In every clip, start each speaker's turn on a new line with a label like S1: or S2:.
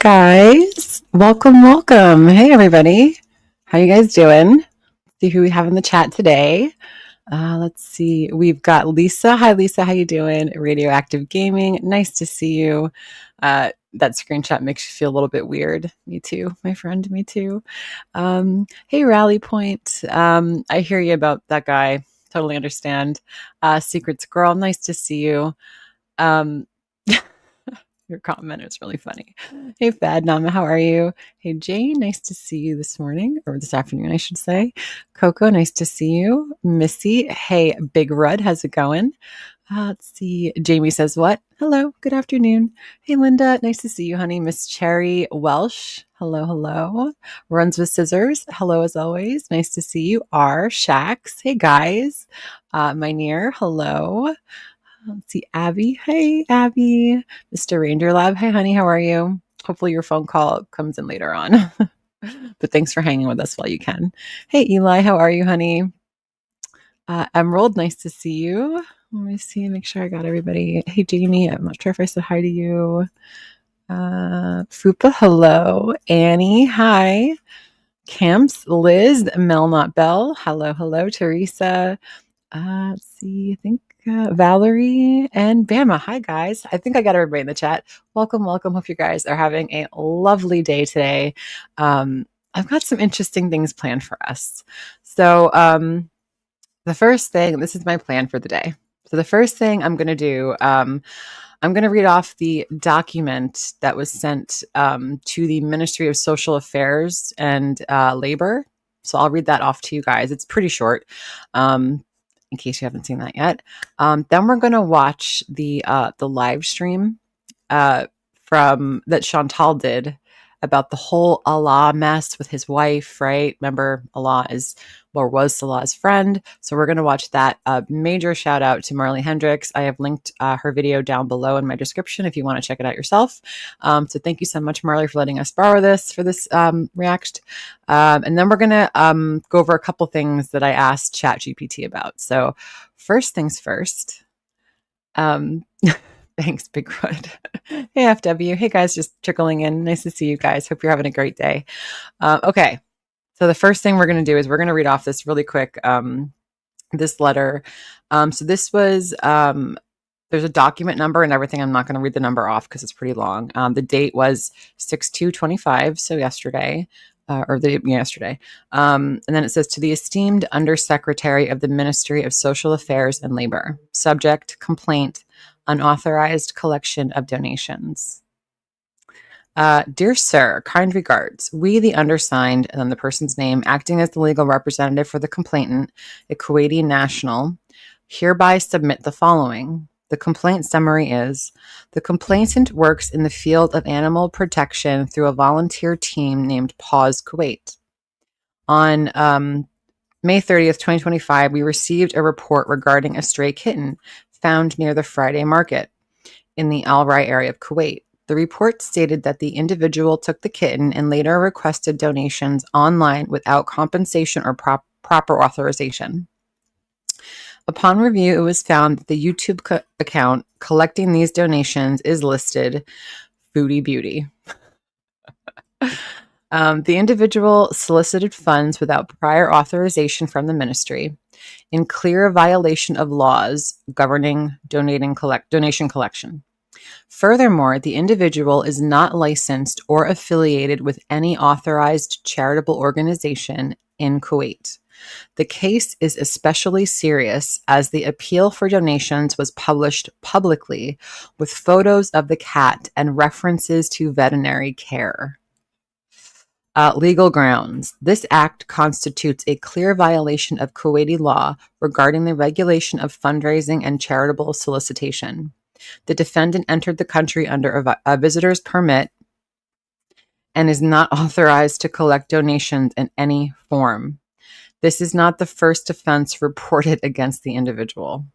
S1: guys. Welcome. Hey, everybody. How you guys doing? See who we have in the chat today. Let's see. We've got Lisa. Hi, Lisa. How you doing? Radioactive Gaming. Nice to see you. That screenshot makes you feel a little bit weird. Me too, my friend. Me too. Hey, Rally Point. I hear you about that guy. Totally understand. Secrets Girl. Nice to see you. Um, Your comment is really funny. Hey, Fad Nama, how are you? Hey, Jane, nice to see you this morning, or this afternoon, I should say. Coco, nice to see you. Missy, hey, Big Rud, how's it going? Let's see. Jamie says, what? Hello, good afternoon. Hey, Linda, nice to see you, honey. Miss Cherry Welsh, hello. Runs with Scissors, hello as always. Nice to see you. R. Shax, hey, guys. Minear, hello. Let's see, Abby. Hey, Abby. Mr. Ranger Lab. Hey, honey, how are you? Hopefully your phone call comes in later on. But thanks for hanging with us while you can. Hey, Eli, how are you, honey? Emerald, nice to see you. Let me see, make sure I got everybody. Hey, Jamie, I'm not sure if I said hi to you. Fupa, hello. Annie, hi. Camps, Liz, Mel, not Bell. Hello. Teresa. Let's see, I think Valerie and Bama. Hi, guys. I think I got everybody in the chat. Welcome. Hope you guys are having a lovely day today. I've got some interesting things planned for us. So the first thing, this is my plan for the day. So the first thing I'm going to do, I'm going to read off the document that was sent to the Ministry of Social Affairs and Labor. So I'll read that off to you guys. It's pretty short. In case you haven't seen that yet. Then we're going to watch the live stream from that Chantal did about the whole Allah mess with his wife, right? Remember, Allah was Salah's friend. So we're going to watch that. Major shout out to Marley Hendricks. I have linked her video down below in my description if you want to check it out yourself. So thank you so much, Marley, for letting us borrow this for this react. And then we're going to go over a couple things that I asked ChatGPT about. So first things first. Thanks, Big Rod. Hey, FW. Hey, guys, just trickling in. Nice to see you guys. Hope you're having a great day. Okay. So the first thing we're going to do is we're going to read off this really quick, this letter. So this was, there's a document number and everything. I'm not going to read the number off because it's pretty long. The date was 6/2/25, so yesterday. Yesterday. And then it says, to the esteemed Undersecretary of the Ministry of Social Affairs and Labor. Subject, complaint, unauthorized collection of donations. Dear Sir, kind regards. We, the undersigned, and then the person's name, acting as the legal representative for the complainant, a Kuwaiti national, hereby submit the following. The complaint summary is, the complainant works in the field of animal protection through a volunteer team named Paws Kuwait. On May 30th, 2025, we received a report regarding a stray kitten found near the Friday market in the Al Rai area of Kuwait. The report stated that the individual took the kitten and later requested donations online without compensation or proper authorization. Upon review, it was found that the YouTube account collecting these donations is listed Foodie Beauty. The individual solicited funds without prior authorization from the ministry, in clear violation of laws governing donation collection. Furthermore, the individual is not licensed or affiliated with any authorized charitable organization in Kuwait. The case is especially serious as the appeal for donations was published publicly with photos of the cat and references to veterinary care. Legal grounds. This act constitutes a clear violation of Kuwaiti law regarding the regulation of fundraising and charitable solicitation. The defendant entered the country under a visitor's permit and is not authorized to collect donations in any form. This is not the first offense reported against the individual.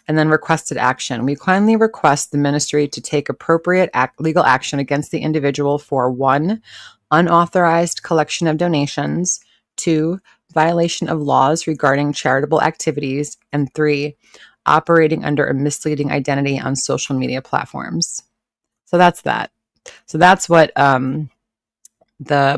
S1: And then requested action. We kindly request the ministry to take appropriate legal action against the individual for 1, unauthorized collection of donations, 2, violation of laws regarding charitable activities, and 3, operating under a misleading identity on social media platforms. So that's that. So that's what the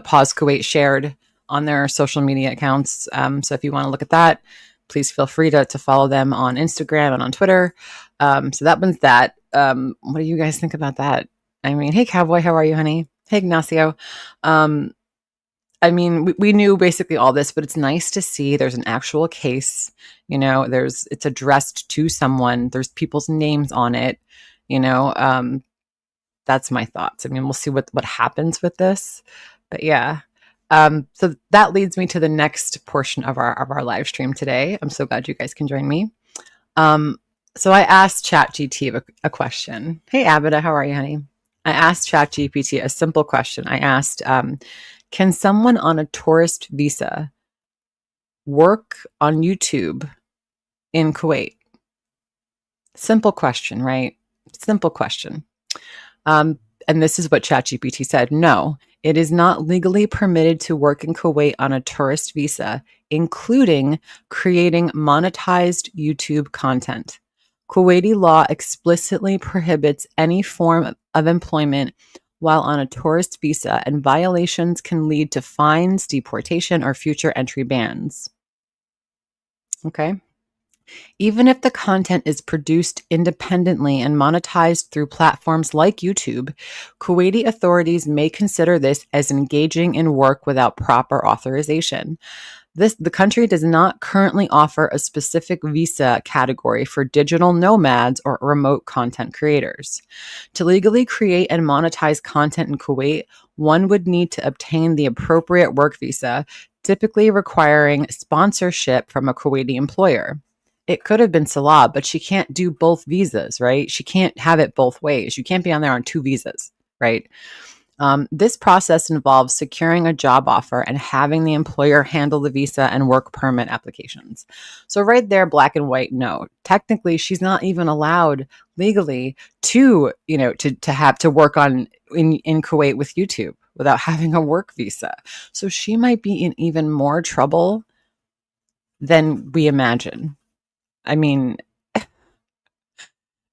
S1: Pause Kuwait shared on their social media accounts. So if you want to look at that, please feel free to follow them on Instagram and on Twitter. So that one's that. What do you guys think about that? I mean, hey, Cowboy, how are you, honey? Hey, Ignacio. I mean, we knew basically all this, but it's nice to see there's an actual case. You know, it's addressed to someone. There's people's names on it. You know, that's my thoughts. I mean, we'll see what happens with this, but yeah. So that leads me to the next portion of our live stream today. I'm so glad you guys can join me. So I asked ChatGPT a question. Hey, Abida, how are you, honey? I asked ChatGPT a simple question. I asked, can someone on a tourist visa work on YouTube in Kuwait? Simple question, right? Simple question. And this is what ChatGPT said. No, it is not legally permitted to work in Kuwait on a tourist visa, including creating monetized YouTube content. Kuwaiti law explicitly prohibits any form of employment while on a tourist visa, and violations can lead to fines, deportation, or future entry bans. Okay. Even if the content is produced independently and monetized through platforms like YouTube, Kuwaiti authorities may consider this as engaging in work without proper authorization. The country does not currently offer a specific visa category for digital nomads or remote content creators. To legally create and monetize content in Kuwait, one would need to obtain the appropriate work visa, typically requiring sponsorship from a Kuwaiti employer. It could have been Salah, but she can't do both visas, right? She can't have it both ways. You can't be on there on two visas, right? This process involves securing a job offer and having the employer handle the visa and work permit applications. So right there, black and white, no. Technically, she's not even allowed legally to, to have to work in Kuwait with YouTube without having a work visa. So she might be in even more trouble than we imagine. I mean,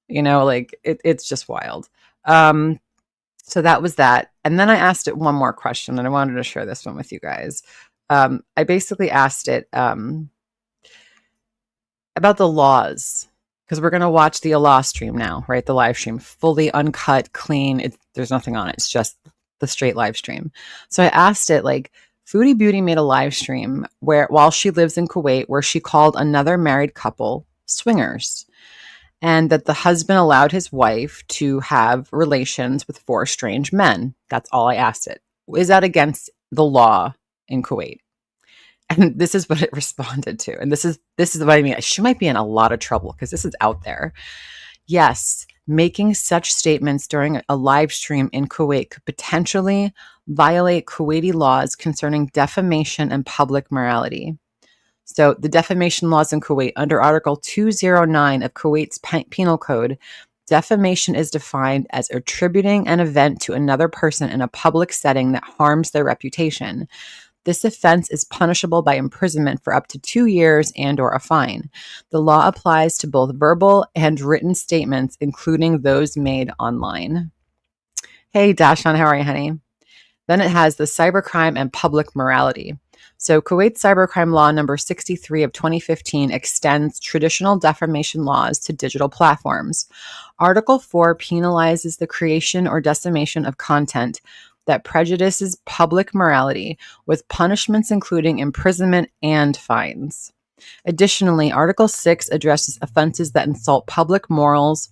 S1: it's just wild. So that was that. And then I asked it one more question, and I wanted to share this one with you guys. I basically asked it about the laws, because we're going to watch the Allah stream now, right? The live stream, fully uncut, clean. There's nothing on it. It's just the straight live stream. So I asked it, Foodie Beauty made a live stream while she lives in Kuwait, where she called another married couple swingers, and that the husband allowed his wife to have relations with 4 strange men. That's all I asked it. Is that against the law in Kuwait? And this is what it responded to. And this is what I mean. She might be in a lot of trouble because this is out there. Yes, making such statements during a live stream in Kuwait could potentially violate Kuwaiti laws concerning defamation and public morality. So the defamation laws in Kuwait, under Article 209 of Kuwait's Penal Code, defamation is defined as attributing an event to another person in a public setting that harms their reputation. This offense is punishable by imprisonment for up to 2 years and/or a fine. The law applies to both verbal and written statements, including those made online. Hey, Dashan, how are you, honey? Then it has the cybercrime and public morality. So Kuwait's cybercrime law number 63 of 2015 extends traditional defamation laws to digital platforms. Article 4 penalizes the creation or dissemination of content that prejudices public morality, with punishments including imprisonment and fines. Additionally, Article 6 addresses offenses that insult public morals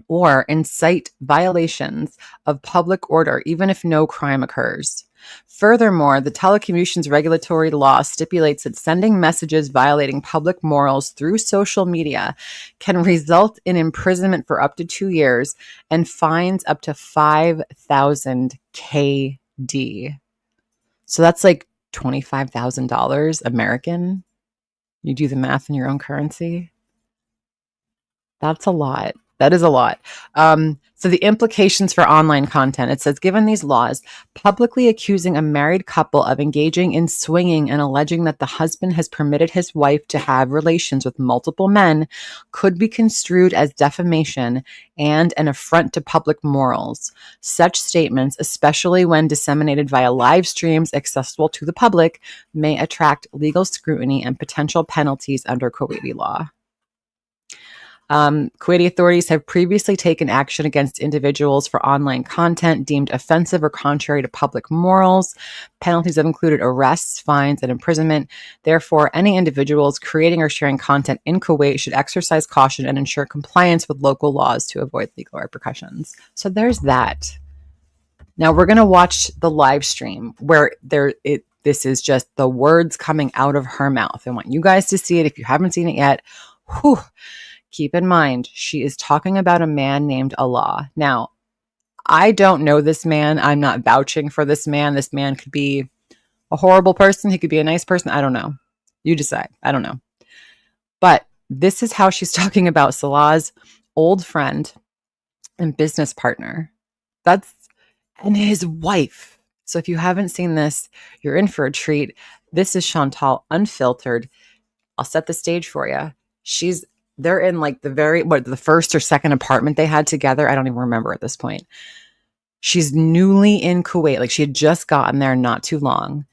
S1: or incite violations of public order, even if no crime occurs. Furthermore, the telecommunications regulatory law stipulates that sending messages violating public morals through social media can result in imprisonment for up to 2 years and fines up to 5,000 KD. So that's like $25,000 American. You do the math in your own currency. That's a lot. That is a lot. So the implications for online content, it says, given these laws, publicly accusing a married couple of engaging in swinging and alleging that the husband has permitted his wife to have relations with multiple men could be construed as defamation and an affront to public morals. Such statements, especially when disseminated via live streams accessible to the public, may attract legal scrutiny and potential penalties under Kuwaiti law. Kuwaiti authorities have previously taken action against individuals for online content deemed offensive or contrary to public morals. Penalties have included arrests, fines, and imprisonment. Therefore, any individuals creating or sharing content in Kuwait should exercise caution and ensure compliance with local laws to avoid legal repercussions. So there's that. Now we're going to watch the live stream where this is just the words coming out of her mouth. I want you guys to see it if you haven't seen it yet. Whew. Keep in mind, she is talking about a man named Allah. Now, I don't know this man. I'm not vouching for this man. This man could be a horrible person. He could be a nice person. I don't know. You decide. I don't know. But this is how she's talking about Salah's old friend and business partner. And his wife. So if you haven't seen this, you're in for a treat. This is Chantal Unfiltered. I'll set the stage for you. They're in like the first or second apartment they had together. I don't even remember at this point. She's newly in Kuwait. Like she had just gotten there not too long.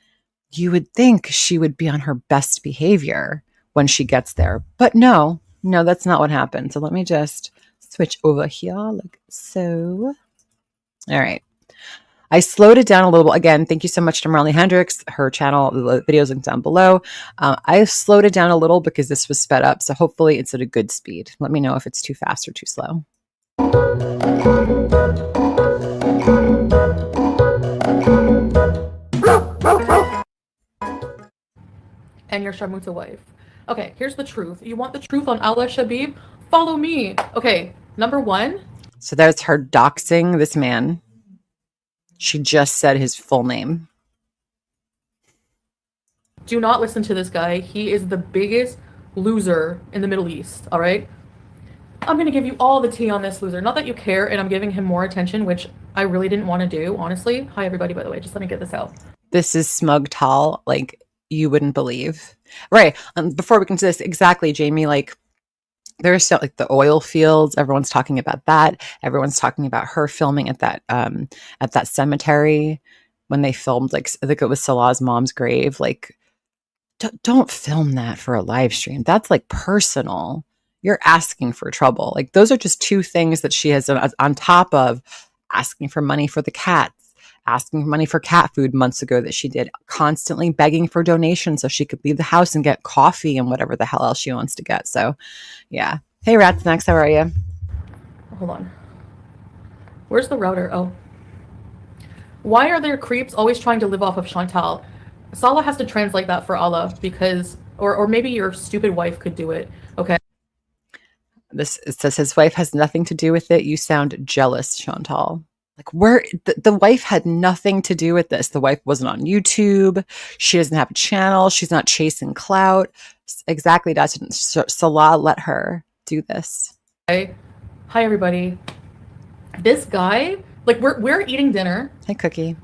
S1: You would think she would be on her best behavior when she gets there. But no, that's not what happened. So let me just switch over here like so. All right. I slowed it down a little bit. Again, thank you so much to Marley Hendricks. Her channel, the video's linked down below. I slowed it down a little because this was sped up. So hopefully it's at a good speed. Let me know if it's too fast or too slow.
S2: And your Sharmuta wife. Okay, here's the truth. You want the truth on Allah Shabib? Follow me. Okay, number one.
S1: So there's her doxing this man. She just said his full name.
S2: Do not listen to this guy. He is the biggest loser in the Middle East, all right? I'm going to give you all the tea on this loser. Not that you care, and I'm giving him more attention, which I really didn't want to do, honestly. Hi, everybody, by the way. Just let me get this out.
S1: This is smug tall, like you wouldn't believe. Right. Before we get into this, exactly, Jamie, like there's still like the oil fields. Everyone's talking about that. Everyone's talking about her filming at that cemetery when they filmed, like, I think it was Salah's mom's grave. Like, don't film that for a live stream. That's like personal. You're asking for trouble. Like those are just two things that she has done on top of asking for money for the cats, asking for money for cat food months ago that she did, constantly begging for donations so she could leave the house and get coffee and whatever the hell else she wants to get. So yeah. Hey Rats Next, how are you?
S2: Hold on. Where's the router? Oh. Why are there creeps always trying to live off of Chantal? Salah has to translate that for Allah because, or maybe your stupid wife could do it. Okay.
S1: It says his wife has nothing to do with it. You sound jealous, Chantal. Like where the wife had nothing to do with this. The wife wasn't on YouTube. She doesn't have a channel. She's not chasing clout. Exactly. Salah let her do this.
S2: Hi, everybody. This guy, like we're eating dinner.
S1: Hey, Cookie.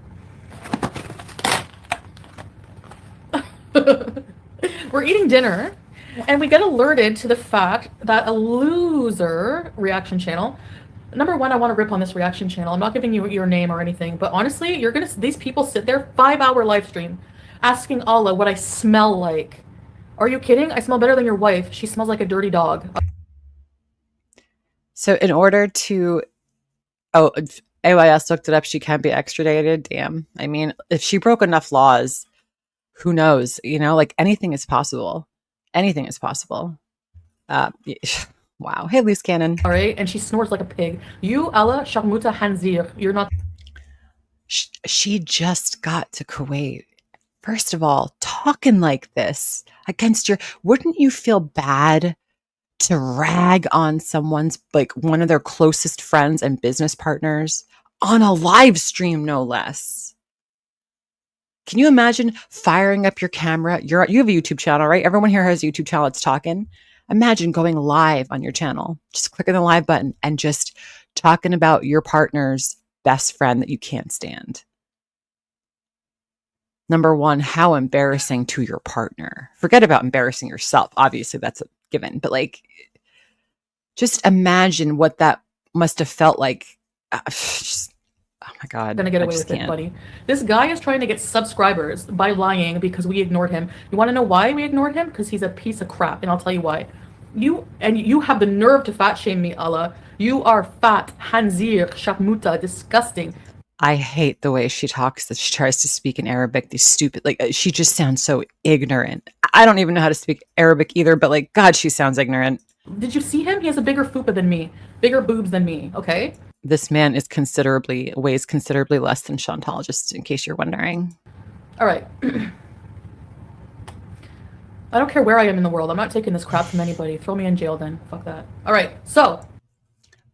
S2: We're eating dinner, and we get alerted to the fact that a loser reaction channel. Number one, I want to rip on this reaction channel. I'm not giving you your name or anything, but honestly, these people sit there 5-hour live stream asking Allah what I smell like. Are you kidding? I smell better than your wife. She smells like a dirty dog.
S1: So in order to, AYS looked it up. She can't be extradited. Damn. I mean, if she broke enough laws, who knows? You know, like anything is possible. Anything is possible. Wow. Hey, loose cannon.
S2: All right. And she snores like a pig. You, Allah, Sharmuta Hanzir. You're not.
S1: She just got to Kuwait. First of all, talking like this against wouldn't you feel bad to rag on someone's, like one of their closest friends and business partners on a live stream, no less? Can you imagine firing up your camera? You have a YouTube channel, right? Everyone here has a YouTube channel that's talking. Imagine going live on your channel, just clicking the live button and just talking about your partner's best friend that you can't stand. Number one, how embarrassing to your partner. Forget about embarrassing yourself. Obviously, that's a given. But like, just imagine what that must have felt like. Just, oh my God.
S2: Gonna get away with it, buddy. This guy is trying to get subscribers by lying because we ignored him. You want to know why we ignored him? Because he's a piece of crap, and I'll tell you why. You have the nerve to fat shame me, Allah. You are fat, hanzir, sharmuta, disgusting.
S1: I hate the way she talks, that she tries to speak in Arabic, these stupid, like, she just sounds so ignorant. I don't even know how to speak Arabic either, but like, God, she sounds ignorant.
S2: Did you see him? He has a bigger fupa than me, bigger boobs than me, okay?
S1: This man is weighs considerably less than Chantal, just in case you're wondering.
S2: All right. I don't care where I am in the world. I'm not taking this crap from anybody. Throw me in jail then. Fuck that. All right. So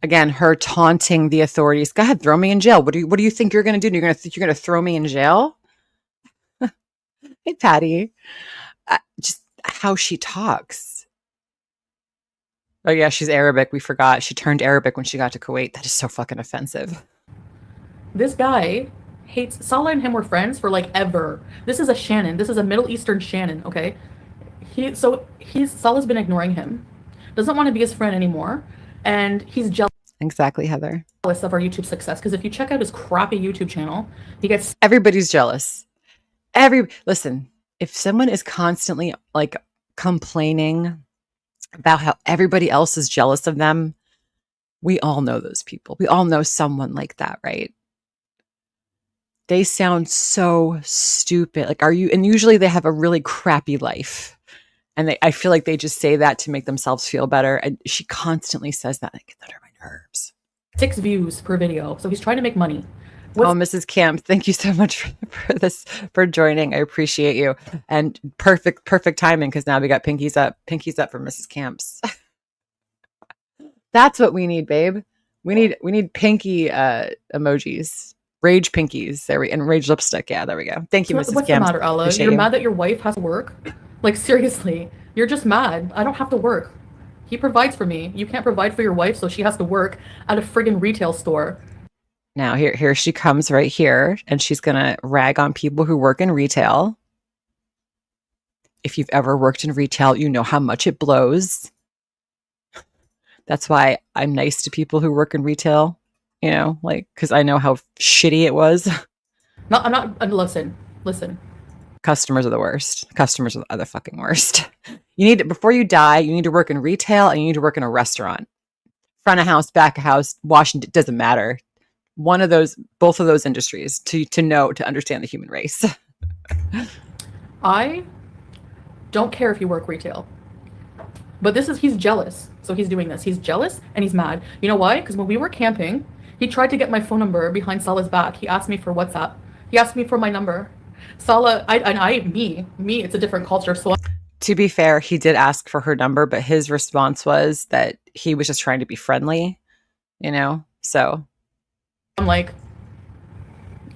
S1: again, her taunting the authorities. Go ahead, throw me in jail. What do you think you're going to do? You're going to throw me in jail? Hey, Patty. Just how she talks. Oh yeah, she's Arabic. We forgot. She turned Arabic when she got to Kuwait. That is so fucking offensive.
S2: This guy hates Salah, and him were friends for like ever. This is a Shannon. This is a Middle Eastern Shannon, okay? Salah's been ignoring him. Doesn't want to be his friend anymore. And he's jealous.
S1: Exactly, Heather.
S2: Of our YouTube success, because if you check out his crappy YouTube channel, he gets
S1: everybody's jealous. Listen, if someone is constantly like complaining about how everybody else is jealous of them, we all know those people. We all know someone like that, right? They sound so stupid. Like, and usually they have a really crappy life. And I feel like they just say that to make themselves feel better. And she constantly says that. It gets under my nerves. 6
S2: views per video. So he's trying to make money.
S1: Mrs. Camp, thank you so much for joining. I appreciate you. And perfect timing, because now we got pinkies up for Mrs. Camps. That's what we need, babe. We need pinky emojis. Rage pinkies. And rage lipstick. Yeah, there we go. Thank you, Mrs. Camps.
S2: What's the matter, Ella? You're mad that your wife has to work? Like, seriously, you're just mad. I don't have to work. He provides for me. You can't provide for your wife, so she has to work at a friggin' retail store.
S1: Now, here she comes right here, and she's going to rag on people who work in retail. If you've ever worked in retail, you know how much it blows. That's why I'm nice to people who work in retail, you know, like, because I know how shitty it was.
S2: No, I'm not. Listen.
S1: Customers are the worst. Customers are the fucking worst. Before you die, you need to work in retail, and you need to work in a restaurant. Front of house, back of house, Washington, doesn't matter. Both of those industries to understand the human race.
S2: I don't care if you work retail, but he's jealous. So he's doing this. He's jealous and he's mad. You know why? Because when we were camping, he tried to get my phone number behind Salah's back. He asked me for WhatsApp. He asked me for my number. Salah, me, it's a different culture. So
S1: to be fair, he did ask for her number, but his response was that he was just trying to be friendly, you know? So
S2: I'm like,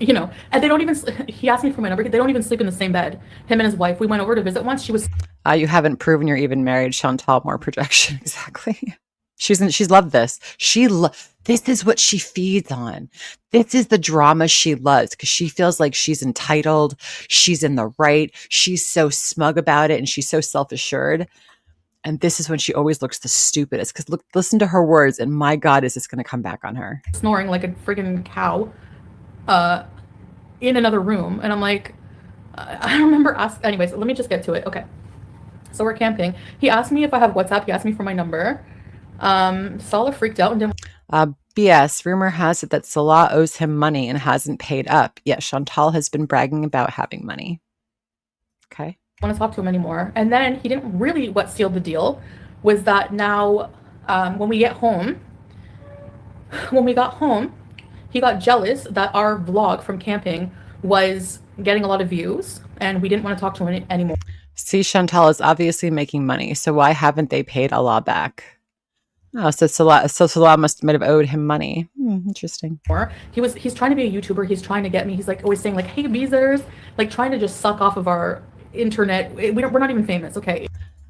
S2: you know, and they don't even, he asked me for my number. They don't even sleep in the same bed. Him and his wife, we went over to visit once. She was,
S1: you haven't proven you're even married, Chantal. More projection. Exactly. She's loved this. This is what she feeds on. This is the drama she loves, because she feels like she's entitled. She's in the right. She's so smug about it, and she's so self-assured. And this is when she always looks the stupidest, because listen to her words, and my God, is this going to come back on her?
S2: Snoring like a friggin' cow in another room. And I'm like, I remember anyways, let me just get to it. Okay. So we're camping. He asked me if I have WhatsApp. He asked me for my number. Salah freaked out and didn't.
S1: BS. Rumor has it that Salah owes him money and hasn't paid up. Yet Chantal has been bragging about having money. Okay.
S2: Want to talk to him anymore. And then he didn't really. What sealed the deal was that now, when we got home, he got jealous that our vlog from camping was getting a lot of views, and we didn't want to talk to him anymore.
S1: See, Chantal is obviously making money, so why haven't they paid Allah back? Oh, so Salah might have owed him money. Interesting.
S2: He's trying to be a YouTuber. He's trying to get me. He's like always saying like, "Hey, Beezers," like trying to just suck off of our internet. We're not even famous, okay?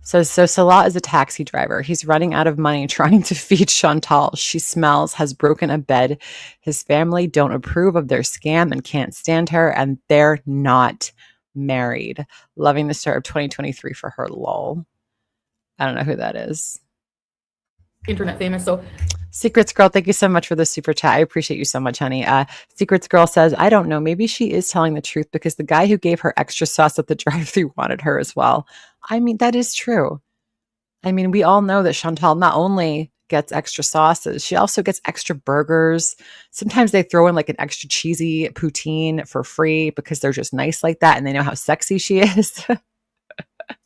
S1: So Salah is a taxi driver. He's running out of money trying to feed Chantal. She smells, has broken a bed. His family don't approve of their scam and can't stand her, and they're not married. Loving the start of 2023 for her, lol. I don't know who that is.
S2: Internet famous. So
S1: Secrets Girl, thank you so much for the super chat. I appreciate you so much, honey. Secrets Girl says, I don't know. Maybe she is telling the truth because the guy who gave her extra sauce at the drive-thru wanted her as well. I mean, that is true. I mean, we all know that Chantal not only gets extra sauces, she also gets extra burgers. Sometimes they throw in like an extra cheesy poutine for free because they're just nice like that and they know how sexy she is.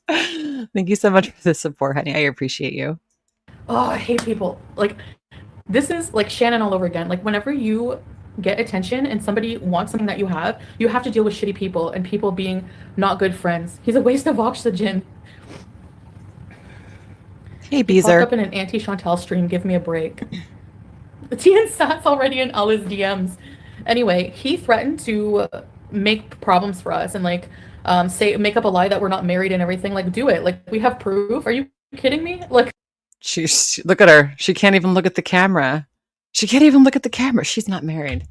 S1: Thank you so much for the support, honey. I appreciate you.
S2: oh, I hate people. Like, this is like Shannon all over again. Like, whenever you get attention and somebody wants something that you have to deal with shitty people and people being not good friends. He's a waste of oxygen.
S1: Hey,
S2: He popped
S1: Beezer.
S2: up in an anti-Chantal stream. Give me a break. Tien Sat's already in all his DMs. Anyway, he threatened to make problems for us and like make up a lie that we're not married and everything. Like, do it. Like, we have proof. Are you kidding me? Like,
S1: Look at her. She can't even look at the camera. She can't even look at the camera. She's not married.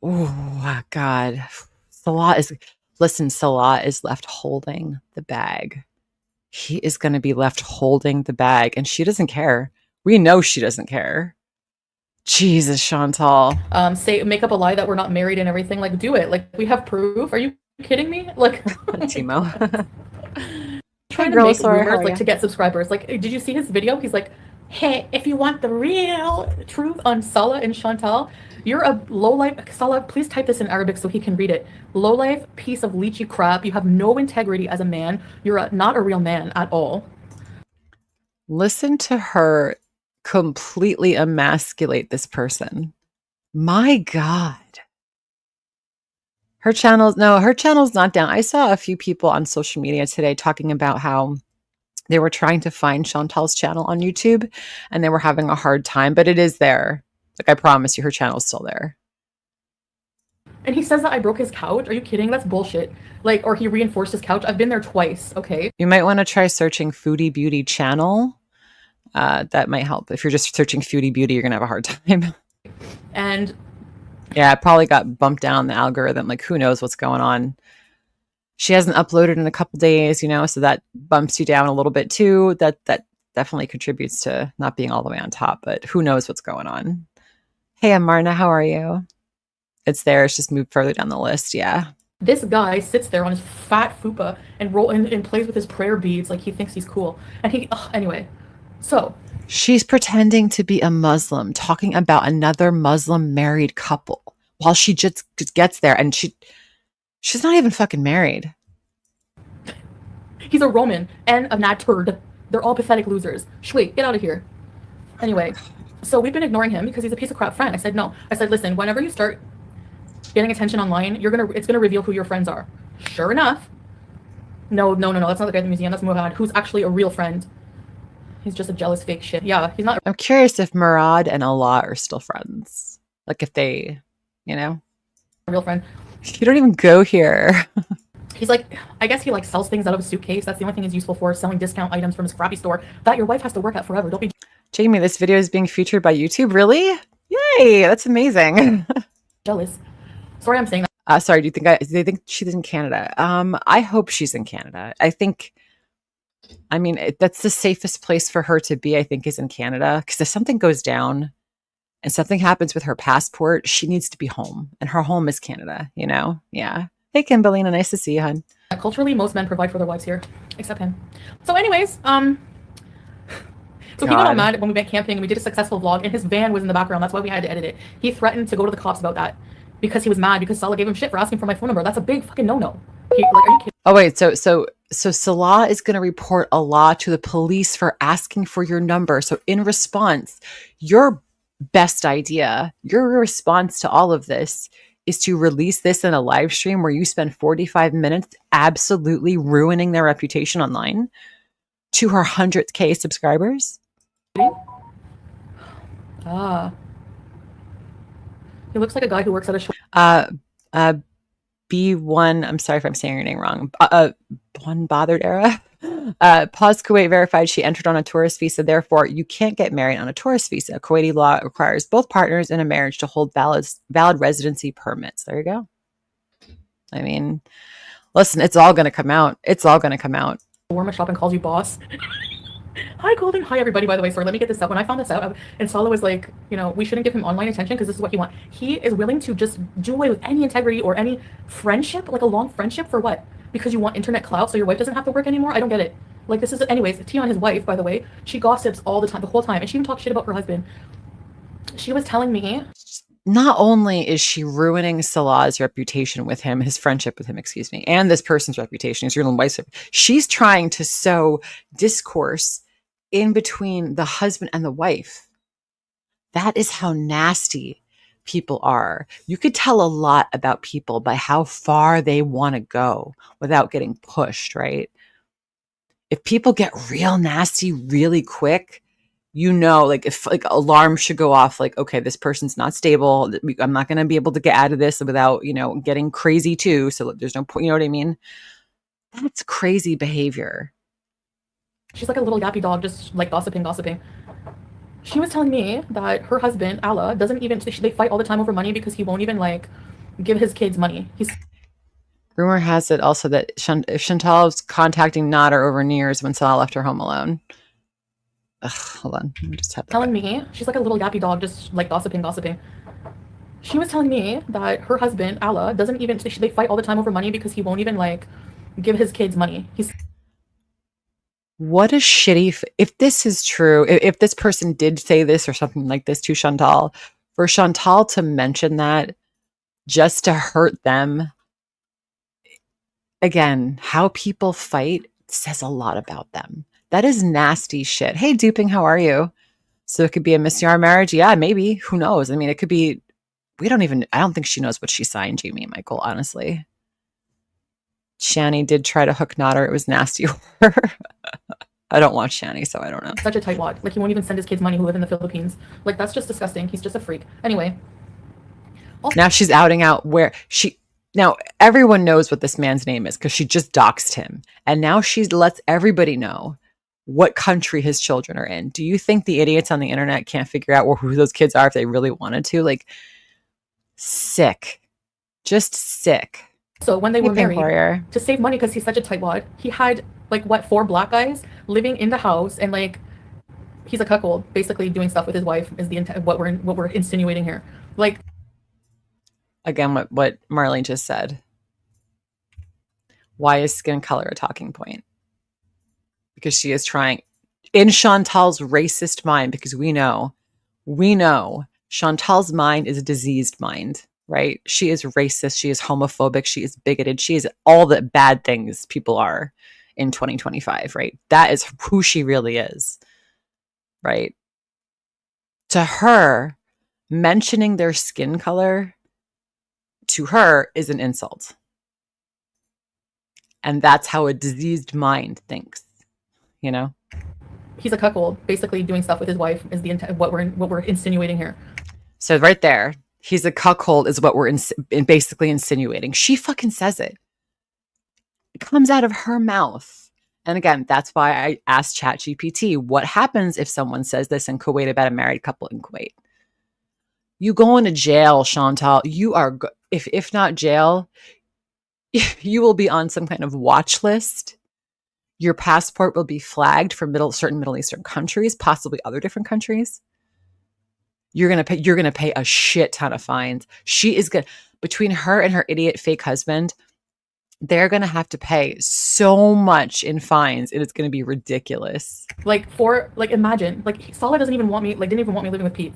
S1: Oh, God. Salah is left holding the bag. He is going to be left holding the bag, and she doesn't care. We know she doesn't care. Jesus, Chantal.
S2: make up a lie that we're not married and everything. Like, do it. Like, we have proof. Are you kidding me? Like,
S1: Timo.
S2: trying to
S1: girl,
S2: make
S1: sorry, how
S2: rumors
S1: are
S2: like
S1: ya?
S2: to get subscribers. Like, did you see his video? He's like, hey, if you want the real truth on Salah and Chantal, you're a low-life. Salah, please type this in Arabic so he can read it. Low-life piece of lychee crap. You have no integrity as a man. You're not a real man at all.
S1: Listen to her completely emasculate this person. My God. Her channel's not down. I saw a few people on social media today talking about how they were trying to find Chantal's channel on YouTube and they were having a hard time, but it is there. Like, I promise you, her channel's still there.
S2: And he says that I broke his couch. Are you kidding? That's bullshit. Like, or he reinforced his couch. I've been there twice, okay?
S1: You might want to try searching Foodie Beauty channel. That might help. If you're just searching Foodie Beauty, you're going to have a hard time.
S2: And
S1: yeah, it probably got bumped down the algorithm. Like, who knows what's going on? She hasn't uploaded in a couple days, so that bumps you down a little bit too. That definitely contributes to not being all the way on top, but who knows what's going on. Hey, I'm Marna. How are you? It's there. It's just moved further down the list. Yeah.
S2: this guy sits there on his fat fupa and plays with his prayer beads like he thinks he's cool. And anyway, so
S1: she's pretending to be a Muslim, talking about another Muslim married couple while she just gets there, and she's not even fucking married.
S2: He's a Roman and a mad turd. They're all pathetic losers. Shway, get out of here. Anyway, so we've been ignoring him because he's a piece of crap friend. I said no. I said, listen, whenever you start getting attention online, it's gonna reveal who your friends are. Sure enough. No. That's not the guy at the museum. That's Muhammad, who's actually a real friend. He's just a jealous fake shit. Yeah, he's not.
S1: I'm curious if Murad and Allah are still friends. Like if they,
S2: a real friend.
S1: You don't even go here.
S2: He's like, I guess he like sells things out of a suitcase. That's the only thing he's useful for, selling discount items from his crappy store that your wife has to work at forever. Don't be
S1: Jamie, this video is being featured by YouTube. Really? Yay, that's amazing.
S2: jealous. Sorry I'm saying that.
S1: Sorry, do they think she's in Canada? I hope she's in Canada. That's the safest place for her to be, I think, is in Canada. Because if something goes down and something happens with her passport, she needs to be home. And her home is Canada, Yeah. Hey, Kimberlina, nice to see you, hon.
S2: Culturally, most men provide for their wives here, except him. So anyways, so he got all mad when we went camping and we did a successful vlog and his van was in the background. That's why we had to edit it. He threatened to go to the cops about that because he was mad because Salah gave him shit for asking for my phone number. That's a big fucking no-no. Are you kidding?
S1: Oh, wait, so Salah is going to report Allah to the police for asking for your number. So in response, your best idea, your response to all of this is to release this in a live stream where you spend 45 minutes absolutely ruining their reputation online to her 100K subscribers.
S2: He looks like a guy who works at a
S1: B1, I'm sorry if I'm saying your name wrong. One bothered era. Pause Kuwait verified she entered on a tourist visa. Therefore, you can't get married on a tourist visa. Kuwaiti law requires both partners in a marriage to hold valid residency permits. There you go. I mean, listen, it's all going to come out. It's all going to come out.
S2: Warm shop and calls you boss. Hi, Golden. Hi, everybody. By the way, sorry, let me get this out. When I found this out, and Salah was like, you know, we shouldn't give him online attention because this is what he wants. He is willing to just do away with any integrity or any friendship, like a long friendship, for what? Because you want internet clout so your wife doesn't have to work anymore? I don't get it. Like, this is, anyways, T on his wife, by the way, she gossips all the time, the whole time, and she even talks shit about her husband. She was telling me,
S1: not only is she ruining Salah's reputation with him, his friendship with him, excuse me, and this person's reputation, his real wife's, she's trying to sow discourse in between the husband and the wife. That is how nasty people are. You could tell a lot about people by how far they want to go without getting pushed, right? If people get real nasty really quick, you know, like if like alarms should go off, like, okay, this person's not stable. I'm not going to be able to get out of this without, you know, getting crazy too. So there's no point, you know what I mean? That's crazy behavior.
S2: She's like a little yappy dog, just like gossiping. She was telling me that her husband, Allah, doesn't even, they fight all the time over money because he won't even like give his kids money.
S1: Rumor has it also that if Chantal was contacting Nader over New Year's when Salah left her home alone. Ugh, hold on. Let me just have
S2: telling me, she's like a little yappy dog, just like gossiping. She was telling me that her husband, Allah, doesn't even, they fight all the time over money because he won't even like give his kids money.
S1: What a shitty, if this is true, if this person did say this or something like this to Chantal, for Chantal to mention that just to hurt them, again, how people fight says a lot about them. That is nasty shit. Hey, Duping, how are you? So it could be a Miss Yar marriage. Yeah, maybe. Who knows? I mean, it could be, I don't think she knows what she signed, Jamie Michael, honestly. Shani did try to hook Nader. It was nasty. I don't watch Shani, so I don't know.
S2: Such a tightwad. Like, he won't even send his kids money who live in the Philippines. Like, that's just disgusting. He's just a freak. Anyway.
S1: Now she's outing out where she... Now, everyone knows what this man's name is because she just doxed him. And now she lets everybody know what country his children are in. Do you think the idiots on the internet can't figure out who those kids are if they really wanted to? Like, sick. Just sick.
S2: So when they were married, to save money because he's such a tightwad, he had, like, what, 4 black guys living in the house, and, like, he's a cuckold, basically doing stuff with his wife is the what we're insinuating here. Like,
S1: again, what Marlene just said. Why is skin color a talking point? Because she is trying, in Chantal's racist mind, because we know Chantal's mind is a diseased mind, right? She is racist. She is homophobic. She is bigoted. She is all the bad things people are in 2025, right? That is who she really is, right? To her, mentioning their skin color to her is an insult. And that's how a diseased mind thinks, you know?
S2: He's a cuckold, basically doing stuff with his wife is the what we're insinuating here.
S1: So right there, he's a cuckold is what we're basically insinuating. She fucking says it. It comes out of her mouth. And again, that's why I asked ChatGPT, what happens if someone says this in Kuwait about a married couple in Kuwait? You go into jail, Chantal. You are, if not jail, you will be on some kind of watch list. Your passport will be flagged for certain Middle Eastern countries, possibly other different countries. You're gonna pay a shit ton of fines. She is gonna, between her and her idiot fake husband, they're gonna have to pay so much in fines. It is gonna be ridiculous.
S2: Like, imagine, like, Salah didn't even want me living with Pete.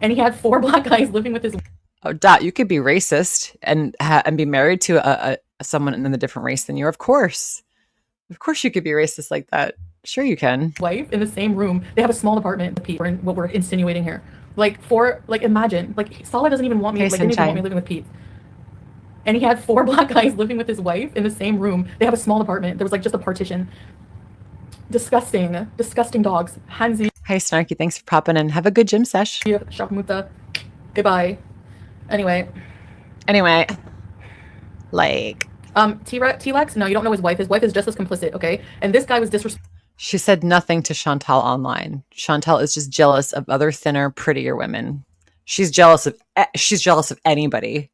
S2: And he had 4 black guys living with his.
S1: Oh, Dot, you could be racist and be married to someone in a different race than you. Of course you could be racist like that. Sure you can.
S2: Wife in the same room. They have a small apartment. Pete, what we're insinuating here. Imagine, like, Salah didn't even want me living with Pete. And he had 4 black guys living with his wife in the same room. They have a small apartment. There was like just a partition. Disgusting dogs. Hansi.
S1: Hi, Snarky. Thanks for popping in. Have a good gym sesh.
S2: Shakmuta. Goodbye. Anyway,
S1: like,
S2: T-Lex, no, you don't know his wife. His wife is just as complicit, okay? And this guy was disrespecting
S1: She said nothing to Chantal online. Chantal is just jealous of other thinner, prettier women. She's jealous of anybody.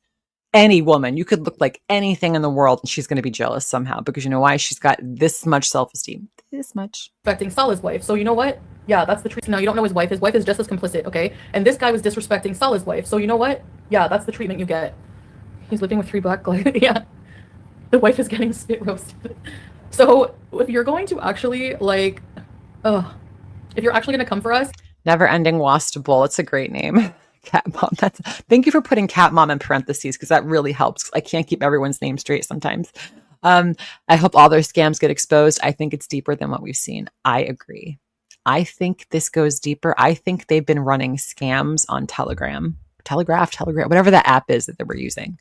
S1: Any woman. You could look like anything in the world and she's going to be jealous somehow because you know why? She's got this much self-esteem. This much.
S2: Salah's wife. So you know what? Yeah, that's the treatment. No, you don't know his wife. His wife is just as complicit, okay? And this guy was disrespecting Salah's wife. So you know what? Yeah, that's the treatment you get. He's living with 3 black guys. Yeah. The wife is getting spit roasted. So if you're going to actually like, if you're actually going to come for us,
S1: Never ending wasp bowl. It's a great name. Cat mom. Thank you for putting cat mom in parentheses because that really helps. I can't keep everyone's name straight sometimes. I hope all their scams get exposed. I think it's deeper than what we've seen. I agree. I think this goes deeper. I think they've been running scams on Telegram, whatever that app is that they were using.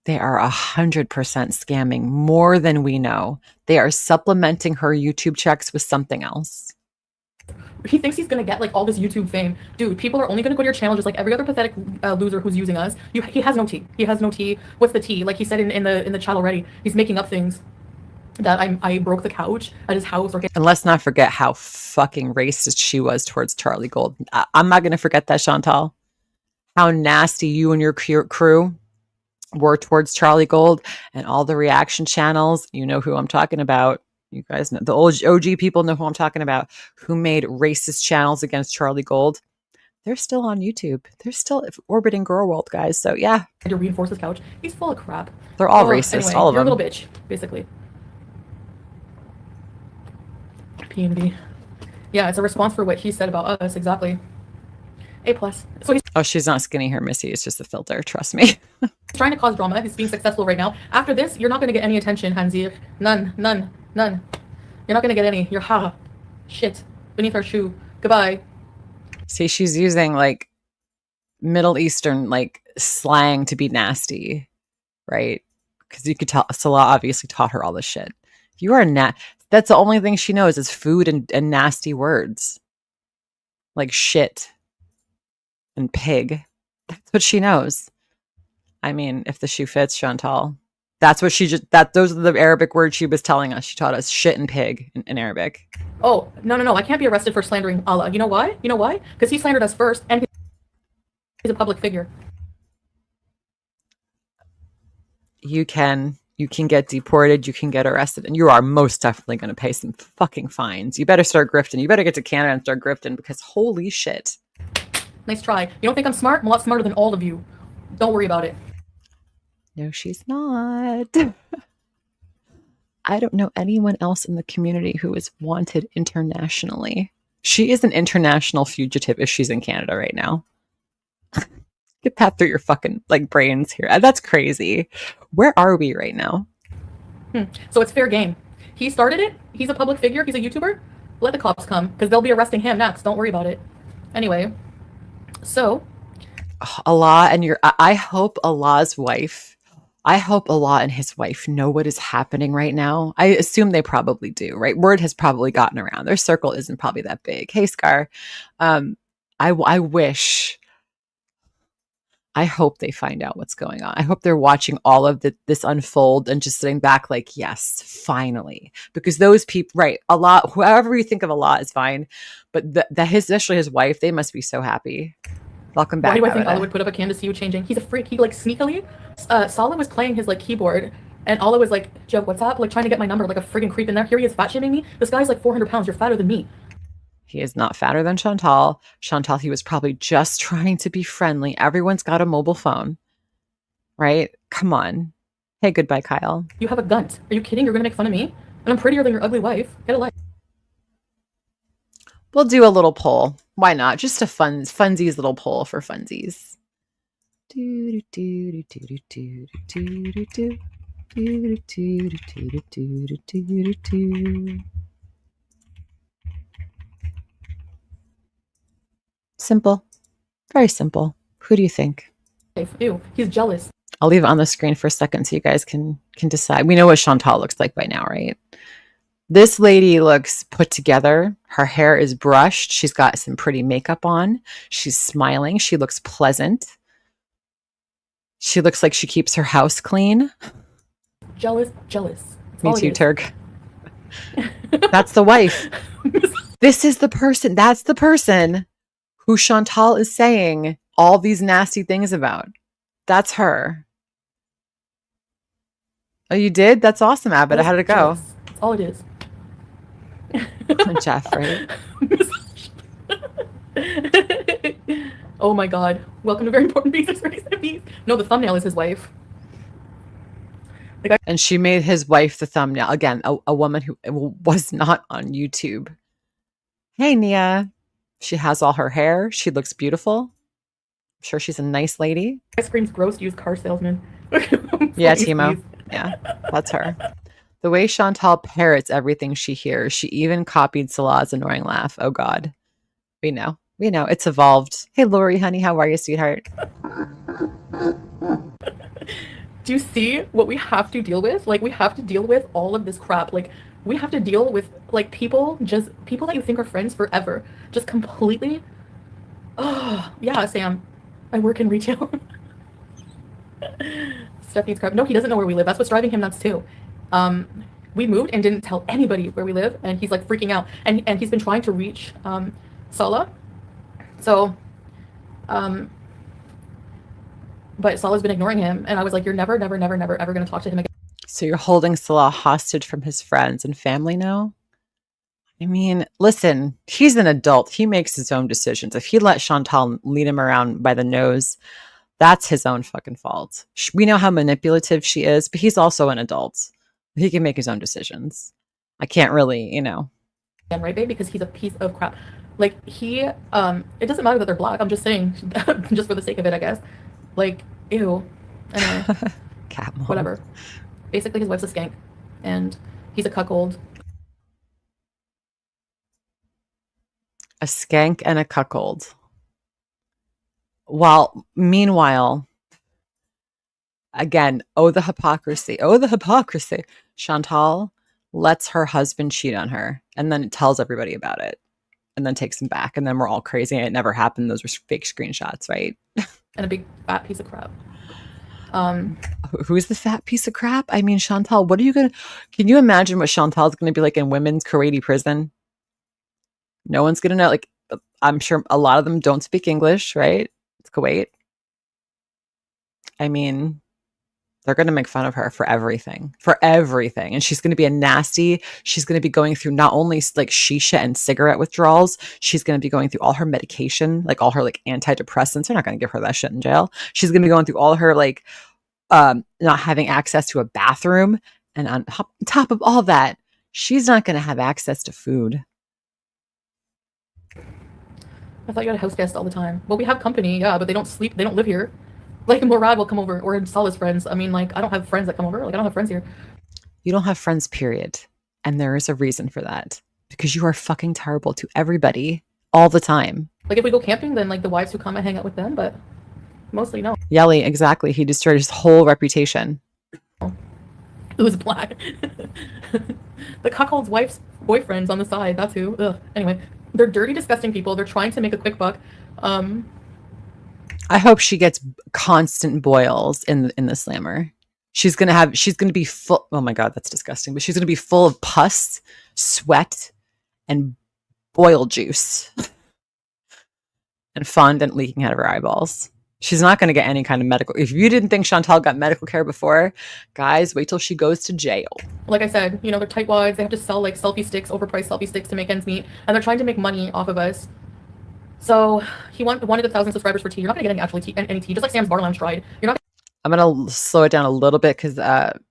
S1: They are 100% scamming more than we know. They are supplementing her YouTube checks with something else.
S2: he thinks he's gonna get like all this YouTube fame. Dude, people are only gonna go to your channel just like every other pathetic loser who's using us. He has no tea. He has no tea. What's the tea? Like he said in the chat already. He's making up things that I broke the couch at his house.
S1: And let's not forget how fucking racist she was towards Charlie Gold. I'm not gonna forget that, Chantal. How nasty you and your crew were towards Charlie Gold and all the reaction channels. You know who I'm talking about. You guys know, the old OG people know who I'm talking about, who made racist channels against Charlie Gold. They're still on YouTube. They're still orbiting Girl World, guys. So yeah.
S2: To reinforce his couch. He's full of crap.
S1: They're all racist,
S2: anyway,
S1: all of them.
S2: You're a little bitch, basically. P&B. Yeah, it's a response for what he said about us, exactly. A+. So
S1: she's not skinny here, Missy. It's just a filter. Trust me.
S2: He's trying to cause drama. He's being successful right now. After this, you're not going to get any attention, Hanzir. None. You're not going to get any. You're shit beneath our shoe. Goodbye.
S1: See, she's using like Middle Eastern like slang to be nasty, right? Because you could tell Salah obviously taught her all this shit. You are that's the only thing she knows is food and nasty words. Like shit and pig. That's what she knows. I mean, if the shoe fits, Chantal. That's what those are the Arabic words she was telling us. She taught us shit and pig in Arabic.
S2: Oh, no. I can't be arrested for slandering Allah. You know why? Because he slandered us first and he's a public figure.
S1: You can get deported, you can get arrested, and you are most definitely going to pay some fucking fines. You better start grifting. You better get to Canada and start grifting because holy shit.
S2: Nice try. You don't think I'm smart? I'm a lot smarter than all of you. Don't worry about it.
S1: No, she's not. I don't know anyone else in the community who is wanted internationally. She is an international fugitive if she's in Canada right now. Get that through your fucking like brains here. That's crazy. Where are we right now?
S2: So it's fair game. He started it. He's a public figure. He's a YouTuber. Let the cops come because they'll be arresting him next. Don't worry about it. Anyway, so
S1: Allah and I hope Allah's wife. I hope Allah and his wife know what is happening right now. I assume they probably do, right? Word has probably gotten around. Their circle isn't probably that big. Hey, Scar. I hope they find out what's going on. I hope they're watching all of this unfold and just sitting back like, yes, finally. Because those people, right, Allah, whoever you think of Allah is fine. But especially his wife, they must be so happy. Welcome back.
S2: Why do I think Allah would put up a cam to see you changing? He's a freak. He like sneakily, Salah was playing his like keyboard and Allah was like, Joe, what's up? Like trying to get my number like a friggin' creep in there. Here he is fat shaming me. This guy's like 400 pounds. You're fatter than me.
S1: He is not fatter than Chantal. Chantal, he was probably just trying to be friendly. Everyone's got a mobile phone, right? Come on. Hey, goodbye, Kyle.
S2: You have a gunt. Are you kidding? You're going to make fun of me? And I'm prettier than your ugly wife. Get a life.
S1: We'll do a little poll. Why not? Just a funsies little poll for funsies. Simple. Very simple. Who do you think?
S2: Ew, he's jealous.
S1: I'll leave it on the screen for a second so you guys can decide. We know what Chantal looks like by now, right? This lady looks put together. Her hair is brushed. She's got some pretty makeup on. She's smiling. She looks pleasant. She looks like she keeps her house clean.
S2: jealous, jealous. That's
S1: Me
S2: all it
S1: too,
S2: is.
S1: Turk. That's the wife. This is the person. That's the person who Chantal is saying all these nasty things about. That's her. Oh, you did? That's awesome, Abbott. How did it go?
S2: Jealous. That's all it is.
S1: Jeff, right?
S2: Oh my god. Welcome to Very Important Pieces. No, the thumbnail is his wife.
S1: And she made his wife the thumbnail. Again, a woman who was not on YouTube. Hey, Nia. She has all her hair. She looks beautiful. I'm sure she's a nice lady.
S2: Ice cream's gross used car salesman.
S1: Yeah, Timo. Yeah, that's her. The way Chantal parrots everything she hears. She even copied Salah's annoying laugh. Oh, God. We know. We know. It's evolved. Hey, Lori, honey. How are you, sweetheart?
S2: Do you see what we have to deal with? Like, we have to deal with all of this crap. Like, we have to deal with, like, people that you think are friends forever. Just completely. Oh, yeah, Sam. I work in retail. Stephanie's crap. No, he doesn't know where we live. That's what's driving him nuts, too. We moved and didn't tell anybody where we live, and he's, like, freaking out. And he's been trying to reach Salah. So, but Salah's been ignoring him, and I was like, you're never, never, never, never, ever going to talk to him again.
S1: So you're holding Salah hostage from his friends and family now? I mean, listen, he's an adult. He makes his own decisions. If he let Chantal lead him around by the nose, that's his own fucking fault. We know how manipulative she is, but he's also an adult. He can make his own decisions. I can't really,
S2: Right, babe? Because he's a piece of crap. Like, it doesn't matter that they're black. I'm just saying, just for the sake of it, I guess. Like, ew. Anyway,
S1: Cat mom.
S2: Whatever. Basically, his wife's a skank, and he's a cuckold.
S1: A skank and a cuckold. While, meanwhile, again, the hypocrisy. Oh, the hypocrisy. Chantal lets her husband cheat on her, and then tells everybody about it, and then takes him back, and then we're all crazy, and it never happened. Those were fake screenshots, right?
S2: And a big fat piece of crap.
S1: Who's the fat piece of crap? I mean, Chantal, can you imagine what Chantal's going to be like in women's Kuwaiti prison? No one's going to know. Like, I'm sure a lot of them don't speak English, right? It's Kuwait. I mean, they're going to make fun of her for everything. And she's going to be she's going to be going through not only like shisha and cigarette withdrawals, she's going to be going through all her medication, like all her like antidepressants. They're not going to give her that shit in jail. She's going to be going through all her like not having access to a bathroom. And on top of all that, she's not going to have access to food.
S2: I thought you had a house guest all the time. Well, we have company, yeah, but they don't sleep. They don't live here. Like, Murad will come over, or Salah's friends. I mean, like, I don't have friends that come over. Like, I don't have friends here.
S1: You don't have friends, period. And there is a reason for that. Because you are fucking terrible to everybody all the time.
S2: Like, if we go camping, then, like, the wives who come, I hang out with them, but mostly no.
S1: Yelly, exactly. He destroyed his whole reputation.
S2: It was black. The cuckold's wife's boyfriend's on the side. That's who. Ugh. Anyway, they're dirty, disgusting people. They're trying to make a quick buck.
S1: I hope she gets constant boils in the slammer. She's gonna be full. Oh my god, that's disgusting. But she's gonna be full of pus, sweat, and boil juice, and fondant leaking out of her eyeballs. She's not gonna get any kind of medical. If you didn't think Chantal got medical care before, guys, wait till she goes to jail.
S2: Like I said, they're tightwads. They have to sell like selfie sticks, overpriced selfie sticks to make ends meet, and they're trying to make money off of us. So he wanted 1,000 subscribers for tea. You're not gonna get any tea, just like Sam's Bar Lounge tried. You're not.
S1: I'm gonna slow it down a little bit because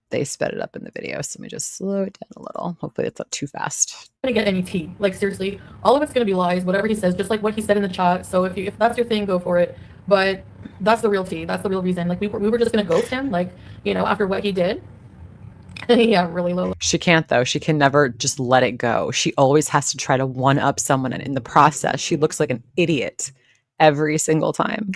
S1: they sped it up in the video. So let me just slow it down a little. Hopefully it's not too fast.
S2: Gonna get any tea. Like, seriously, all of it's gonna be lies. Whatever he says, just like what he said in the chat. So if that's your thing, go for it. But that's the real tea. That's the real reason. Like, we were just gonna ghost him. Like, after what he did. Yeah, really low.
S1: She can't, though. She can never just let it go. She always has to try to one-up someone, and in the process, she looks like an idiot every single time.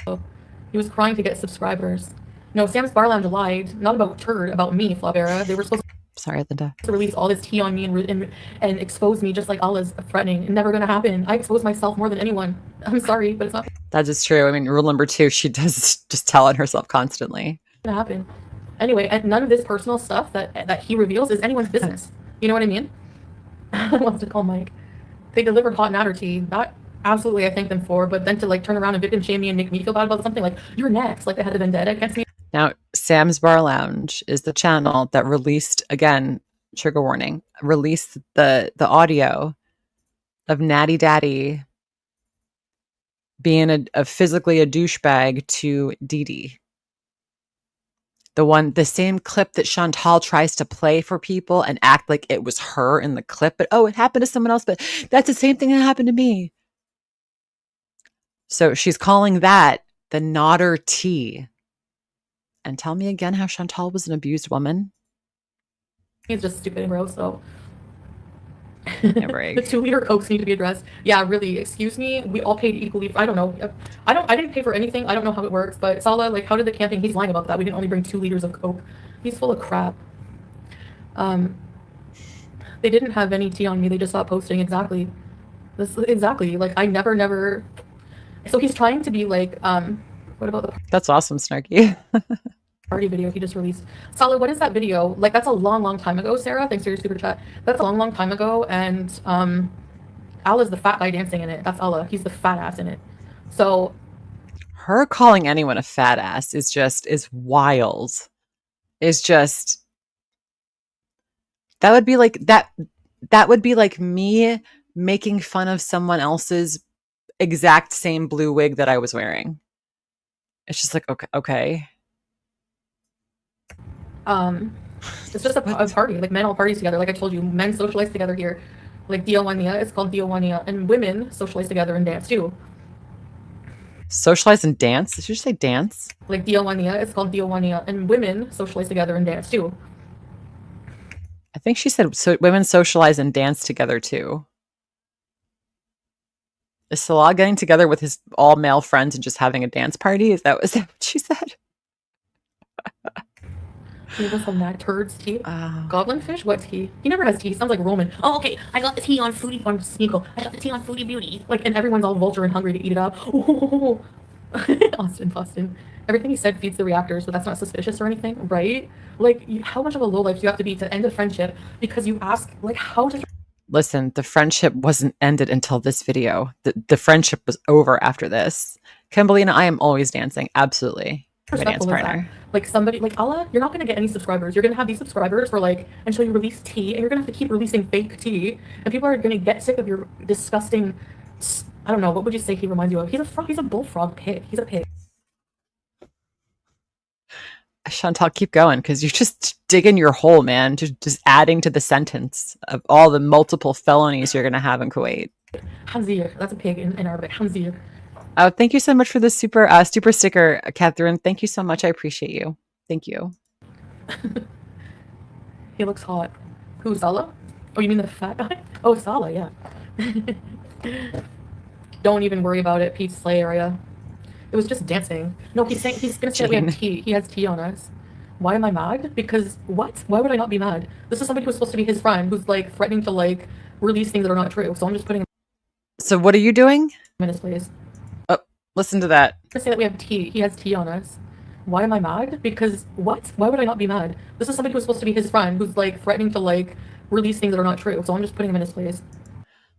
S2: He was crying to get subscribers. No, Sam's Bar Lounge lied. Not about Turd, about me, Flavera. They were supposed
S1: Sorry, Linda.
S2: to release all this tea on me and expose me just like Allah's threatening. Never gonna happen. I expose myself more than anyone. I'm sorry, but it's not
S1: That is true. I mean, rule number 2, she does just tell on herself constantly.
S2: gonna happen. Anyway, and none of this personal stuff that he reveals is anyone's business. You know what I mean? Wants to call Mike. They delivered hot natter tea. That absolutely I thank them for. But then to like turn around and victim shame me and make me feel bad about something like you're next, like they had a vendetta against me.
S1: Now, Sam's Bar Lounge is the channel that released, again, trigger warning, released the audio of Natty Daddy being a physically a douchebag to Dee Dee. The same clip that Chantal tries to play for people and act like it was her in the clip, but oh, it happened to someone else, but that's the same thing that happened to me. So she's calling that the Nodder tea. And tell me again how Chantal was an abused woman.
S2: He's just stupid and gross, so.
S1: Yeah,
S2: The 2-liter Cokes need to be addressed. Yeah, really. Excuse me. We all paid equally. I don't know. I didn't pay for anything. I don't know how it works. But Salah, like, how did the camping? He's lying about that. We didn't only bring 2 liters of Coke. He's full of crap. They didn't have any tea on me. They just stopped posting. Exactly. Exactly. Like I never. So he's trying to be like, what about the
S1: That's awesome, Snarky.
S2: party video he just released? Salah, what is that video? Like that's a long time ago, Sarah. Thanks for your super chat. That's a long time ago, and Allah's the fat guy dancing in it. That's Allah. He's the fat ass in it. So
S1: her calling anyone a fat ass is wild. Is just that would be like that would be like me making fun of someone else's exact same blue wig that I was wearing. It's just like okay.
S2: It's just a party. Like men all parties together. Like I told you, men socialize together here. Like Diowania, it's called Diowania, and women socialize together and dance too.
S1: Socialize and dance? Did you say dance?
S2: Like Diowania, it's called Diowania, and women socialize together and dance too.
S1: I think she said so women socialize and dance together too. Is Salah getting together with his all male friends and just having a dance party? Is that what she said?
S2: He was some mad turds tea. Goblin fish? What tea? He never has tea. He sounds like Roman. Oh, okay. I got the tea on Foodie on Sneakle. I got the tea on Foodie Beauty. Like, and everyone's all vulture and hungry to eat it up. Oh. Austin. Everything he said feeds the reactors, but that's not suspicious or anything, right? Like, how much of a lowlife do you have to be to end a friendship because you ask, like, how to...
S1: Listen, the friendship wasn't ended until this video. The friendship was over after this. Kimberly and I am always dancing. Absolutely. My dance partner.
S2: Like somebody like Allah, you're not gonna get any subscribers. You're gonna have these subscribers for like until you release tea, and you're gonna have to keep releasing fake tea, and people are gonna get sick of your disgusting. I don't know, what would you say he reminds you of? He's a frog. He's a bullfrog pig. He's a pig.
S1: Chantal, keep going because you're just digging your hole, man. Just adding to the sentence of all the multiple felonies you're gonna have in Kuwait.
S2: Hanzir. That's a pig in Arabic. Hanzir.
S1: Oh, thank you so much for the super sticker, Catherine. Thank you so much. I appreciate you. Thank you.
S2: He looks hot. Who's Salah? Oh, you mean the fat guy? Oh, Salah, yeah. Don't even worry about it, Pete Slay area. It was just dancing. No, he's gonna say we have tea. He has tea on us. Why am I mad? Because what? Why would I not be mad? This is somebody who's supposed to be his friend who's like threatening to like release things that are not true. So I'm just putting him.
S1: So what are you doing?
S2: In his place.
S1: Listen to that.
S2: To say that we have tea. He has tea on us. Why am I mad? Because what? Why would I not be mad? This is somebody who's supposed to be his friend who's like threatening to like release things that are not true. So I'm just putting him in his place.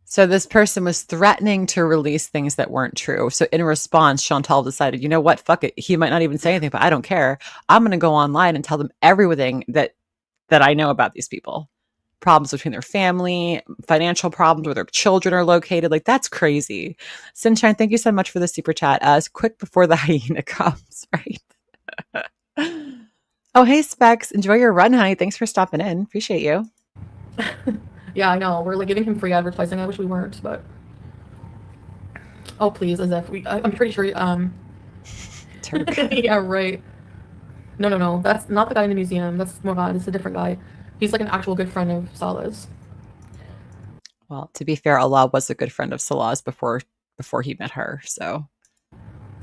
S1: So this person was threatening to release things that weren't true. So in response, Chantal decided, you know what? Fuck it. He might not even say anything, but I don't care. I'm going to go online and tell them everything that I know about these people. Problems between their family, financial problems where their children are located. Like, that's crazy. Sunshine, thank you so much for the super chat. Quick before the hyena comes, right? Oh, hey, Specs. Enjoy your run, honey. Thanks for stopping in. Appreciate you.
S2: Yeah, I know. We're like giving him free advertising. I wish we weren't, but... Oh, please, as if we... I'm pretty sure...
S1: Turk.
S2: Yeah, right. No. That's not the guy in the museum. That's Murad. It's a different guy. He's like an actual good friend of Salah's.
S1: Well, to be fair, Allah was a good friend of Salah's before he met her, so.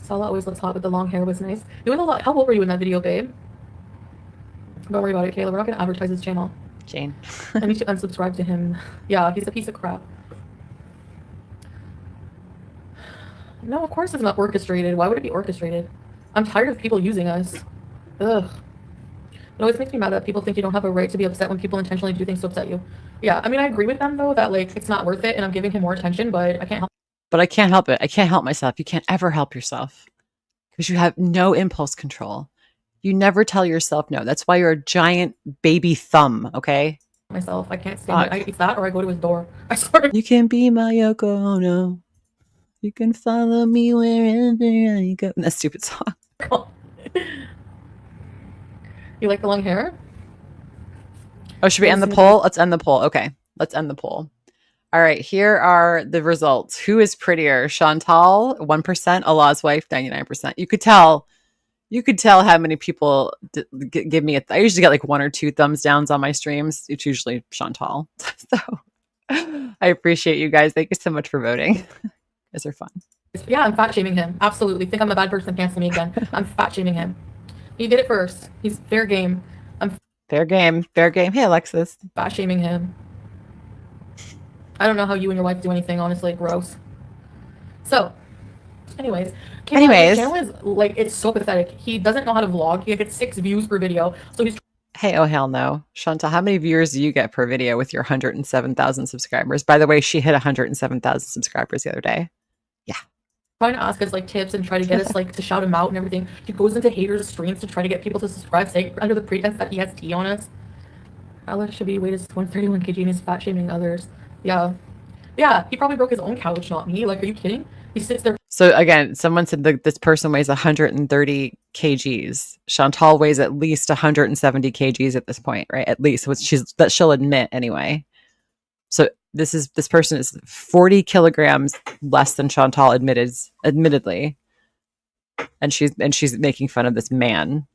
S2: Salah always looks hot, but the long hair was nice. Doing a lot. How old were you in that video, babe? Don't worry about it, Kayla. We're not going to advertise his channel.
S1: Jane.
S2: I need to unsubscribe to him. Yeah, he's a piece of crap. No, of course it's not orchestrated. Why would it be orchestrated? I'm tired of people using us. Ugh. It always makes me mad that people think you don't have a right to be upset when people intentionally do things to upset you. Yeah, I mean, I agree with them though that like it's not worth it, and I'm giving him more attention, but I can't help.
S1: But I can't help it. I can't help myself. You can't ever help yourself because you have no impulse control. You never tell yourself no. That's why you're a giant baby thumb, okay?
S2: Myself. I can't stand it. It's that or I go to his door. I swear.
S1: You can be my Yoko Ono. You can follow me wherever I go. That stupid song.
S2: You like the long hair?
S1: Oh, should we end the poll? Let's end the poll. Okay, let's end the poll. All right, here are the results. Who is prettier? Chantal, 1%. Allah's wife, 99%. You could tell how many people give me I usually get like 1 or 2 thumbs downs on my streams. It's usually Chantal. So I appreciate you guys. Thank you so much for voting. You guys are fun.
S2: Yeah, I'm fat shaming him. Absolutely. Think I'm a bad person, cancel me again. I'm fat shaming him. He did it first. He's fair game. I'm
S1: fair game. Fair game. Hey, Alexis.
S2: Fat shaming him. I don't know how you and your wife do anything, honestly. Gross. So, anyways, channel is like, it's so pathetic. He doesn't know how to vlog. He gets 6 views per video. So he's
S1: hey, oh hell no. Chantal, how many viewers do you get per video with your 107,000 subscribers? By the way, she hit 107,000 subscribers the other day. Yeah.
S2: Trying to ask us like tips and try to get us like to shout him out and everything. He goes into haters' streams to try to get people to subscribe, say under the pretense that he has tea on us. Alex should be weighted 131 kg and is fat shaming others. Yeah. Yeah, he probably broke his own couch, not me. Like, are you kidding? He sits there. So
S1: again, someone said that this person weighs 130 kgs. Chantal weighs at least 170 kgs at this point, right? At least that she'll admit anyway. So this person is 40 kilograms less than Chantal admittedly, and she's making fun of this man,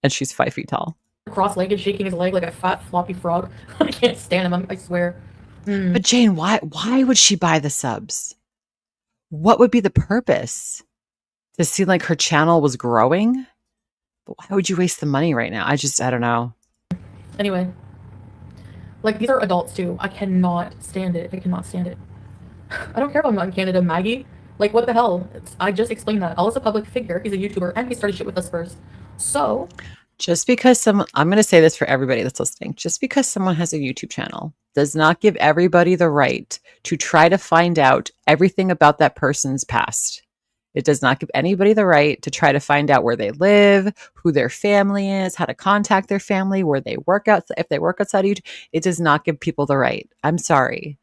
S1: and she's 5 feet tall,
S2: cross-legged, shaking his leg like a fat floppy frog. I can't stand him. I swear.
S1: But Jane, why would she buy the subs? What would be the purpose? To see like her channel was growing? But why would you waste the money right now? I don't know.
S2: Anyway, like these are adults too. I cannot stand it. I cannot stand it. I don't care if I'm not in Canada, Maggie. Like what the hell? I just explained that. Allah's a public figure. He's a YouTuber and he started shit with us first. So
S1: just because I'm going to say this for everybody that's listening, just because someone has a YouTube channel does not give everybody the right to try to find out everything about that person's past. It does not give anybody the right to try to find out where they live, who their family is, how to contact their family, where they work out, if they work outside of YouTube. It does not give people the right. I'm sorry.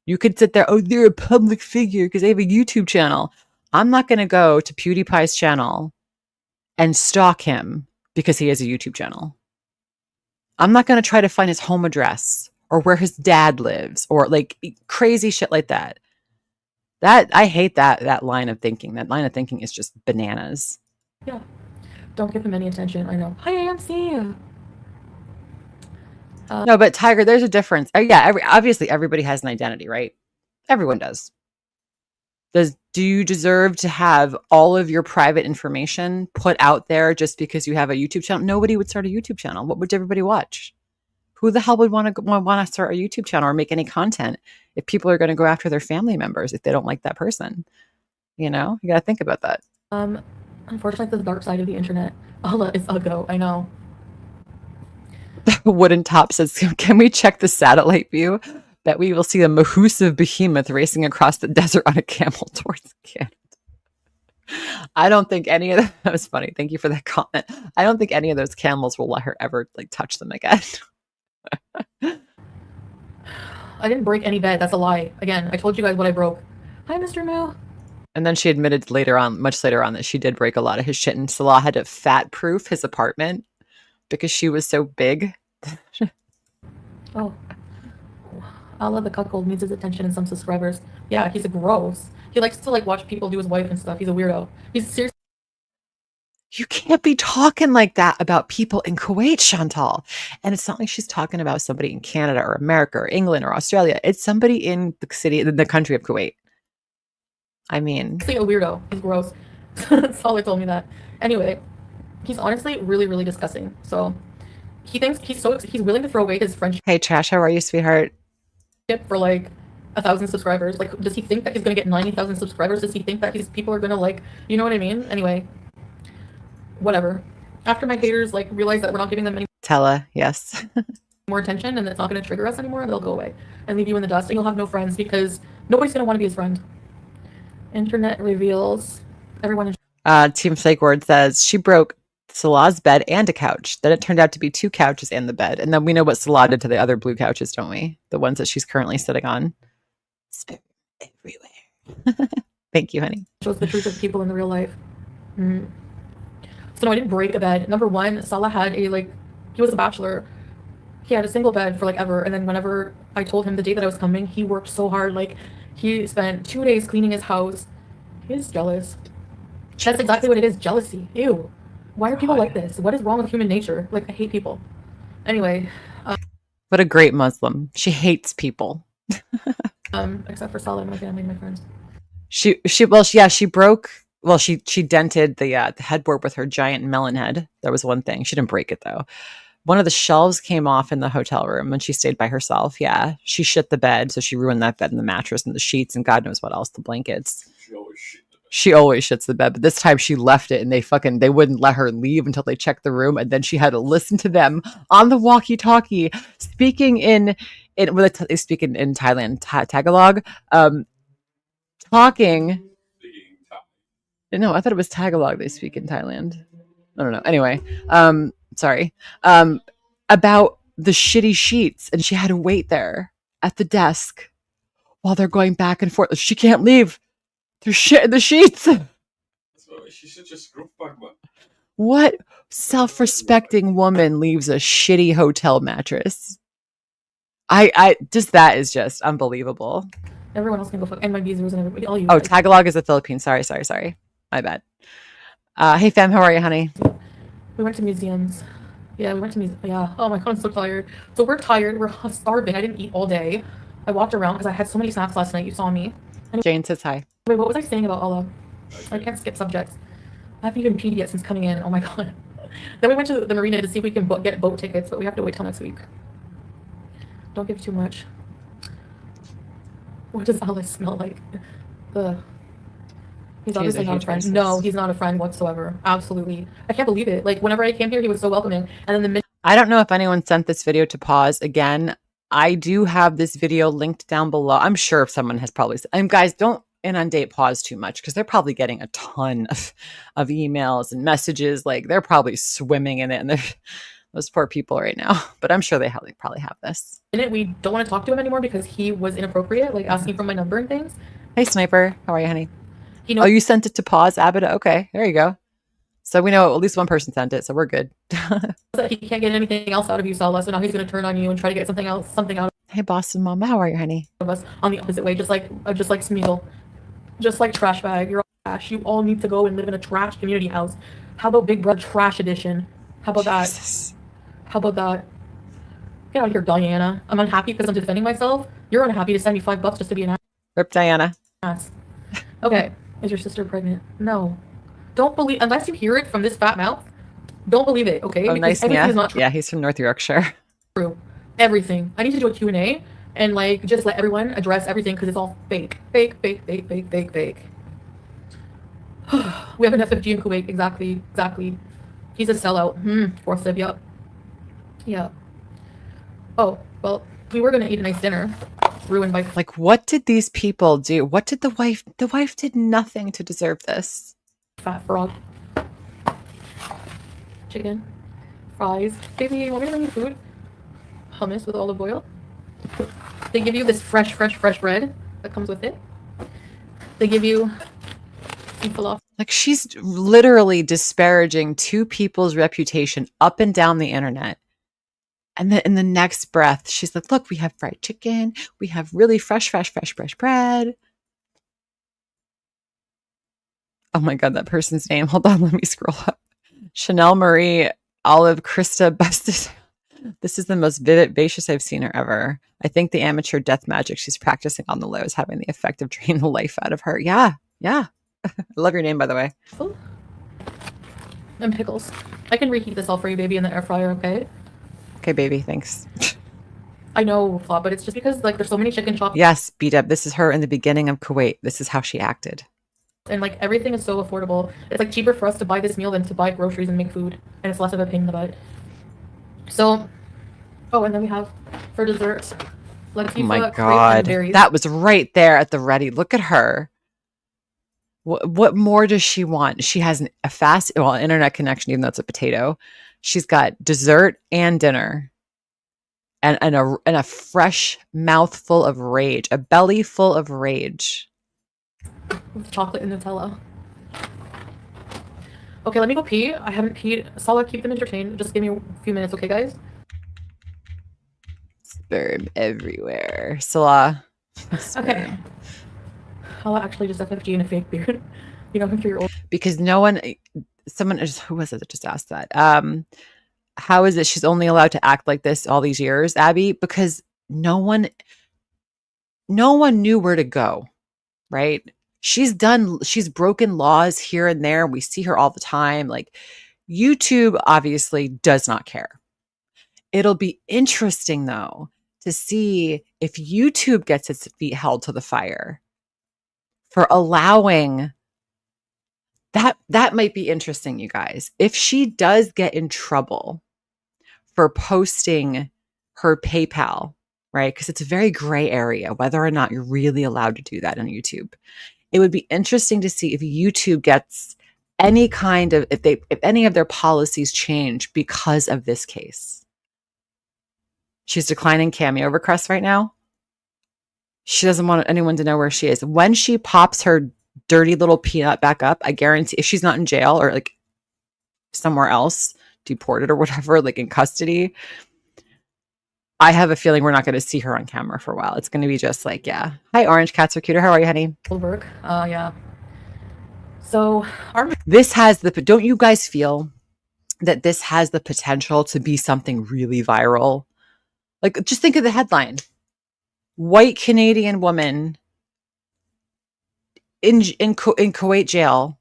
S1: You could sit there, oh, they're a public figure because they have a YouTube channel. I'm not going to go to PewDiePie's channel and stalk him because he has a YouTube channel. I'm not going to try to find his home address or where his dad lives or like crazy shit like that. I hate that line of thinking. That line of thinking is just bananas.
S2: Yeah. Don't give him any attention. I know. Hi, AMC.
S1: No, but Tiger, there's a difference. Obviously everybody has an identity, right? Everyone does. Do you deserve to have all of your private information put out there just because you have a YouTube channel? Nobody would start a YouTube channel. What would everybody watch? Who the hell would want to start a YouTube channel or make any content if people are going to go after their family members if they don't like that person? You know, you got to think about that.
S2: Unfortunately, the dark side of the internet. Allah is uggo. I know.
S1: Wooden Top says, "Can we check the satellite view? Bet we will see a massive behemoth racing across the desert on a camel towards Canada." I don't think any of that was funny. Thank you for that comment. I don't think any of those camels will let her ever like touch them again.
S2: I didn't break any bed. That's a lie. Again, I told you guys what I broke. Hi, Mr. Moo.
S1: And then she admitted much later on, that she did break a lot of his shit, and Salah had to fat-proof his apartment because she was so big.
S2: Oh. Allah the cuckold needs his attention and some subscribers. Yeah, he's a gross. He likes to like watch people do his wife and stuff. He's a weirdo. He's seriously.
S1: You can't be talking like that about people in Kuwait, Chantal. And it's not like she's talking about somebody in Canada or America or England or Australia. It's somebody in the country of Kuwait. I mean,
S2: he's a weirdo. He's gross. Solid told me that. Anyway, he's honestly really, really disgusting. So he thinks he's willing to throw away his friendship.
S1: Hey, Trash, how are you, sweetheart?
S2: For like 1,000 subscribers. Like, does he think that he's gonna get 90,000 subscribers? Does he think that people are gonna like, you know what I mean? Anyway, whatever. After my haters like realize that we're not giving them any
S1: Tella, yes.
S2: more attention and it's not going to trigger us anymore, they'll go away and leave you in the dust, and you'll have no friends because nobody's going to want to be his friend. Internet reveals everyone in
S1: Team Fake Word says she broke Salah's bed and a couch. Then it turned out to be 2 couches and the bed. And then we know what Salah did to the other blue couches, don't we? The ones that she's currently sitting on. Spit everywhere. Thank you, honey.
S2: shows the truth of people in the real life. Mm. So no, I didn't break a bed. Number one, Salah had he was a bachelor. He had a single bed for like ever. And then whenever I told him the day that I was coming, he worked so hard. Like he spent 2 days cleaning his house. He's jealous. That's exactly what it is. Jealousy. Ew. Why are people like this? What is wrong with human nature? Like, I hate people. Anyway.
S1: What a great Muslim. She hates people.
S2: Except for Salah and my family, my friends.
S1: She dented the headboard with her giant melon head. That was one thing. She didn't break it though. One of the shelves came off in the hotel room when she stayed by herself. Yeah. She shit the bed, so she ruined that bed and the mattress and the sheets and God knows what else, the blankets. She always shits the bed, but this time she left it and they wouldn't let her leave until they checked the room, and then she had to listen to them on the walkie-talkie speaking they speak in Thailand, Tagalog, talking. No, I thought it was Tagalog they speak in Thailand. I don't know. Anyway, sorry. About the shitty sheets, and she had to wait there at the desk while they're going back and forth. She can't leave. There's shit in the sheets. So
S3: she's such a scruff bag, man.
S1: What self-respecting woman leaves a shitty hotel mattress? I just, that is just unbelievable.
S2: Everyone else can go fuck, and my visitors and everybody. All you.
S1: Oh, Tagalog is the Philippines. Sorry. My bad. Hey fam, how are you, honey?
S2: We went to museums. Yeah, we went to museums. Yeah. Oh my God, I'm so tired. So we're tired. We're starving. I didn't eat all day. I walked around because I had so many snacks last night. You saw me.
S1: Jane says hi.
S2: Wait, what was I saying about Allah? I can't skip subjects. I haven't even peed yet since coming in. Oh my God. Then we went to the marina to see if we can get boat tickets, but we have to wait till next week. Don't give too much. What does Allah smell like? He's obviously not a friend.
S1: Choices.
S2: No, he's not a friend whatsoever. Absolutely. I can't believe it. Like, whenever I came here, he was so welcoming. And then the minute
S1: I don't know if anyone sent this video to pause. Again, I do have this video linked down below. I'm sure if someone has probably... And guys, don't inundate pause too much because they're probably getting a ton of emails and messages. Like, they're probably swimming in it, and they're those poor people right now. But I'm sure they probably have this.
S2: we don't want to talk to him anymore because he was inappropriate, like asking for my number and things.
S1: Hey, Sniper. How are you, honey?
S2: He knows
S1: Oh, you sent it to pause, Abida? Okay, there you go. So we know at least one person sent it, so we're good.
S2: that he can't get anything else out of you, Salah, so now he's going to turn on you and try to get something out
S1: Hey, Boston Mama. How are you, honey?
S2: of us on the opposite way, just like Smeagol. Just like Trash Bag. You're all trash. You all need to go and live in a trash community house. How about Big Brother Trash Edition? How about
S1: Jesus.
S2: that? How about that? Get out of here, Diana. I'm unhappy because I'm defending myself. You're unhappy to send me $5 just to be an
S1: Rip Diana.
S2: ass. Okay. Is your sister pregnant? No. Don't believe, unless you hear it from this fat mouth, don't believe it, okay?
S1: Oh,
S2: Because
S1: nice,
S2: everything
S1: yeah.
S2: is not
S1: Yeah, he's from North Yorkshire.
S2: true. Everything. I need to do a Q&A and like just let everyone address everything because it's all fake. Fake. We have an FFG in Kuwait. Exactly. He's a sellout. Fourth sib, yep. Yeah. Oh, well, we were gonna eat a nice dinner. Ruined by
S1: Like, what did these people do? What did the wife... The wife did nothing to deserve this.
S2: fat frog. Chicken. Fries. Baby, you want me to bring you food? Hummus with olive oil. They give you this fresh bread that comes with it. They give you falafel.
S1: Like, she's literally disparaging 2 people's reputation up and down the internet. And then in the next breath, she's like, look, we have fried chicken. We have really fresh bread. Oh my God, that person's name. Hold on, let me scroll up. Chanel Marie Olive Krista Busted. This is the most vivacious I've seen her ever. I think the amateur death magic she's practicing on the low is having the effect of draining the life out of her. Yeah. I love your name, by the way.
S2: And pickles. I can reheat this all for you, baby, in the air fryer, okay?
S1: Okay, baby, thanks.
S2: I know, Flop, but it's just because like there's so many chicken chops.
S1: Yes, beat up. This is her in the beginning of Kuwait. This is how she acted.
S2: and like everything is so affordable. It's like cheaper for us to buy this meal than to buy groceries and make food, and it's less of a pain in the butt. So, oh, and then we have for dessert, Latifa
S1: Oh my
S2: crepe and
S1: God.
S2: berries.
S1: That was right there at the ready. Look at her. What more does she want? She has a fast, well, internet connection, even though it's a potato. She's got dessert and dinner, and a fresh mouthful of rage, a belly full of rage.
S2: With chocolate and Nutella. Okay, let me go pee. I haven't peed. Salah, keep them entertained. Just give me a few minutes, okay, guys?
S1: Sperm everywhere. Salah.
S2: Okay. I'll actually just FFG in a fake beard. You know, for your old.
S1: Because no one, someone, who was it that just asked that? How is it she's only allowed to act like this all these years, Abby? Because no one knew where to go, right? She's broken laws here and there. We see her all the time. Like, YouTube obviously does not care. It'll be interesting, though, to see if YouTube gets its feet held to the fire for allowing that might be interesting, you guys. If she does get in trouble for posting her PayPal, right? Because it's a very gray area, whether or not you're really allowed to do that on YouTube. It would be interesting to see if YouTube gets any kind of, if any of their policies change because of this case. She's declining Cameo requests right now. She doesn't want anyone to know where she is. When she pops her dirty little peanut back up, I guarantee, if she's not in jail or like somewhere else, deported or whatever, like in custody, I have a feeling we're not going to see her on camera for a while. It's going to be just like, yeah. Hi, Orange Cats are cuter. How are you, honey?
S2: Work. Yeah. So
S1: this has don't you guys feel that this has the potential to be something really viral? Like, just think of the headline. White Canadian woman in Kuwait jail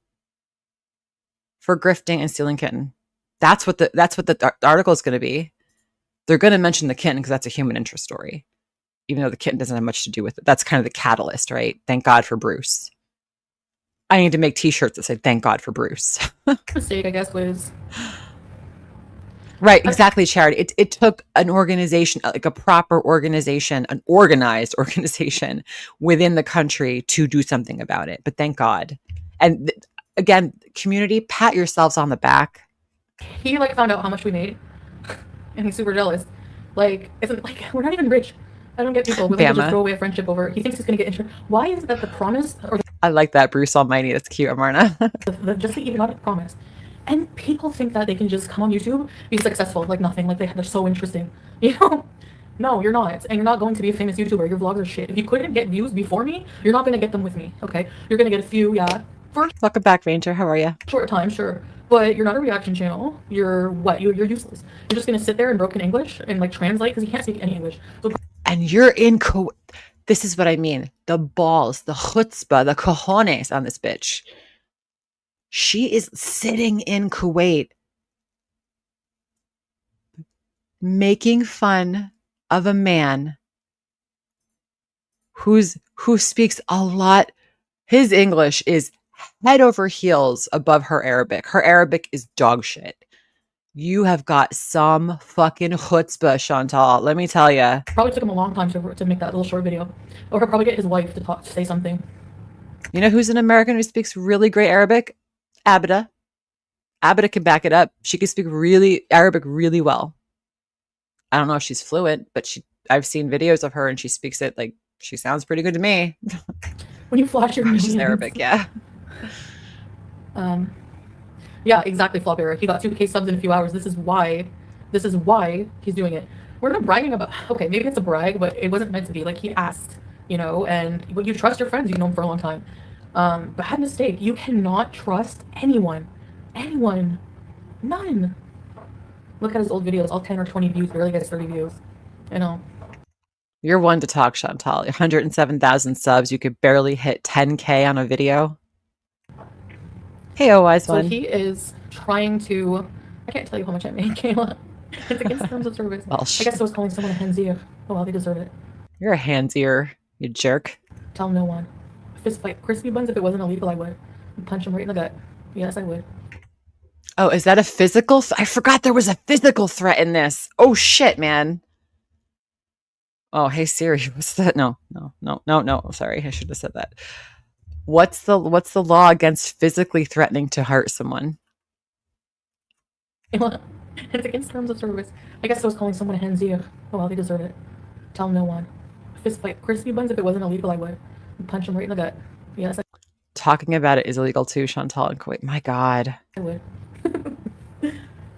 S1: for grifting and stealing kitten. That's what the article is going to be. They're going to mention the kitten because that's a human interest story, even though the kitten doesn't have much to do with it. That's kind of the catalyst, right? Thank God for Bruce. I need to make T-shirts that say "Thank God for Bruce."
S2: Mistake, I guess, was
S1: right. Exactly, Charity. It took an organization, like a proper organization, an organized organization within the country to do something about it. But thank God. And again, community, pat yourselves on the back.
S2: He like found out how much we made, and he's super jealous. Like, isn't like we're not even rich. I don't get people willing to just throw away a friendship over. He thinks he's gonna get insurance. Why is that the promise? Or
S1: I like that, Bruce Almighty. That's cute, Amarna.
S2: just the economic promise. And people think that they can just come on YouTube, be successful, like nothing, like they're so interesting. You know? No, you're not. And you're not going to be a famous YouTuber. Your vlogs are shit. If you couldn't get views before me, you're not going to get them with me, okay? You're going to get a few, yeah.
S1: Welcome back, Ranger. How are you?
S2: Short time, sure. But you're not a reaction channel. You're what? You're useless. You're just going to sit there in broken English and like translate because you can't speak any English. So
S1: and you're in Kuwait. This is what I mean. The balls, the chutzpah, the cojones on this bitch. She is sitting in Kuwait making fun of a man who speaks a lot. His English is head over heels above her Arabic. Her Arabic is dog shit. You have got some fucking chutzpah, Chantal. Let me tell you.
S2: Probably took him a long time to make that little short video. Or he'll probably get his wife to say something.
S1: You know who's an American who speaks really great Arabic? Abida. Abida can back it up. She can speak Arabic really well. I don't know if she's fluent, but I've seen videos of her and she speaks it like she sounds pretty good to me.
S2: When you flash your
S1: she's Arabic, yeah.
S2: Yeah, exactly, Flopper. He got 2K subs in a few hours. This is why he's doing it. We're not bragging about, okay, maybe it's a brag, but it wasn't meant to be. Like, he asked, you know, and you trust your friends you've known for a long time. Bad mistake. You cannot trust anyone. Anyone. None. Look at his old videos, all 10 or 20 views, barely gets 30 views. You know.
S1: You're one to talk, Chantal. 107,000 subs. You could barely hit 10K on a video. Hey, oh, wise one.
S2: So he is trying to, I can't tell you how much I made, Kayla. It's against terms of service. Well, I guess I was calling someone a handsy. Oh, well, they deserve it.
S1: You're a handsier, you jerk.
S2: Tell no one. Fist fight crispy buns, if it wasn't illegal, I would. Punch him right in the gut. Yes, I would.
S1: Oh, is that a physical? I forgot there was a physical threat in this. Oh shit, man. Oh, hey Siri, what's that? No. Sorry, I should have said that. What's the law against physically threatening to hurt someone?
S2: It's against terms of service. I guess I was calling someone a henzier. Oh well, they deserve it. Tell no one. Fist fight. Crispy buns, if it wasn't illegal, I would. Punch him right in the gut. Yes,
S1: Talking about it is illegal too, Chantal and Kuwait. My God.
S2: I would.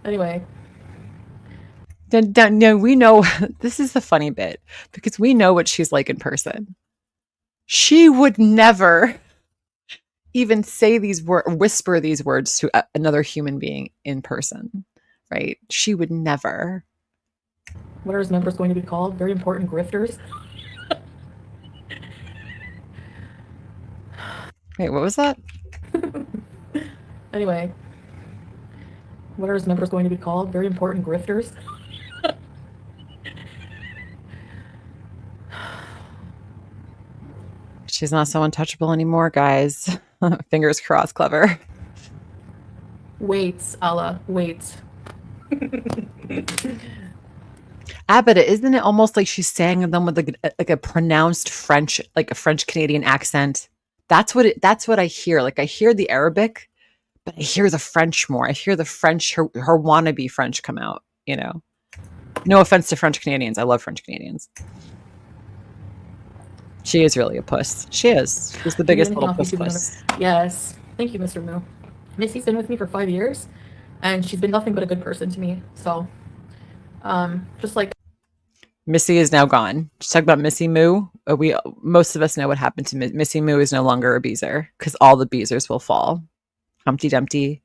S2: Anyway.
S1: No, we know this is the funny bit because we know what she's like in person. She would never even say these words, whisper these words to another human being in person, right? She would never.
S2: What are his members going to be called? Very important grifters.
S1: Wait, what was that?
S2: Anyway. What are his members going to be called? Very important grifters.
S1: She's not so untouchable anymore, guys. Fingers crossed, clever.
S2: Wait, Allah, wait.
S1: But isn't it almost like she's saying them with like a pronounced French, like a French Canadian accent? That's what I hear. Like I hear the Arabic, but I hear the French more. I hear the French, her wannabe French come out, you know? No offense to French Canadians. I love French Canadians. She is really a puss. She is. She's the biggest little puss.
S2: Yes. Thank you, Mr. Moo. Missy's been with me for 5 years, and she's been nothing but a good person to me. So, just like
S1: Missy is now gone. Just talk about Missy Moo. Most of us know what happened to Missy Moo. Is no longer a beezer because all the beezers will fall. Humpty Dumpty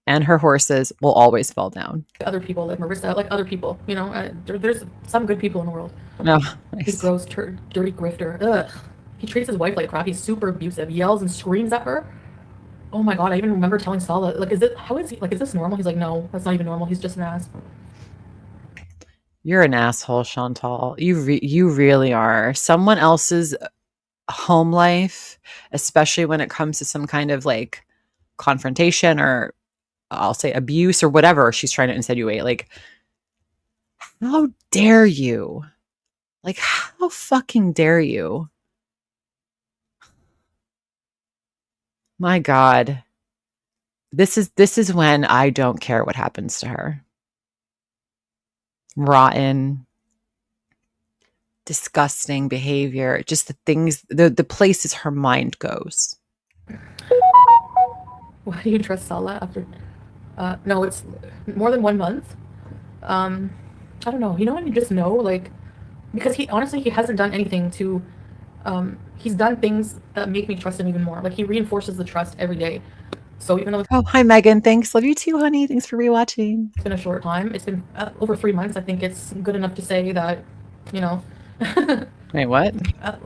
S1: and her horses will always fall down.
S2: Other people, like Marissa, like other people, you know, there's some good people in the world.
S1: No,
S2: nice. He's gross, dirty grifter. Ugh. He treats his wife like crap. He's super abusive. Yells and screams at her. Oh my god! I even remember telling Salah, like, is this normal? He's like, no, that's not even normal. He's just an ass.
S1: You're an asshole, Chantal. You really are. Someone else's home life, especially when it comes to some kind of like confrontation or I'll say abuse or whatever she's trying to insinuate. Like, how dare you? Like, how fucking dare you? My God. This is when I don't care what happens to her. Rotten, disgusting behavior, just the things, the places her mind goes.
S2: Why do you trust Salah after? No, it's more than 1 month. I don't know. You know when you just know, like, because he hasn't done anything to. He's done things that make me trust him even more. Like he reinforces the trust every day. So even though
S1: hi Megan, thanks, love you too, honey. Thanks for rewatching.
S2: It's been a short time. It's been over 3 months. I think it's good enough to say that, you know.
S1: Wait, what?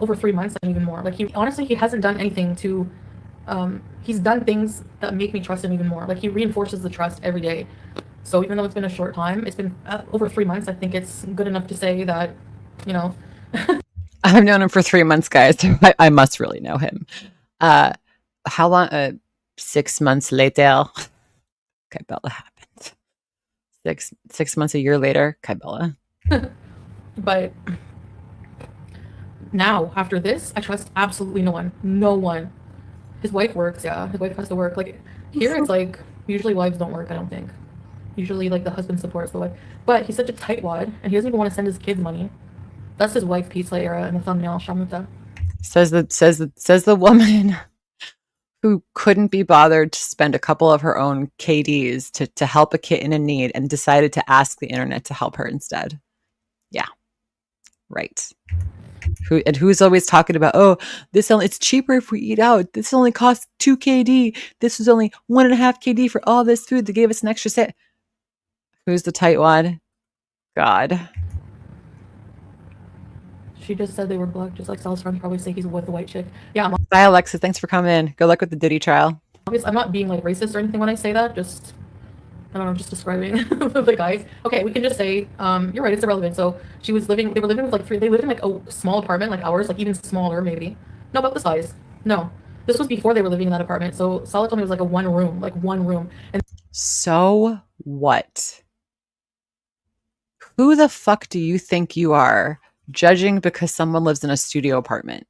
S2: Over 3 months and even more. Like he hasn't done anything to. He's done things that make me trust him even more. Like he reinforces the trust every day. So even though it's been a short time, it's been over 3 months. I think it's good enough to say that, you know.
S1: I've known him for 3 months, guys. I must really know him. How long? 6 months later, Kybella happened. 6 months, a year later, Kybella.
S2: But now, after this, I trust absolutely no one. No one. His wife works, yeah. His wife has to work. Like, here it's like, usually wives don't work, I don't think. Usually, like, the husband supports the wife. But he's such a tightwad, and he doesn't even want to send his kids money. That's his wife, Pizza Era, in the thumbnail, Shamuta.
S1: Says the woman who couldn't be bothered to spend a couple of her own KDs to help a kitten in need and decided to ask the internet to help her instead. Yeah. Right. Who's always talking about, oh, it's cheaper if we eat out. This only costs 2 KD. This was only 1.5 KD for all this food. They gave us an extra set. Who's the tightwad? God.
S2: She just said they were black, just like Sal's friends probably say he's with the white chick. Yeah.
S1: Bye, Alexa. Thanks for coming. Good luck with the Diddy trial.
S2: Obviously, I'm not being like racist or anything when I say that. Just, I don't know, just describing the guys. Okay, we can just say, you're right, it's irrelevant. So they were living with like they lived in like a small apartment, like ours, like even smaller maybe. No, about the size. No. This was before they were living in that apartment. So Salah told me it was like a one room. And
S1: So what? Who the fuck do you think you are judging because someone lives in a studio apartment?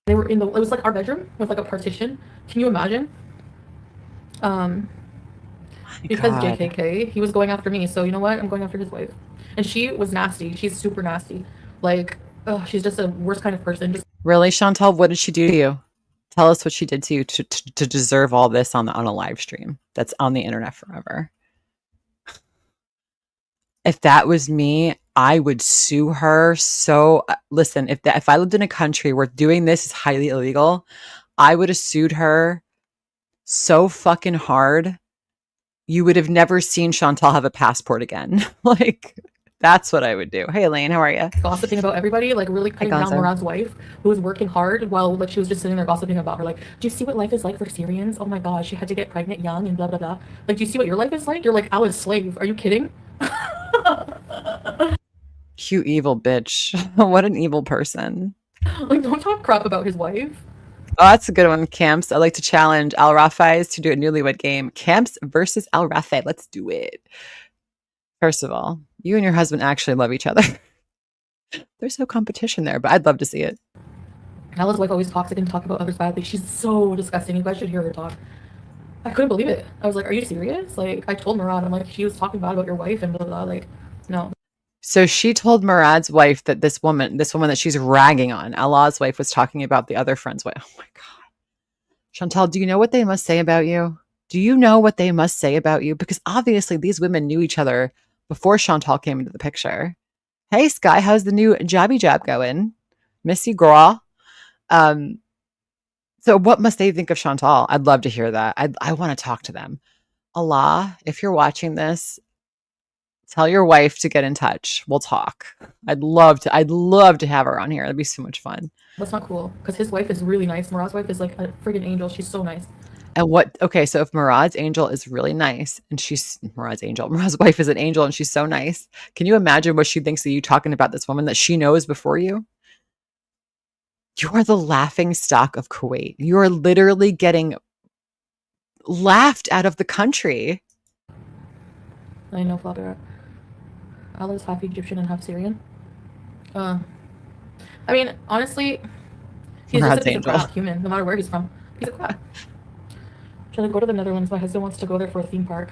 S2: they were it was like our bedroom with like a partition. Can you imagine? Because
S1: God.
S2: JKK, he was going after me. So you know what? I'm going after his wife. And she was nasty. She's super nasty. Like, she's just a worst kind of person. Just
S1: Really, Chantal? What did she do to you? Tell us what she did to you to deserve all this on a live stream that's on the internet forever. If that was me, I would sue her. So listen, if I lived in a country where doing this is highly illegal, I would have sued her so fucking hard. You would have never seen Chantal have a passport again. Like, that's what I would do. Hey, Elaine, how are you?
S2: gossiping about everybody, like really cutting down Murad's wife, who was working hard while like she was just sitting there gossiping about her. Like, do you see what life is like for Syrians? Oh my gosh, she had to get pregnant young and blah blah blah. Like, do you see what your life is like? You're like Allah's slave. Are you kidding?
S1: You evil bitch. What an evil person.
S2: Like, don't talk crap about his wife.
S1: Oh, that's a good one, Camps. I'd like to challenge Al Rafais to do a newlywed game. Camps versus Al Rafai. Let's do it. First of all, you and your husband actually love each other. There's no competition there, but I'd love to see it.
S2: Allah's wife always toxic and talk about others badly. She's so disgusting. You guys should hear her talk. I couldn't believe it. I was like, are you serious? Like, I told Murad, I'm like, she was talking bad about your wife and blah, blah, blah. Like, no.
S1: So she told Murad's wife that this woman that she's ragging on, Allah's wife, was talking about the other friend's wife. Oh my God. Chantal, do you know what they must say about you? Do you know what they must say about you? Because obviously these women knew each other before Chantal came into the picture. Hey, Sky, how's the new jobby job going? Missy girl. So what must they think of Chantal? I'd love to hear that. I want to talk to them. Allah, if you're watching this, tell your wife to get in touch. We'll talk. I'd love to have her on here. That'd be so much fun.
S2: That's not cool. Because his wife is really nice. Murad's wife is like a friggin' angel. She's so nice.
S1: And so if Murad's angel is really nice and Murad's wife is an angel and she's so nice, can you imagine what she thinks of you talking about this woman that she knows before you? You are the laughing stock of Kuwait. You are literally getting laughed out of the country.
S2: I know, Father. Allah's half Egyptian and half Syrian. I mean, honestly, he's
S1: Murad's
S2: just a
S1: angel.
S2: crap human, no matter where he's from. He's a crap. Should I go to the Netherlands? My husband wants to go there for a theme park.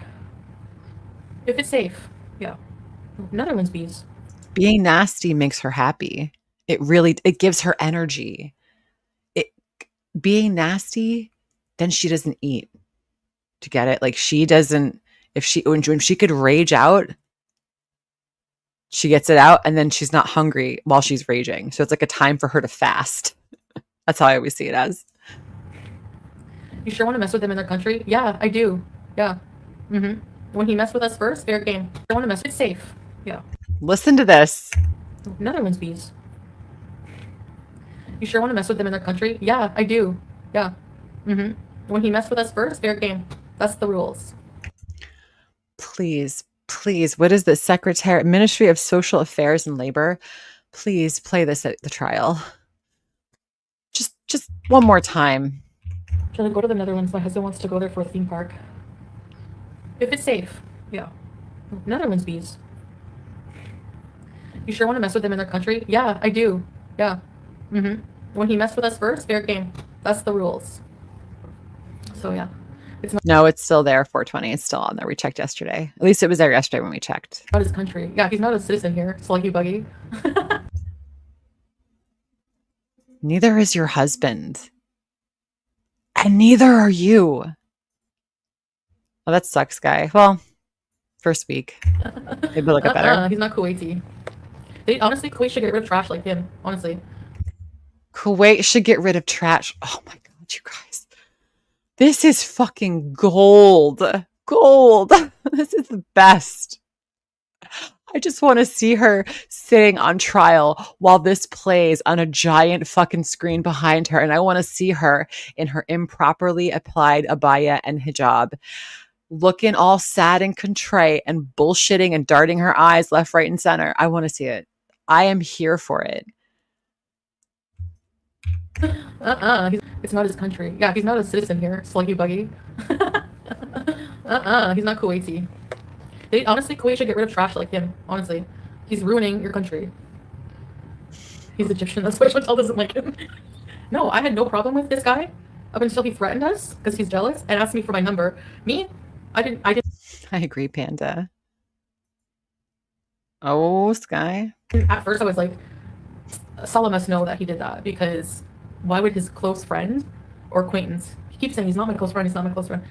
S2: If it's safe, yeah. Netherlands bees.
S1: Being nasty makes her happy. It gives her energy. Being nasty, then she doesn't eat. To get it? Like she doesn't, when she could rage out, she gets it out and then she's not hungry while she's raging. So it's like a time for her to fast. That's how I always see it as.
S2: You sure want to mess with them in their country? Yeah, I do. Yeah. When he messed with us first, fair game. I want to mess. It's safe. Yeah.
S1: Listen to this.
S2: Netherlands bees. You sure want to mess with them in their country? Yeah, I do. Yeah. When he messed with us first, fair game. That's the rules.
S1: Please, what is the Ministry of Social Affairs and Labor? Please play this at the trial. Just one more time.
S2: Should I go to the Netherlands? My husband wants to go there for a theme park. If it's safe, yeah. Netherlands bees. You sure want to mess with them in their country? Yeah, I do. Yeah. When he messed with us first, fair game. That's the rules. So yeah.
S1: No, it's still there. 420. It's still on there. We checked yesterday. At least it was there yesterday when we checked.
S2: Not his country. Yeah, he's not a citizen here. Sluggy buggy.
S1: Neither is your husband. And neither are you. Oh, that sucks, guy. Well, first week. Maybe look better.
S2: He's not Kuwaiti. Honestly, Kuwait should get rid of trash like him. Honestly.
S1: Kuwait should get rid of trash. Oh my God, you guys. This is fucking gold. Gold. This is the best. I just want to see her sitting on trial while this plays on a giant fucking screen behind her. And I want to see her in her improperly applied abaya and hijab, looking all sad and contrite and bullshitting and darting her eyes left, right, and center. I want to see it. I am here for it.
S2: It's not his country. Yeah, he's not a citizen here. Sluggy buggy. He's not Kuwaiti. Honestly, Kuwait should get rid of trash like him. Honestly, he's ruining your country. He's Egyptian. That's why Chantal doesn't like him. No, I had no problem with this guy up until he threatened us because he's jealous and asked me for my number. Me, I didn't.
S1: I agree, Panda. Oh, Sky.
S2: At first, I was like, Salah must know that he did that because why would his close friend or acquaintance? He keeps saying he's not my close friend. He's not my close friend.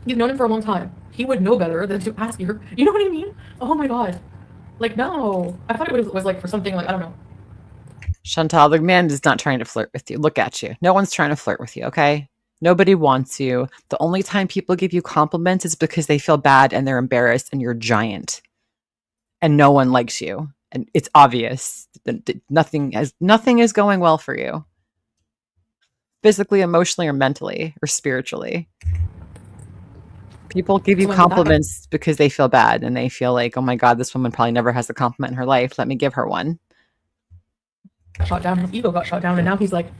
S2: You've known him for a long time. He would know better than to ask you. You know what I mean? Oh my god. Like, no. I thought it was like for something like, I don't know.
S1: Chantal, the man is not trying to flirt with you. Look at you. No one's trying to flirt with you, okay? Nobody wants you. The only time people give you compliments is because they feel bad and they're embarrassed and you're giant. And no one likes you. And it's obvious that nothing is going well for you. Physically, emotionally, or mentally, or spiritually. People give you compliments because they feel bad and they feel like, oh my god, this woman probably never has a compliment in her life. Let me give her one.
S2: Shot down, his ego got shot down, and now he's like,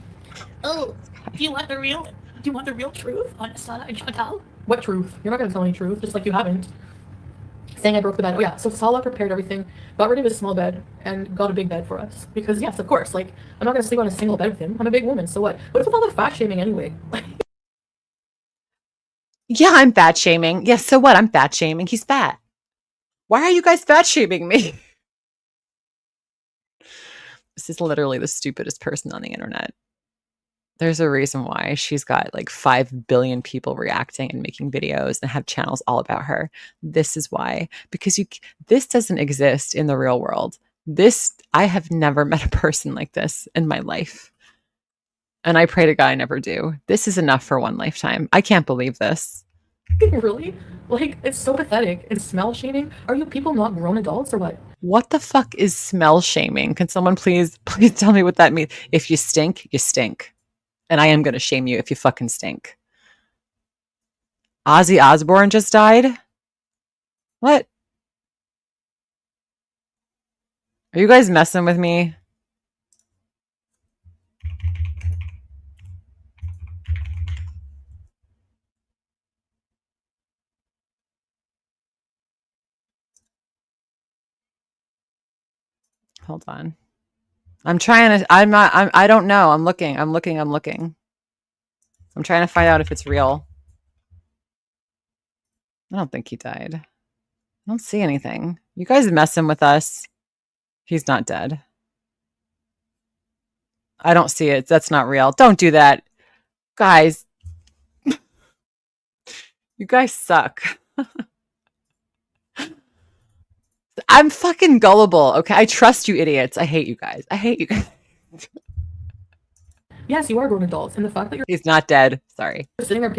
S2: oh, do you want the real truth on Salah and Chantal? What truth? You're not gonna tell any truth, just like you haven't. Saying I broke the bed. Oh yeah, so Salah prepared everything, got rid of his small bed, and got a big bed for us. Because yes, of course, like, I'm not gonna sleep on a single bed with him. I'm a big woman, so what? What's with all the fat shaming anyway?
S1: Yeah, I'm fat shaming. Yeah, so what? I'm fat shaming. He's fat. Why are you guys fat shaming me? This is literally the stupidest person on the internet. There's a reason why she's got like 5 billion people reacting and making videos and have channels all about her. This is why. Because this doesn't exist in the real world. I have never met a person like this in my life. And I pray to God I never do. This is enough for one lifetime. I can't believe this.
S2: Really? Like, it's so pathetic. It's smell shaming. Are you people not grown adults or what?
S1: What the fuck is smell shaming? Can someone please tell me what that means? If you stink, you stink. And I am going to shame you if you fucking stink. Ozzy Osbourne just died? What? Are you guys messing with me? Hold on. I don't know. I'm looking. I'm trying to find out if it's real. I don't think he died. I don't see anything. You guys messing with us. He's not dead. I don't see it. That's not real. Don't do that. Guys. You guys suck. I'm fucking gullible, okay? I trust you idiots. I hate you guys.
S2: Yes, you are grown adults, and the fact that
S1: He's not dead. Sorry.
S2: you're sitting there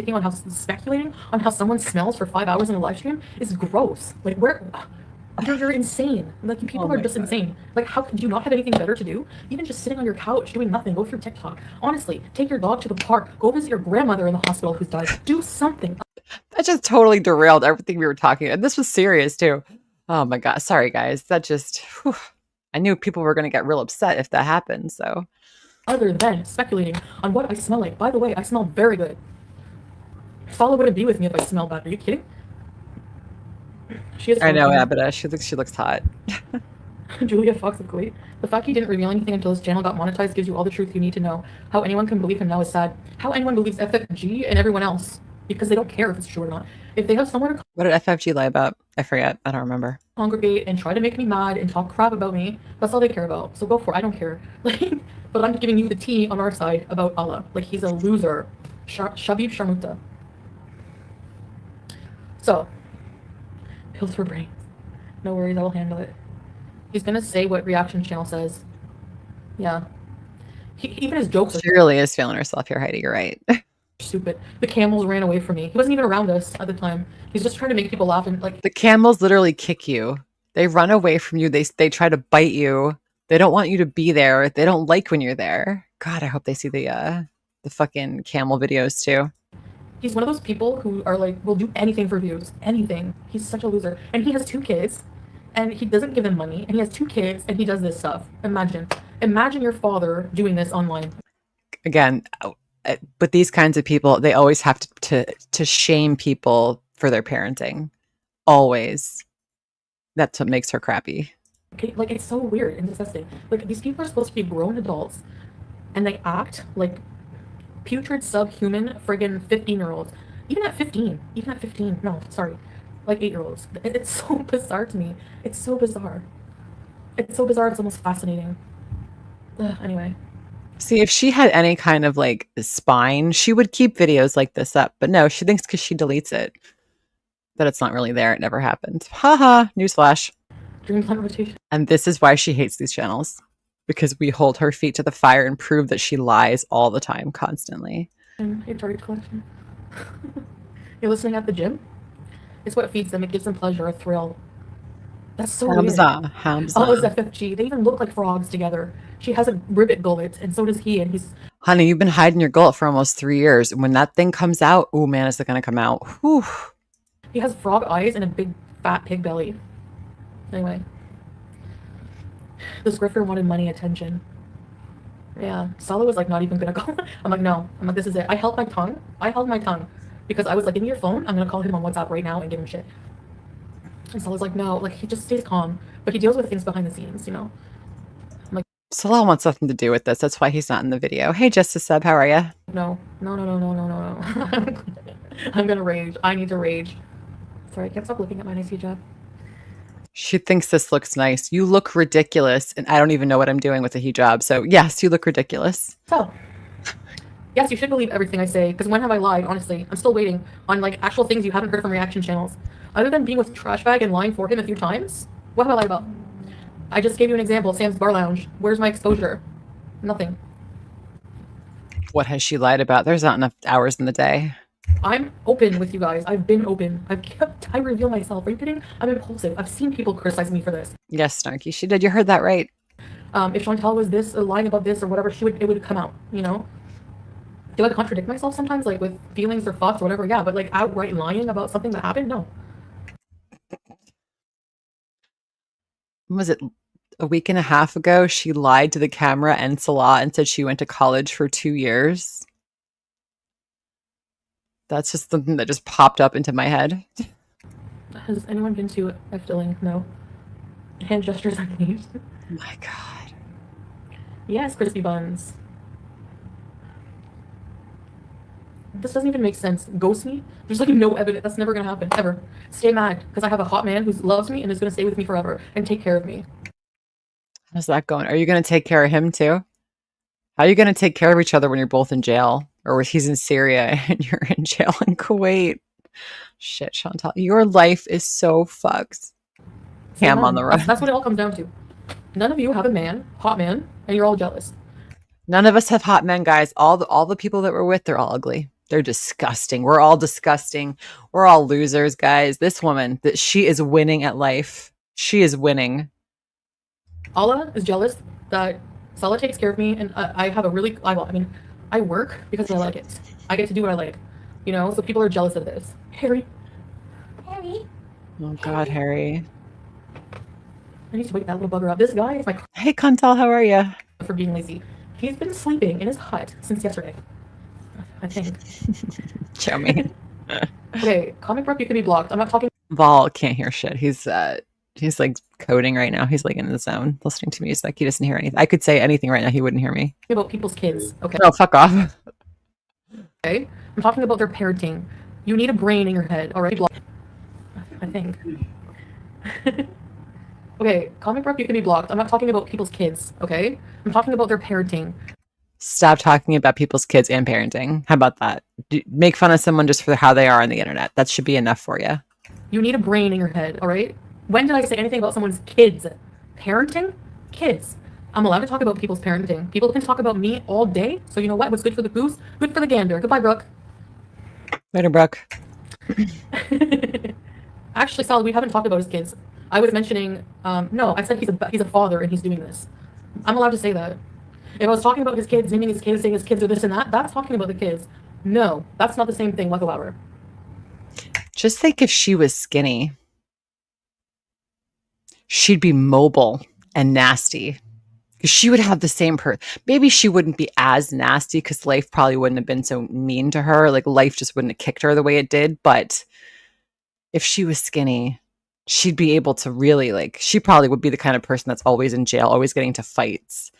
S2: speculating on how someone smells for 5 hours in a live stream is gross. Like, you're insane. Like, people are just insane. Like, how do you not have anything better to do? Even just sitting on your couch doing nothing, go through TikTok. Honestly, take your dog to the park, go visit your grandmother in the hospital who's died. Do something.
S1: That just totally derailed everything we were talking about. And this was serious too. Oh my God. Sorry, guys. That just, I knew people were going to get real upset if that happened. So,
S2: other than speculating on what I smell like. By the way, I smell very good. Salah wouldn't be with me if I smelled bad. Are you kidding?
S1: I know, Abida. She looks hot.
S2: Julia Fox of Kuwait. The fact he didn't reveal anything until his channel got monetized gives you all the truth you need to know. How anyone can believe him now is sad. How anyone believes FFG and everyone else. Because they don't care if it's true or not. If they have somewhere to
S1: What did FFG lie about? I forget. I don't remember.
S2: congregate and try to make me mad and talk crap about me, that's all they care about. So go for it. I don't care. Like, but I'm giving you the tea on our side about Allah. Like, he's a loser. Shabib Sharmuta. So, pills for brains. No worries, I will handle it. He's gonna say what reaction channel says. Yeah. Even his jokes are
S1: She really is feeling herself here, Heidi. You're right.
S2: stupid. The camels ran away from me. He wasn't even around us at the time. He's just trying to make people laugh and like.
S1: The camels literally kick you. They run away from you. They try to bite you. They don't want you to be there. They don't like when you're there. God, I hope they see the fucking camel videos too.
S2: He's one of those people who are like, will do anything for views. Anything. He's such a loser. And he has 2 kids. And he doesn't give them money. And he has 2 kids. And he does this stuff. Imagine your father doing this online.
S1: again, but these kinds of people, they always have to shame people for their parenting. Always. That's what makes her crappy.
S2: Like, it's so weird and disgusting. Like, these people are supposed to be grown adults, and they act like putrid, subhuman, friggin' 15-year-olds. Even at 15. No, sorry. Like 8-year-olds. It's so bizarre to me. It's so bizarre. It's almost fascinating. Anyway.
S1: See, if she had any kind of like spine, she would keep videos like this up. But no, she thinks because she deletes it that it's not really there. It never happened. Haha, newsflash.
S2: Dreamtime rotation.
S1: And this is why she hates these channels. Because we hold her feet to the fire and prove that she lies all the time, constantly.
S2: And a target collection. You're listening at the gym? It's what feeds them. It gives them pleasure, a thrill. That's so weird.
S1: Hamza.
S2: Oh, it's FFG. They even look like frogs together. She has a ribbit gullet, and so does he, and he's...
S1: Honey, you've been hiding your gullet for almost 3 years. And when that thing comes out, oh man, is it going to come out? Whew.
S2: He has frog eyes and a big, fat pig belly. Anyway. This grifter wanted money, attention. Yeah, Sala was like not even gonna go. I'm like, no. I'm like, this is it. I held my tongue. Because I was like, give me your phone. I'm gonna call him on WhatsApp right now and give him shit. And Sala's like, no. Like, he just stays calm. But he deals with things behind the scenes, you know? I'm like,
S1: Salah wants nothing to do with this. That's why he's not in the video. Hey, Justice Sub, how are you?
S2: No. I'm gonna rage. I need to rage. Sorry, I can't stop looking at my nice hijab.
S1: She thinks this looks nice. You look ridiculous, and I don't even know what I'm doing with a hijab. So, yes, you look ridiculous.
S2: So, yes, you should believe everything I say, because when have I lied, honestly? I'm still waiting on, like, actual things you haven't heard from reaction channels. Other than being with Trash Bag and lying for him a few times, what have I lied about? I just gave you an example, Sam's Bar Lounge. Where's my exposure? Nothing.
S1: What has she lied about? There's not enough hours in the day.
S2: I'm open with you guys. I've been open. I reveal myself. Are you kidding? I'm impulsive. I've seen people criticize me for this.
S1: Yes, Snarky, she did. You heard that right.
S2: If Chantal was this, lying about this or whatever, it would come out, you know? Do I contradict myself sometimes, like with feelings or thoughts or whatever? Yeah, but like outright lying about something that happened? No.
S1: Was it a week and a half ago? She lied to the camera and Salah and said she went to college for 2 years. That's just something that just popped up into my head.
S2: Has anyone been to Efteling? No. Hand gestures I need.
S1: Oh my god.
S2: Yes, crispy buns. This doesn't even make sense. Ghost me? There's like no evidence. That's never gonna happen, ever. Stay mad, because I have a hot man who loves me and is gonna stay with me forever and take care of me.
S1: How's that going? Are you gonna take care of him too? How are you gonna take care of each other when you're both in jail? Or he's in Syria and you're in jail in Kuwait? Shit, Chantal. Your life is so fucked. Ham on the run.
S2: That's what it all comes down to. None of you have a man, hot man, and you're all jealous.
S1: None of us have hot men, guys. All the people that we're with, they're all ugly. They're disgusting. We're all disgusting. We're all losers, guys. This woman, that she is winning at life. She is winning.
S2: Allah is jealous that Salah takes care of me, and I have a really, I work because I like it. I get to do what I like, you know? So people are jealous of this. Harry.
S1: Oh, God, Harry.
S2: I need to wake that little bugger up. This guy is my...
S1: Hey, Kantal, how are you?
S2: For being lazy. He's been sleeping in his hut since yesterday, I think.
S1: Show me.
S2: Okay, comic book, you can be blocked. I'm not talking...
S1: Vol can't hear shit. He's like coding right now. He's like in the zone, listening to music. He doesn't hear anything. I could say anything right now. He wouldn't hear me.
S2: About people's kids, okay?
S1: No, fuck off.
S2: Okay, I'm talking about their parenting. You need a brain in your head, all right? I think. Okay, comic book, you can be blocked. I'm not talking about people's kids, okay? I'm talking about their parenting.
S1: Stop talking about people's kids and parenting. How about that? Make fun of someone just for how they are on the internet. That should be enough for you.
S2: You need a brain in your head, all right? When did I say anything about someone's kids? Parenting? Kids. I'm allowed to talk about people's parenting. People can talk about me all day. So you know what? What's good for the goose? Good for the gander. Goodbye, Brooke.
S1: Later, Brooke.
S2: Actually, Sal, we haven't talked about his kids. I was mentioning, no, I said he's a father and he's doing this. I'm allowed to say that. If I was talking about his kids, naming his kids, saying his kids are this and that, that's talking about the kids. No, that's not the same thing whatsoever.
S1: Just think if she was skinny, she'd be mobile and nasty. She would have the same maybe she wouldn't be as nasty because life probably wouldn't have been so mean to her. Like life just wouldn't have kicked her the way it did. But if she was skinny, she'd be able to really like, she probably would be the kind of person that's always in jail, always getting into fights,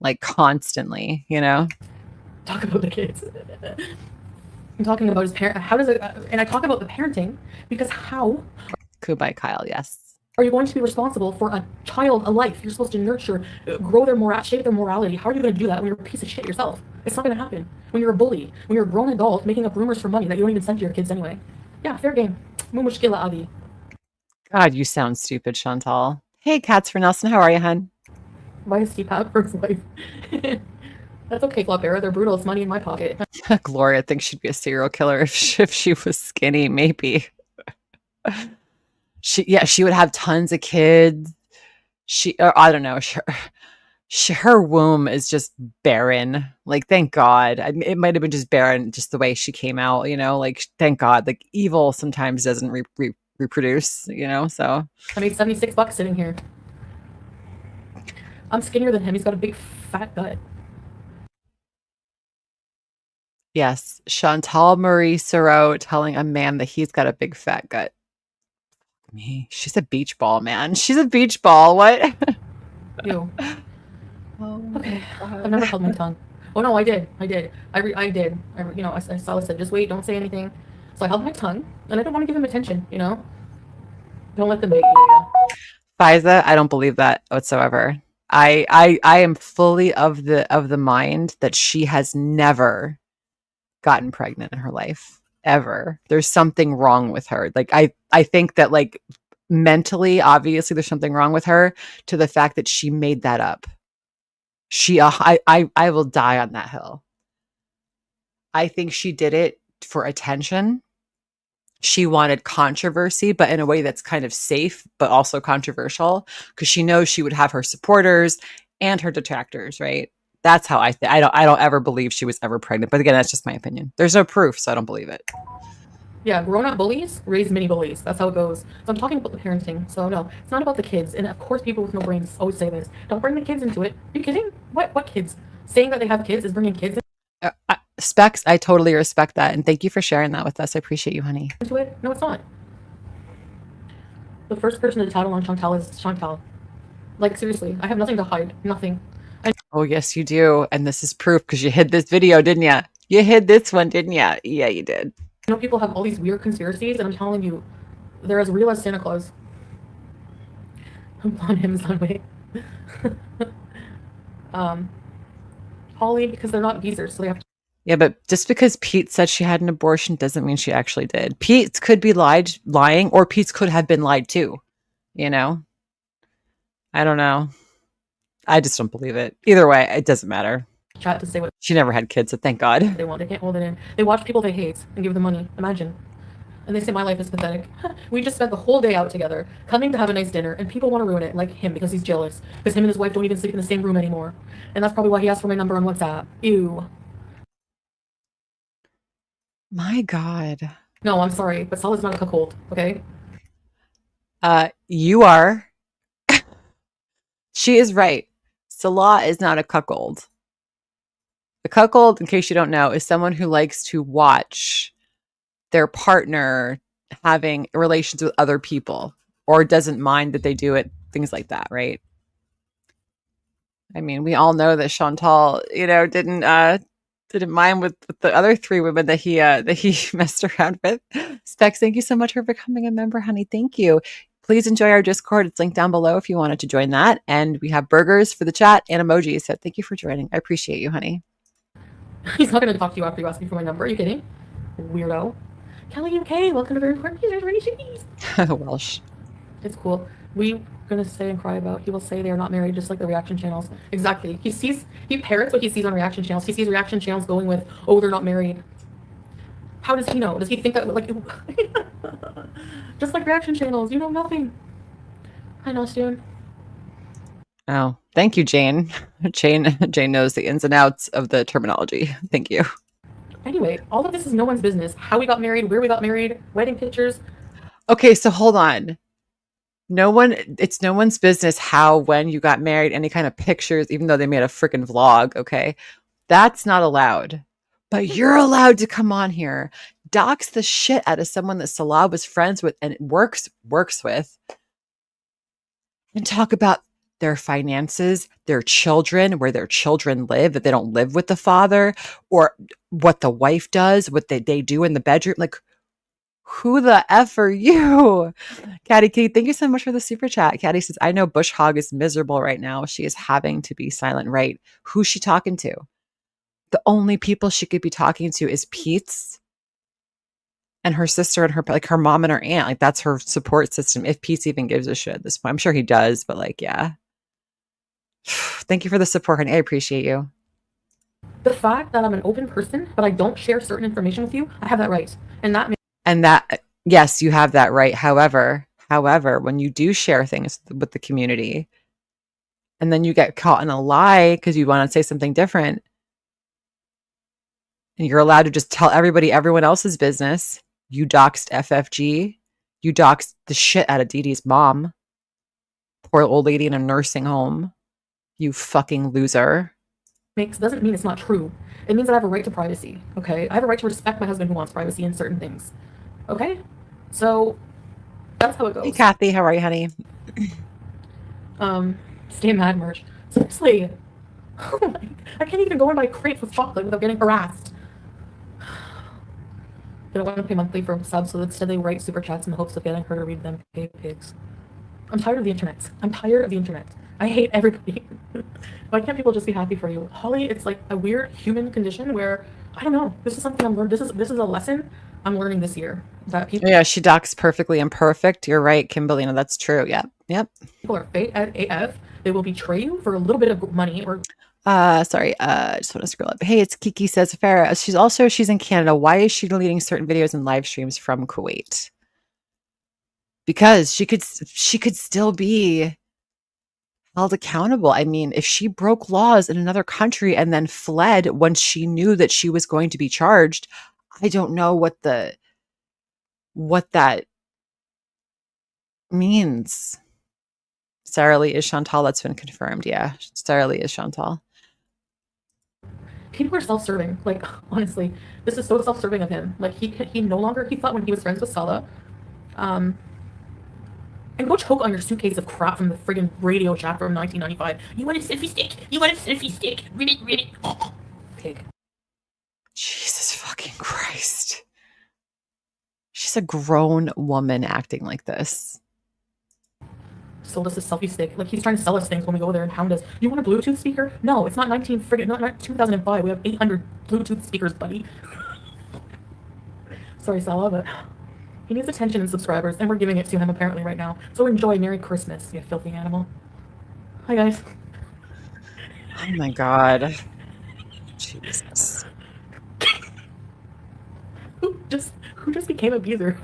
S1: like constantly, you know?
S2: Talk about the kids. I'm talking about his parent. How does it, and I talk about the parenting because how
S1: Kuwait Kyle, yes.
S2: are you going to be responsible for a child, a life you're supposed to nurture, grow their moral, shape their morality? How are you going to do that when you're a piece of shit yourself? It's not going to happen. When you're a bully, when you're a grown adult making up rumors for money that you don't even send to your kids anyway. Yeah, fair game. Mou mushkila adi.
S1: God, you sound stupid, Chantal. Hey, Cats for Nelson, how are you, hun?
S2: Why is CPAP for his life? That's okay, Flop Era. They're brutal. It's money in my pocket.
S1: Gloria thinks she'd be a serial killer if she was skinny, maybe. She would have tons of kids. I don't know. Her womb is just barren. Like, thank God. It might have been just barren, just the way she came out, you know, like, thank God. Like, evil sometimes doesn't reproduce, you know, so.
S2: I made $76 sitting here. I'm skinnier than him. He's got a big fat gut.
S1: Yes. Chantal Marie Sorrow telling a man that he's got a big fat gut. Me. She's a beach ball, man. She's a beach ball. What?
S2: Ew. Okay. I've never held my tongue. Oh no, I did. I did. I saw said, just wait, don't say anything. So I held my tongue, and I don't want to give him attention. You know, don't let them make you.
S1: Fiza, I don't believe that whatsoever. I am fully of the mind that she has never gotten pregnant in her life ever. There's something wrong with her. Like I think that like mentally, obviously there's something wrong with her to the fact that she made that up. I will die on that hill. I think she did it for attention. She wanted controversy, but in a way that's kind of safe, but also controversial, because she knows she would have her supporters and her detractors, right? That's how I think. I don't ever believe she was ever pregnant. But again, that's just my opinion. There's no proof, so I don't believe it.
S2: Yeah, grown-up bullies raise mini bullies. That's how it goes. So I'm talking about the parenting. So no, it's not about the kids. And of course, people with no brains always say this. Don't bring the kids into it. Are you kidding? What kids? Saying that they have kids is bringing kids
S1: Specs, I totally respect that. And thank you for sharing that with us. I appreciate you, honey.
S2: into it? No, it's not. The first person to tattle on Chantal is Chantal. Like, seriously, I have nothing to hide. Nothing.
S1: Oh, yes, you do. And this is proof because you hid this video, didn't you? You hid this one, didn't you? Yeah, you did.
S2: I know people have all these weird conspiracies, and I'm telling you, they're as real as Santa Claus. On him, Sunway. Holly, because they're not geezers, so they have to.
S1: Yeah, but just because Pete said she had an abortion doesn't mean she actually did. Pete could be lying, or Pete could have been lied to. You know? I don't know. I just don't believe it. Either way, it doesn't matter.
S2: Chat to say what
S1: She never had kids, so thank God.
S2: they want. They can't hold it in. They watch people they hate and give them money. Imagine. And they say my life is pathetic. We just spent the whole day out together, coming to have a nice dinner, and people want to ruin it, like him, because he's jealous. Because him and his wife don't even sleep in the same room anymore. And that's probably why he asked for my number on WhatsApp. Ew.
S1: My God.
S2: No, I'm sorry, but Salah's not a cuckold, okay?
S1: You are. She is right. Salah is not a cuckold. A cuckold, in case you don't know, is someone who likes to watch their partner having relations with other people or doesn't mind that they do it, things like that, right? I mean, we all know that Chantal, didn't mind with the other three women that he messed around with. Specs, thank you so much for becoming a member, honey. Thank you. Please enjoy our Discord. It's linked down below if you wanted to join that. And we have burgers for the chat and emojis. So thank you for joining. I appreciate you, honey.
S2: He's not going to talk to you after you ask me for my number. Are you kidding? Weirdo. Kelly UK, welcome to Very Important Ready
S1: Welsh.
S2: It's cool. We're going to say and cry about. He will say they are not married, just like the reaction channels. Exactly. He parrots what he sees on reaction channels. He sees reaction channels going with, oh, they're not married. How does he know? Does he think that, like, just like reaction channels, you know nothing. I know, Stu.
S1: Oh, thank you, Jane. Jane knows the ins and outs of the terminology. Thank you.
S2: Anyway, all of this is no one's business. How we got married, where we got married, wedding pictures.
S1: Okay, so hold on. it's no one's business how, when you got married, any kind of pictures, even though they made a freaking vlog. Okay. That's not allowed. But you're allowed to come on here, dox the shit out of someone that Salah was friends with and works with, and talk about their finances, their children, where their children live, that they don't live with the father, or what the wife does, what they do in the bedroom. Like, who the F are you? Caddy Kate, thank you so much for the super chat. Caddy says, I know Bush Hog is miserable right now. She is having to be silent. Right. Who's she talking to? The only people she could be talking to is Pete's and her sister and her mom and her aunt. Like, that's her support system. If Pete's even gives a shit at this point. I'm sure he does, but like, yeah. Thank you for the support, honey. I appreciate you.
S2: The fact that I'm an open person, but I don't share certain information with you, I have that right.
S1: Yes, you have that right. However, when you do share things with the community and then you get caught in a lie because you want to say something different, and you're allowed to just tell everyone else's business, you doxed FFG, you doxed the shit out of Dee Dee's mom, poor old lady in a nursing home, you fucking loser.
S2: Doesn't mean it's not true. It means that I have a right to privacy, okay? I have a right to respect my husband who wants privacy in certain things, okay? So that's how it goes.
S1: Hey, Kathy, how are you, honey?
S2: Stay mad merch. Seriously. Oh my, I can't even go and buy crates with chocolate without getting harassed. They don't want to pay monthly for subs, so instead they write super chats in the hopes of getting her to read them. Pigs. I'm tired of the internet. I hate everybody. Why can't people just be happy for you? Holly, it's like a weird human condition where, I don't know, this is something I'm learning. This is a lesson I'm learning this year. That people,
S1: yeah, she docs perfectly imperfect. You're right, Kimberly. No, that's true. Yep.
S2: People are fake at AF. They will betray you for a little bit of money or...
S1: Sorry, just want to scroll up. Hey, it's Kiki says, Farrah, she's in Canada. Why is she deleting certain videos and live streams from Kuwait? Because she could still be held accountable. I mean, if she broke laws in another country and then fled when she knew that she was going to be charged, I don't know what that means. Sarah Lee is Chantal. That's been confirmed. Yeah, Sarah Lee is Chantal.
S2: People are self-serving. Like, honestly, this is so self-serving of him. Like, he thought when he was friends with Salah, and go choke on your suitcase of crap from the friggin' radio chat from 1995. You want a selfie stick? Really? Oh, pig.
S1: Jesus fucking Christ. She's a grown woman acting like this.
S2: Sold us a selfie stick. Like, he's trying to sell us things when we go there and hound us. You want a Bluetooth speaker? No, it's not 2005. We have 800 Bluetooth speakers, buddy. Sorry, Salah, but he needs attention and subscribers, and we're giving it to him apparently right now. So enjoy. Merry Christmas, you filthy animal. Hi, guys.
S1: Oh my God. Jesus.
S2: Who just became abuser?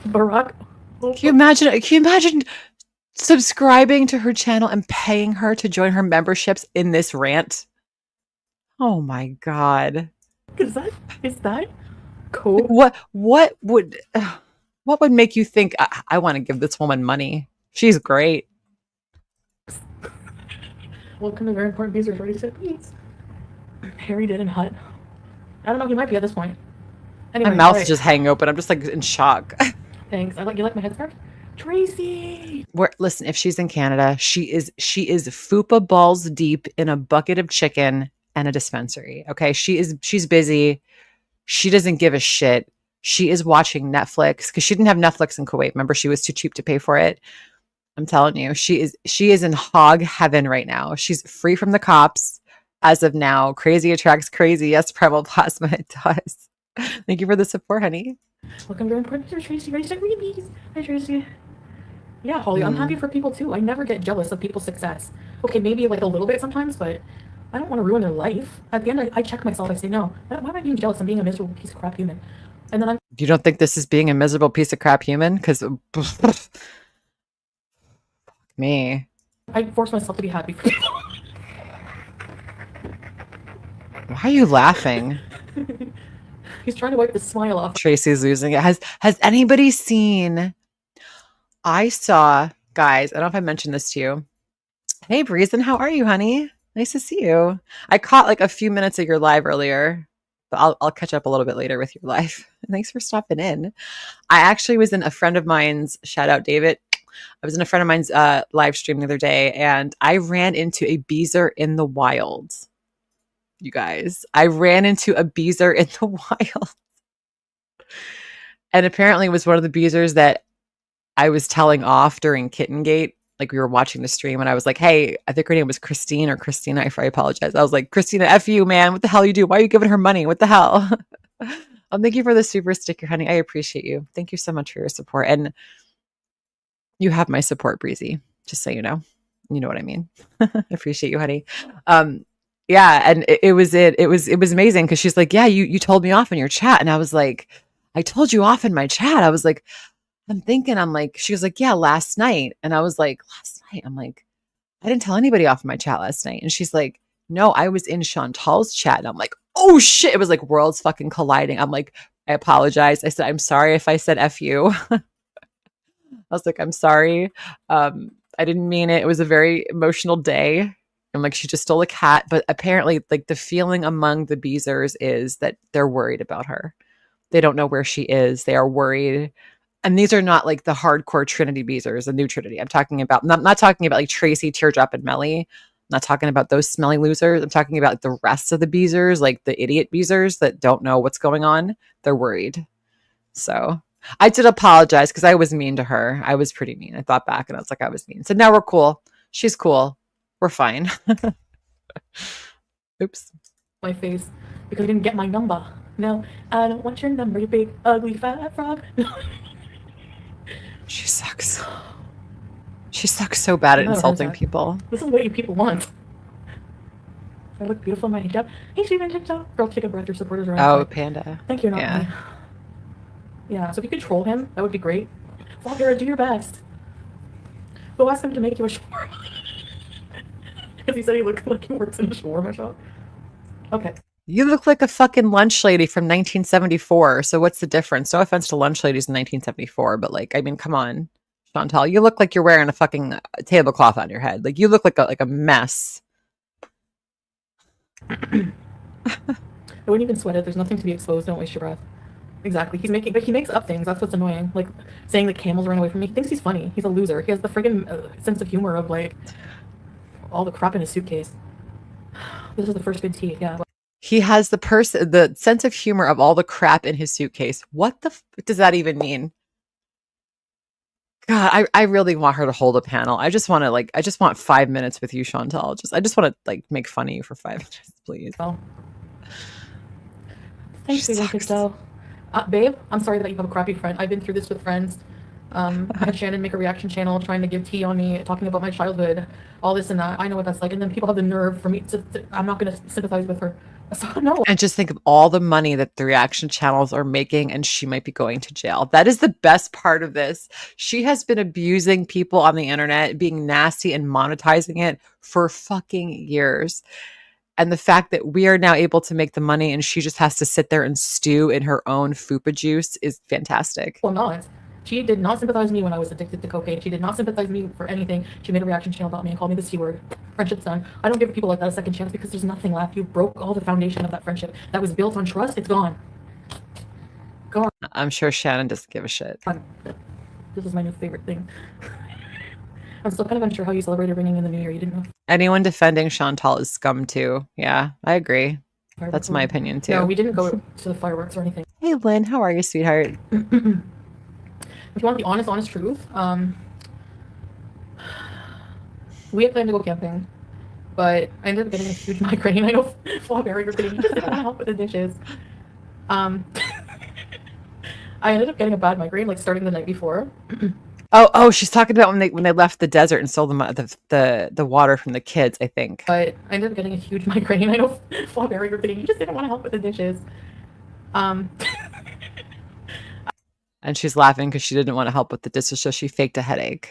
S2: Barack.
S1: Can you imagine subscribing to her channel and paying her to join her memberships in this rant? Oh my God.
S2: Is that cool?
S1: What would make you think I want to give this woman money? She's great.
S2: Welcome to Very Important Abusers. Already said please. Harry did in Hut. I don't know. He might be at this point. Anyway,
S1: my mouth is just hanging open. I'm just like in shock.
S2: Thanks. You like my headscarf? Tracy.
S1: Listen, if she's in Canada, she is fupa balls deep in a bucket of chicken and a dispensary. Okay, she's busy. She doesn't give a shit. She is watching Netflix because she didn't have Netflix in Kuwait. Remember, she was too cheap to pay for it. I'm telling you, she is in hog heaven right now. She's free from the cops as of now. Crazy attracts crazy. Yes, Primal Plasma, it does. Thank you for the support, honey.
S2: Welcome to Important Tracy. Ready to read. Hi, Tracy. Yeah, Holly, I'm happy for people too. I never get jealous of people's success. Okay, maybe like a little bit sometimes, but I don't want to ruin their life. At the end, I check myself. I say, no, why am I being jealous? I'm being a miserable piece of crap human. And then
S1: You don't think this is being a miserable piece of crap human? Because me.
S2: I force myself to be happy for people.
S1: Why are you laughing?
S2: He's trying to wipe the smile off.
S1: Tracy's losing it. Has anybody seen? I saw guys, I don't know if I mentioned this to you. Hey, Breezen, how are you, honey? Nice to see you. I caught like a few minutes of your live earlier, but I'll catch up a little bit later with your live. Thanks for stopping in. I actually was in a friend of mine's, shout out David. I was in a friend of mine's live stream the other day, and I ran into a beezer in the wild. You guys, I ran into a beezer in the wild. And apparently it was one of the beezers that I was telling off during Kitten Gate. Like we were watching the stream and I was like, hey, I think her name was Christine or Christina. I apologize. I was like, Christina, F you, man. What the hell you do? Why are you giving her money? What the hell? Thank you for the super sticker, honey. I appreciate you. Thank you so much for your support. And you have my support, Breezy, just so you know. You know what I mean. I appreciate you, honey. Yeah, and it was amazing because she's like, yeah, you told me off in your chat. And I was like, I told you off in my chat. I was like, I'm like, she was like, yeah, last night. And I was like, last night? I'm like, I didn't tell anybody off in my chat last night. And she's like, no, I was in Chantal's chat. And I'm like, oh shit. It was like worlds fucking colliding. I'm like, I apologize. I said, I'm sorry if I said F you. I was like, I'm sorry. I didn't mean it. It was a very emotional day. I'm like, she just stole a cat. But apparently like the feeling among the Beezers is that they're worried about her. They don't know where she is. They are worried. And these are not like the hardcore Trinity Beezers, the new Trinity. I'm talking about, not talking about like Tracy, Teardrop, and Melly. I'm not talking about those smelly losers. I'm talking about the rest of the Beezers, like the idiot Beezers that don't know what's going on. They're worried. So I did apologize because I was mean to her. I was pretty mean. I thought back and I was like, I was mean. So now we're cool. She's cool. We're fine. Oops.
S2: My face because I didn't get my number. No, I don't want your number, you big, ugly, fat frog.
S1: She sucks. She sucks so bad at insulting people.
S2: This is what you people want. I look beautiful in my hijab. Hey, Steven, girl, take a breath. Your supporters around.
S1: Oh, Panda.
S2: Thank you, not me. Yeah, so if you could troll him, that would be great. Vlogger, do your best. Go ask him to make you a shawarma. Because he said he looked like he works in a shawarma shop. Okay.
S1: You look like a fucking lunch lady from 1974. So what's the difference? No offense to lunch ladies in 1974, but like, I mean, come on, Chantal, you look like you're wearing a fucking tablecloth on your head. Like you look like a mess.
S2: I wouldn't even sweat it. There's nothing to be exposed. Don't waste your breath. Exactly. He makes up things. That's what's annoying. Like saying the camels ran away from me. He thinks he's funny. He's a loser. He has the friggin' sense of humor of like all the crap in his suitcase. This is the first good tea. Yeah.
S1: He has the sense of humor of all the crap in his suitcase. What the does that even mean? God, I really want her to hold a panel. I just want 5 minutes with you, Chantal. I just want to like make fun of you for 5 minutes, please.
S2: Oh. Thanks, though. Babe, I'm sorry that you have a crappy friend. I've been through this with friends. I had Shannon make a reaction channel trying to give tea on me, talking about my childhood, all this and that. I know what that's like. And then people have the nerve for me to I'm not going to sympathize with her. So, no.
S1: And just think of all the money that the reaction channels are making, and she might be going to jail. That is the best part of this. She has been abusing people on the internet, being nasty and monetizing it for fucking years. And the fact that we are now able to make the money and she just has to sit there and stew in her own fupa juice is fantastic.
S2: Well, not. She did not sympathize with me when I was addicted to cocaine. She did not sympathize with me for anything. She made a reaction channel about me and called me the C word. Friendship's done. I don't give people like that a second chance because there's nothing left. You broke all the foundation of that friendship that was built on trust. It's gone. Gone.
S1: I'm sure Shannon doesn't give a shit.
S2: This is my new favorite thing. I'm still kind of unsure how you celebrated ringing in the new year. You didn't know.
S1: Anyone defending Chantal is scum too. Yeah, I agree. That's my opinion too.
S2: No, we didn't go to the fireworks or anything.
S1: Hey Lynn, how are you, sweetheart?
S2: If you want the honest truth, we had planned to go camping, but I ended up getting a huge migraine. I know Flawberry, you're kidding. You just didn't want to help with the dishes. I ended up getting a bad migraine, like starting the night before.
S1: Oh, she's talking about when they left the desert and stole the water from the kids, I think.
S2: But I ended up getting a huge migraine. I know Flawberry, you're kidding. You just didn't want to help with the dishes.
S1: And she's laughing because she didn't want to help with the dishes, so she faked a headache.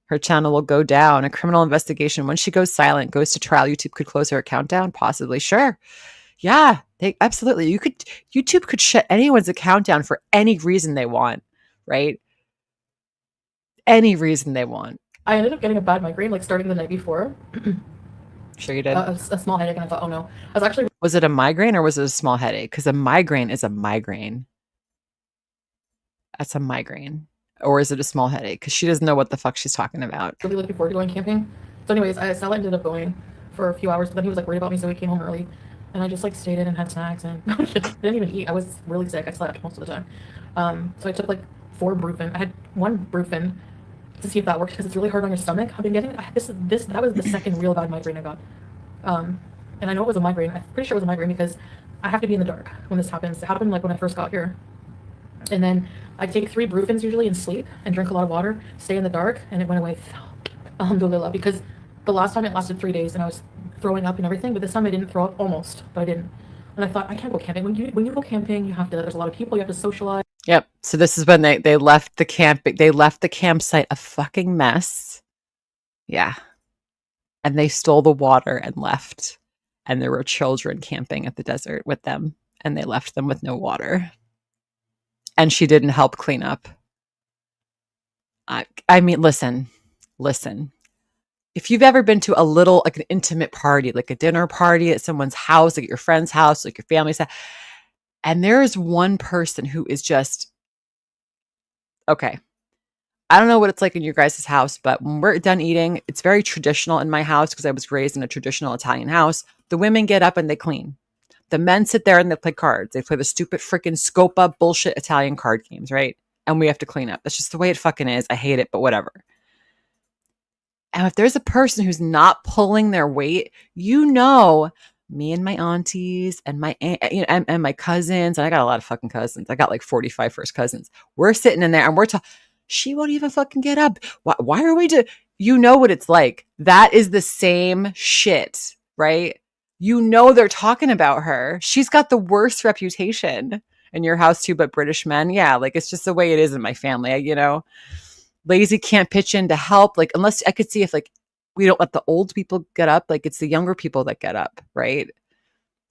S1: Her channel will go down. A criminal investigation. When she goes silent, goes to trial, YouTube could close her account down? Possibly. Sure. Yeah, absolutely. YouTube could shut anyone's account down for any reason they want, right? any reason they want.
S2: I ended up getting a bad migraine, like starting the night before.
S1: Sure you did.
S2: A small headache, and I thought, oh no. I was actually.
S1: Was it a migraine or was it a small headache? Because a migraine is a migraine. That's a migraine. Or is it a small headache? Because she doesn't know what the fuck she's talking about.
S2: Really looking forward to going camping. So anyways, Sal ended up going for a few hours, but then he was like worried about me, so he came home early. And I just like stayed in and had snacks and didn't even eat. I was really sick. I slept most of the time. So I took like 4 Brufen. I had 1 Brufen to see if that worked because it's really hard on your stomach. I've been getting that was the second real bad migraine I got. And I know it was a migraine. I'm pretty sure it was a migraine because I have to be in the dark when this happens. It happened like when I first got here. And then I take 3 Brufens usually and sleep and drink a lot of water, stay in the dark, and it went away. Alhamdulillah, because the last time it lasted 3 days and I was throwing up and everything, but this time I didn't throw up almost, but I didn't. And I thought, I can't go camping. When you go camping, you have to, there's a lot of people, you have to socialize.
S1: Yep. So this is when they left the camp. They left the campsite a fucking mess. Yeah. And they stole the water and left. And there were children camping at the desert with them. And they left them with no water. And she didn't help clean up. I mean, listen. If you've ever been to a little, like an intimate party, like a dinner party at someone's house, like your friend's house, like your family's house, and there is one person who is just, okay, I don't know what it's like in your guys' house, but when we're done eating, it's very traditional in my house because I was raised in a traditional Italian house. The women get up and they clean. The men sit there and they play cards. They play the stupid freaking Scopa bullshit Italian card games, right? And we have to clean up. That's just the way it fucking is. I hate it, but whatever. And if there's a person who's not pulling their weight, you know, me and my aunties and my and my cousins, and I got a lot of fucking cousins. I got like 45 first cousins. We're sitting in there and we're talking. She won't even fucking get up. Why are we you know what it's like. That is the same shit, right? You know they're talking about her. She's got the worst reputation in your house too, but British men, yeah, like it's just the way it is in my family, you know. Lazy can't pitch in to help, like unless I could see if like we don't let the old people get up, like it's the younger people that get up, right?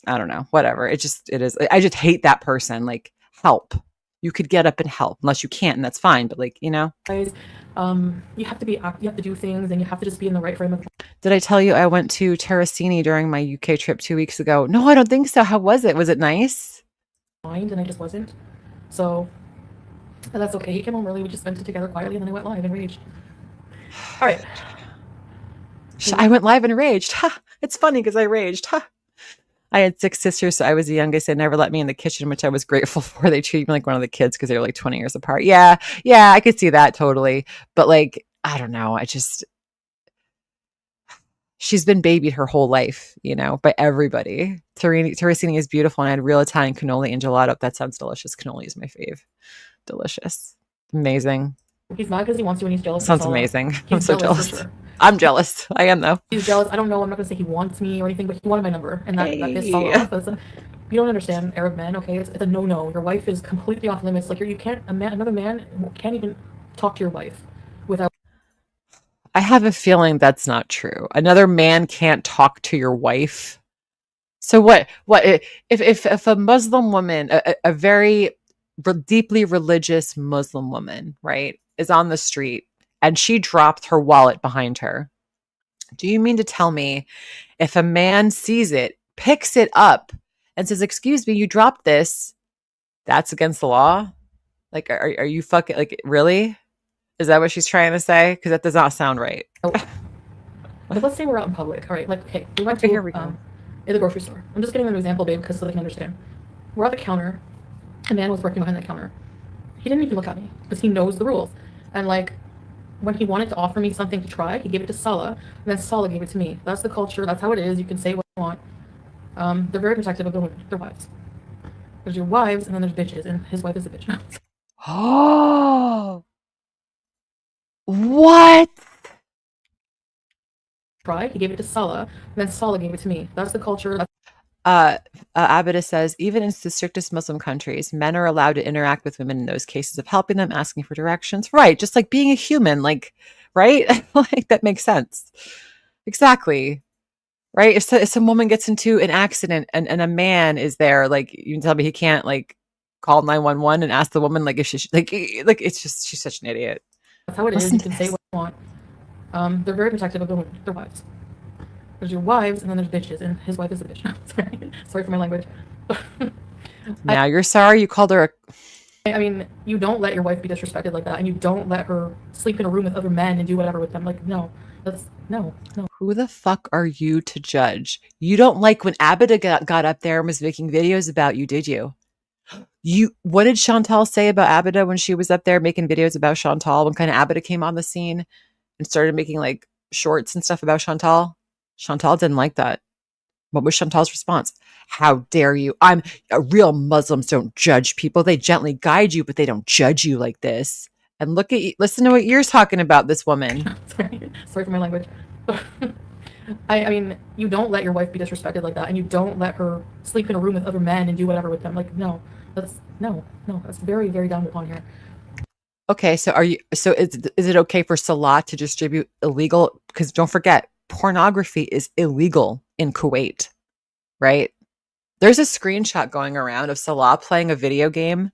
S1: I don't know, whatever. It is. I just hate that person. Like help. You could get up and help unless you can't, and that's fine. But like, you know,
S2: you have to do things, and you have to just be in the right frame of mind.
S1: Did I tell you I went to Terracini during my UK trip 2 weeks ago? No, I don't think so. How was it? Was it nice?
S2: And I just wasn't. So and that's okay. He came home early. We just spent it together quietly, and then I went live and raged. All right.
S1: I went live and raged. Ha! It's funny because I raged. Ha! I had 6 sisters, so I was the youngest. They never let me in the kitchen, which I was grateful for. They treated me like one of the kids because they were like 20 years apart. Yeah, I could see that totally. But like, I don't know. She's been babied her whole life, you know, by everybody. Terracini is beautiful, and I had real Italian cannoli and gelato. That sounds delicious. Cannoli is my fave. Delicious. Amazing.
S2: He's mad because he wants to and he's jealous.
S1: Sounds amazing. I'm so jealous. Sure. I'm jealous. I am though.
S2: He's jealous. I don't know. I'm not going to say he wants me or anything, but he wanted my number. And that pissed Farrah off. You don't understand Arab men, okay? It's a no-no. Your wife is completely off limits. Like another man can't even talk to your wife without.
S1: I have a feeling that's not true. Another man can't talk to your wife. So what if a Muslim woman, a very deeply religious Muslim woman, right, is on the street and she dropped her wallet behind her. Do you mean to tell me if a man sees it, picks it up and says, "Excuse me, you dropped this," that's against the law? Like, are you fucking, like, really? Is that what she's trying to say? Because that does not sound right.
S2: But let's say we're out in public. All right, like, okay, we went
S1: here we go.
S2: In the grocery store. I'm just getting an example, babe, because so they can understand. We're at the counter. A man was working behind the counter. He didn't even look at me because he knows the rules. And like, when he wanted to offer me something to try, he gave it to Salah, and then Salah gave it to me. That's the culture. That's how it is. You can say what you want. They're very protective of their women, their wives. There's your wives, and then there's bitches, and his wife is a bitch.
S1: Oh, what?
S2: Try. He gave it to Salah, and then Salah gave it to me. That's the culture.
S1: Abida says, even in the strictest Muslim countries, men are allowed to interact with women in those cases of helping them, asking for directions. Right. Just like being a human, like, right? Like, that makes sense. Exactly. Right. If some woman gets into an accident and a man is there, like, you can tell me he can't like call 911 and ask the woman, like, if she, like it's just, she's such an idiot.
S2: That's how it is.
S1: Listen
S2: You
S1: to
S2: can say
S1: this.
S2: what you want. They're very protective of their wives. There's your wives, and then there's bitches, and his wife is a bitch. Sorry for my language.
S1: Now you're sorry you called her a...
S2: I mean, you don't let your wife be disrespected like that, and you don't let her sleep in a room with other men and do whatever with them. Like, no, that's no.
S1: Who the fuck are you to judge? You don't like when Abida got up there and was making videos about you, did you? What did Chantal say about Abida when she was up there making videos about Chantal? When kind of Abida came on the scene and started making like shorts and stuff about Chantal? Chantal didn't like that. What was Chantal's response? How dare you? Real Muslims don't judge people. They gently guide you, but they don't judge you like this. And look at you, listen to what you're talking about, this woman.
S2: Sorry for my language. I mean, you don't let your wife be disrespected like that, and you don't let her sleep in a room with other men and do whatever with them. Like, no, that's very, very down upon here.
S1: Okay, so is it okay for Salah to distribute illegal? Because don't forget, pornography is illegal in Kuwait, right? There's a screenshot going around of Salah playing a video game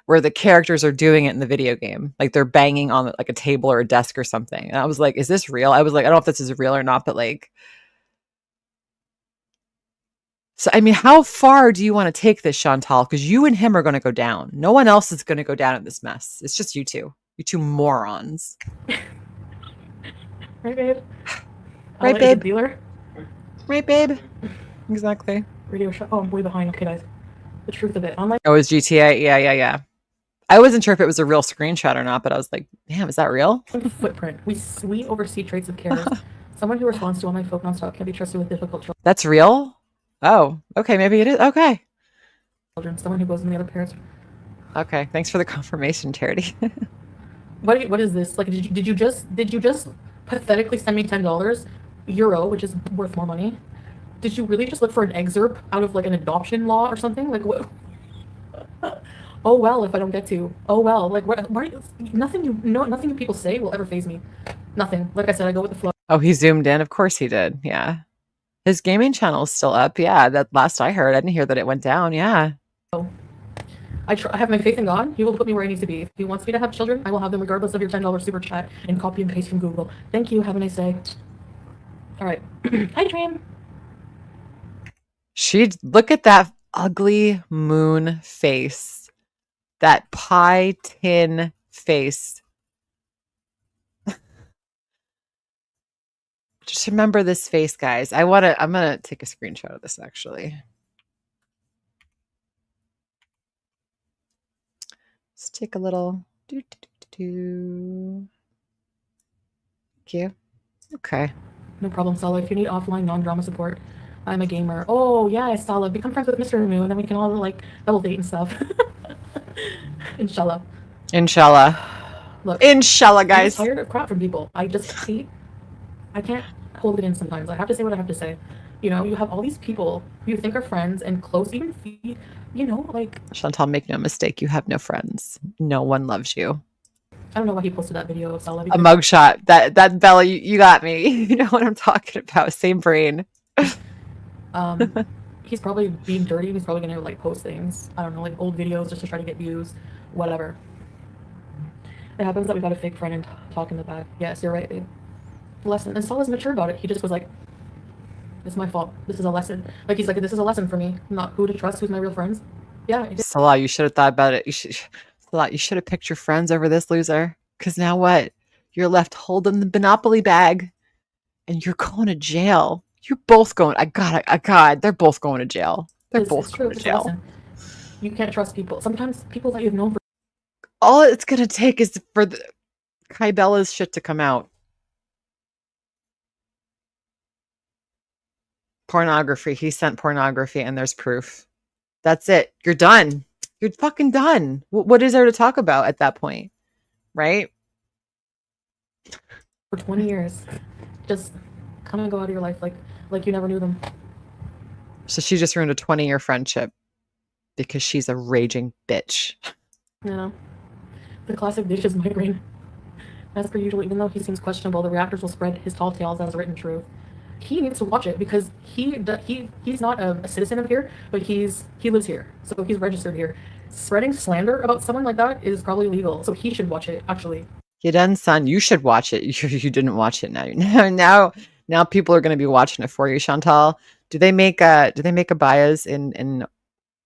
S1: where the characters are doing it in the video game. Like they're banging on like a table or a desk or something. And I was like, is this real? I was like, I don't know if this is real or not, but like, so, I mean, how far do you want to take this, Chantal? Because you and him are going to go down. No one else is going to go down in this mess. It's just you two. You two morons.
S2: Right, babe?
S1: Right, babe?
S2: Dealer?
S1: Right, babe? Exactly.
S2: Radio show. Oh, I'm way behind. Okay, guys. The truth of it. Online.
S1: Oh, it was GTA? Yeah. I wasn't sure if it was a real screenshot or not, but I was like, damn, is that real?
S2: Footprint. We oversee traits of care. Someone who responds to online folk nonstop can be trusted with difficult children.
S1: That's real? Oh, okay, maybe it is. Okay.
S2: Someone who goes in the other parents.
S1: Okay, thanks for the confirmation, Charity.
S2: What is this? Like, did you just pathetically send me $10 euro, which is worth more money? Did you really just look for an excerpt out of like an adoption law or something? Like what? Oh well, if I don't get to. Oh well, like nothing you people say will ever faze me. Nothing. Like I said, I go with the flow.
S1: Oh, he zoomed in. Of course he did. Yeah. His gaming channel is still up. Yeah, that last I heard. I didn't hear that it went down. Yeah.
S2: I have my faith in God. He will put me where I need to be. If he wants me to have children, I will have them regardless of your $10 super chat and copy and paste from Google. Thank you. Have a nice day. All right. Hi, Dream.
S1: Look at that ugly moon face. That pie tin face. Just remember this face, guys. I'm gonna take a screenshot of this actually. Let's take a little Thank you. Okay.
S2: No problem, Sala. If you need offline non-drama support, I'm a gamer. Oh yeah, Sala. Become friends with Mr. Moo, and then we can all like double date and stuff. Inshallah. Look,
S1: Inshallah, guys.
S2: I'm tired of crap from people. I can't hold it in sometimes. I have to say what I have to say. You know, you have all these people you think are friends and close, even you know, like
S1: Chantal, make no mistake, you have no friends. No one loves you.
S2: I don't know why he posted that video of Sala.
S1: A mugshot. That Bella, you got me. You know what I'm talking about. Same brain.
S2: He's probably being dirty. He's probably gonna like post things. I don't know, like old videos just to try to get views, whatever. It happens that we got a fake friend and talk in the back. Yes, you're right, babe. Lesson. And Sala's mature about it. He just was like, "It's my fault. This is a lesson." Like he's like, "This is a lesson for me. Not who to trust. Who's my real friends." Yeah.
S1: Salah, you should have thought about it. You should have picked your friends over this loser. Because now what? You're left holding the Monopoly bag, and you're going to jail. You're both going. God, they're both going to jail. They're both going to jail.
S2: You can't trust people. Sometimes people that you've known for.
S1: All it's gonna take is for the Kai Bella's shit to come out. Pornography. He sent pornography, and there's proof. That's it. You're done. You're fucking done. What is there to talk about at that point? Right?
S2: For 20 years. Just come and go out of your life like you never knew them.
S1: So she just ruined a 20-year friendship because she's a raging bitch.
S2: You know? The classic dish is migraine. As per usual, even though he seems questionable, the reactors will spread his tall tales as written truth. He needs to watch it because he's not a citizen of here, but he lives here, so he's registered here. Spreading slander about someone like that is probably illegal, so he should watch it, actually.
S1: You done, son? You should watch it. You didn't watch it now people are going to be watching it for you, Chantal. Do they make abayas in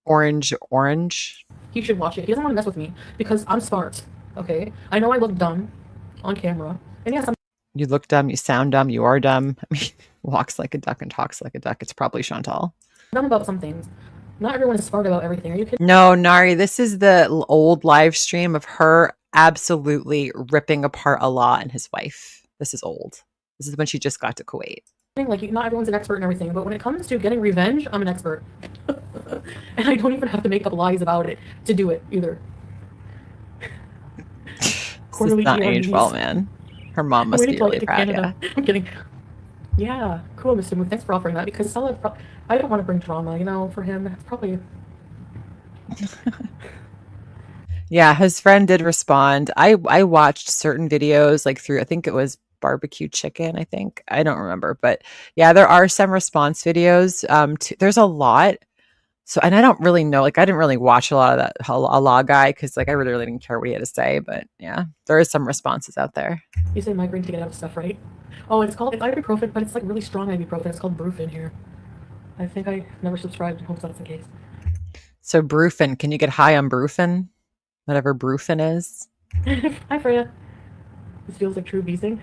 S1: orange?
S2: He should watch it. He doesn't want to mess with me because I'm smart. Okay, I know I look dumb on camera, and yes, I'm
S1: You look dumb, you sound dumb, you are dumb. I mean, walks like a duck and talks like a duck. It's probably Chantal.
S2: dumb about some things. Not everyone is smart about everything. Are you kidding?
S1: No, Nari, this is the old live stream of her absolutely ripping apart Allah and his wife. This is old. This is when she just got to Kuwait.
S2: Like, not everyone's an expert in everything, but when it comes to getting revenge, I'm an expert. And I don't even have to make up lies about it to do it either.
S1: This is not age well, man. Her mom must be really proud. Yeah.
S2: I'm kidding. Yeah, cool, Mr. Moon. Thanks for offering that because I don't want to bring drama, for him. It's probably.
S1: Yeah, his friend did respond. I watched certain videos like through, I think it was barbecue chicken, I don't remember, but yeah, there are some response videos. There's a lot. So, and I don't really know, like I didn't really watch a lot of that Allah guy because like I really didn't care what he had to say, but yeah, there is some responses out there.
S2: You say migraine to get out of stuff, right? Oh, it's ibuprofen, but it's like really strong ibuprofen. It's called Brufen here. I think I never subscribed. I hope that's the case.
S1: So Brufen, can you get high on Brufen? Whatever Brufen is.
S2: Hi, Freya. This feels like true beasting.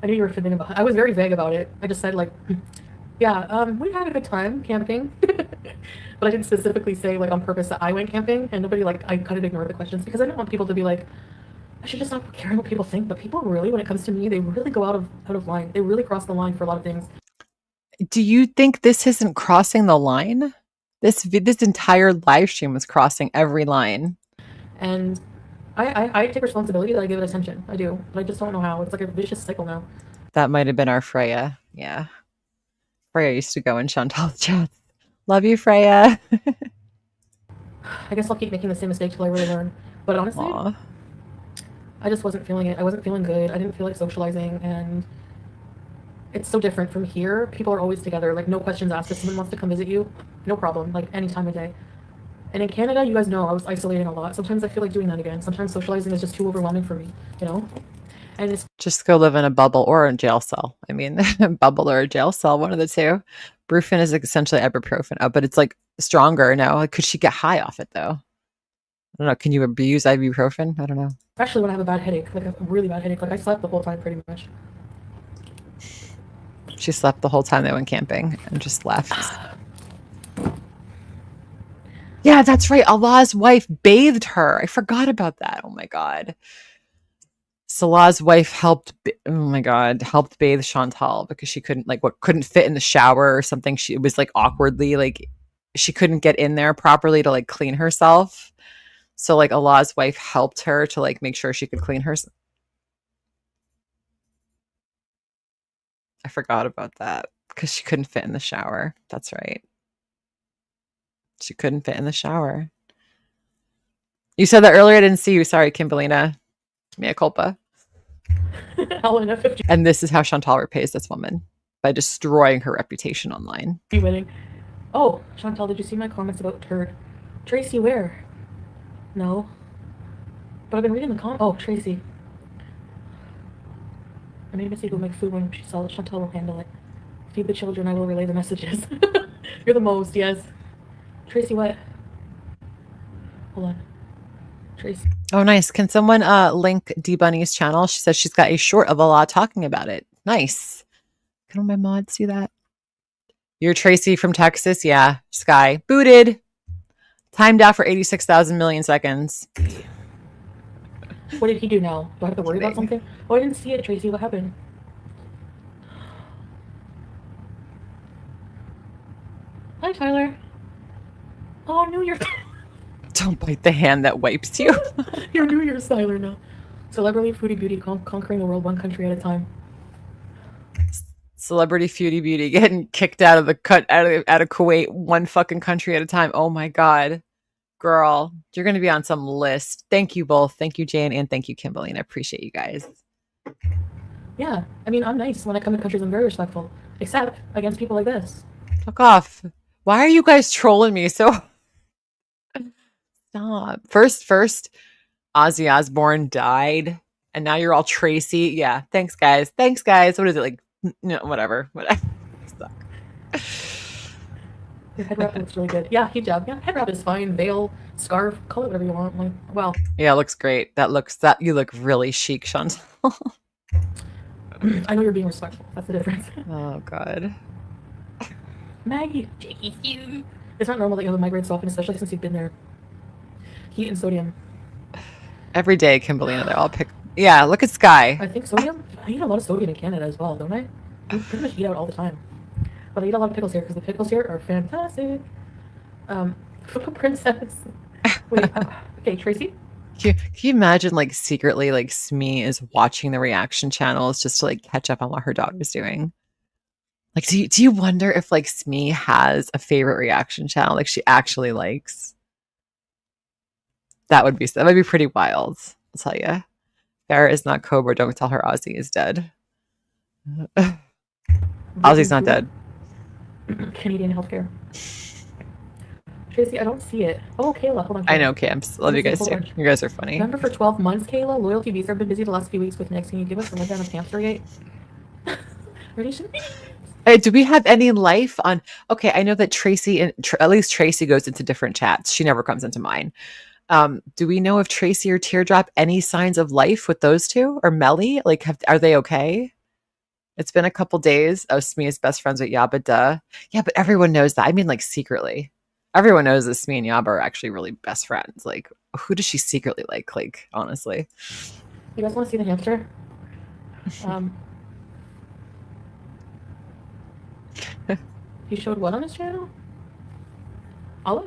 S2: I knew you were fibbing about it. I was very vague about it. I just said like, yeah, we had a good time camping. But I didn't specifically say like on purpose that I went camping, and nobody I kind of ignored the questions because I didn't want people to be like, I should just stop caring what people think. But people really, when it comes to me, they really go out of line. They really cross the line for a lot of things.
S1: Do you think this isn't crossing the line? This entire live stream was crossing every line.
S2: And I take responsibility that I give it attention. I do, but I just don't know how. It's like a vicious cycle now.
S1: That might have been our Freya. Yeah. Freya used to go in Chantal's chats. Love you, Freya.
S2: I guess I'll keep making the same mistake till I really learn. But honestly, aww. I just wasn't feeling it. I wasn't feeling good. I didn't feel like socializing, and it's so different from here. People are always together. Like, no questions asked. If someone wants to come visit you, no problem. Like, any time of day. And in Canada, you guys know I was isolating a lot. Sometimes I feel like doing that again. Sometimes socializing is just too overwhelming for me, And it's
S1: just go live in a bubble or a jail cell. I mean, a bubble or a jail cell, one of the two. Brufen is essentially ibuprofen, but it's like stronger now. Like, could she get high off it though? I don't know. Can you abuse ibuprofen? I don't know.
S2: Especially when I have a bad headache, like a really bad headache. Like I slept the whole time pretty much.
S1: She slept the whole time they went camping and just left. Yeah, that's right. Allah's wife bathed her. I forgot about that. Oh my God. Salah's wife helped bathe Chantal because she couldn't fit in the shower or something. It was like awkwardly, like she couldn't get in there properly to like clean herself. So like Allah's wife helped her to like make sure she could clean herself. I forgot about that because she couldn't fit in the shower. That's right. She couldn't fit in the shower. You said that earlier. I didn't see you. Sorry, Kimberlina. Mea culpa. And this is how Chantal repays this woman, by destroying her reputation online.
S2: Winning. Oh, Chantal, did you see my comments about turd? Tracy, where? No. But I've been reading the comments. Oh, Tracy. I made Missy go make food when she saw it. Chantal will handle it. Feed the children, I will relay the messages. You're the most, yes. Tracy, what? Hold on. Tracy.
S1: Oh, nice. Can someone link D Bunny's channel? She says she's got a short of Allah talking about it. Nice. Can all my mods see that? You're Tracy from Texas? Yeah. Sky. Booted. Timed out for 86,000 million seconds.
S2: What did he do now? Do I have to worry about something? Oh, I didn't see it, Tracy. What happened? Hi, Tyler. Oh, New Year's.
S1: Don't bite the hand that wipes you.
S2: You're New Year's Tyler now. Celebrity Foodie Beauty conquering the world one country at a time.
S1: Celebrity Foodie Beauty getting kicked out of Kuwait one fucking country at a time. Oh my God. Girl, you're going to be on some list. Thank you both. Thank you, Jane, and thank you, Kimberly. And I appreciate you guys.
S2: Yeah, I mean, I'm nice. When I come to countries, I'm very respectful. Except against people like this.
S1: Fuck off. Why are you guys trolling me so... Stop. First, Ozzy Osbourne died, And now you're all Tracy. Yeah. Thanks, guys. Thanks, guys. What is it like? No, whatever. Whatever.
S2: Your head wrap looks really good. Yeah, hijab. Yeah, head wrap is fine. Veil, scarf, call it whatever you want. Like, wow.
S1: Yeah, it looks great. That you look really chic, Chantal.
S2: I know you're being respectful. That's the difference.
S1: Oh God.
S2: Maggie, it's not normal that you have a migraine so often, especially since you've been there. Heat and sodium.
S1: Every day, Kimberlina, they all pick. Yeah, look at Sky.
S2: I think sodium. I eat a lot of sodium in Canada as well, don't I? We pretty much eat out all the time. But I eat a lot of pickles here because the pickles here are fantastic. Princess. Wait, okay, Tracy?
S1: Can you imagine, like, secretly, like, Smee is watching the reaction channels just to, like, catch up on what her daughter's doing? Like, do you wonder if, like, Smee has a favorite reaction channel, like, she actually likes? That would be pretty wild, I'll tell you. Farrah is not Cobra. Don't tell her Ozzy is dead. Ozzy's not dead.
S2: Canadian healthcare. Tracy, I don't see it. Oh, Kayla, hold on. Kayla.
S1: I know, Camps. Love you guys too. You guys are funny.
S2: Remember for 12 months, Kayla? Loyalty Visa have been busy the last few weeks with next. Can you give us a rundown of Hamstergate?
S1: Hey, do we have any life on? Okay, I know that Tracy and at least Tracy goes into different chats. She never comes into mine. Do we know if Tracy or Teardrop any signs of life with those two or Melly? Like, are they okay? It's been a couple days. Oh, Smee is best friends with Yaba. Duh. Yeah, but everyone knows that. I mean, like, secretly. Everyone knows that Smee and Yaba are actually really best friends. Like, who does she secretly like? Like, honestly.
S2: You guys want to see the hamster? He showed what on his channel? Allah?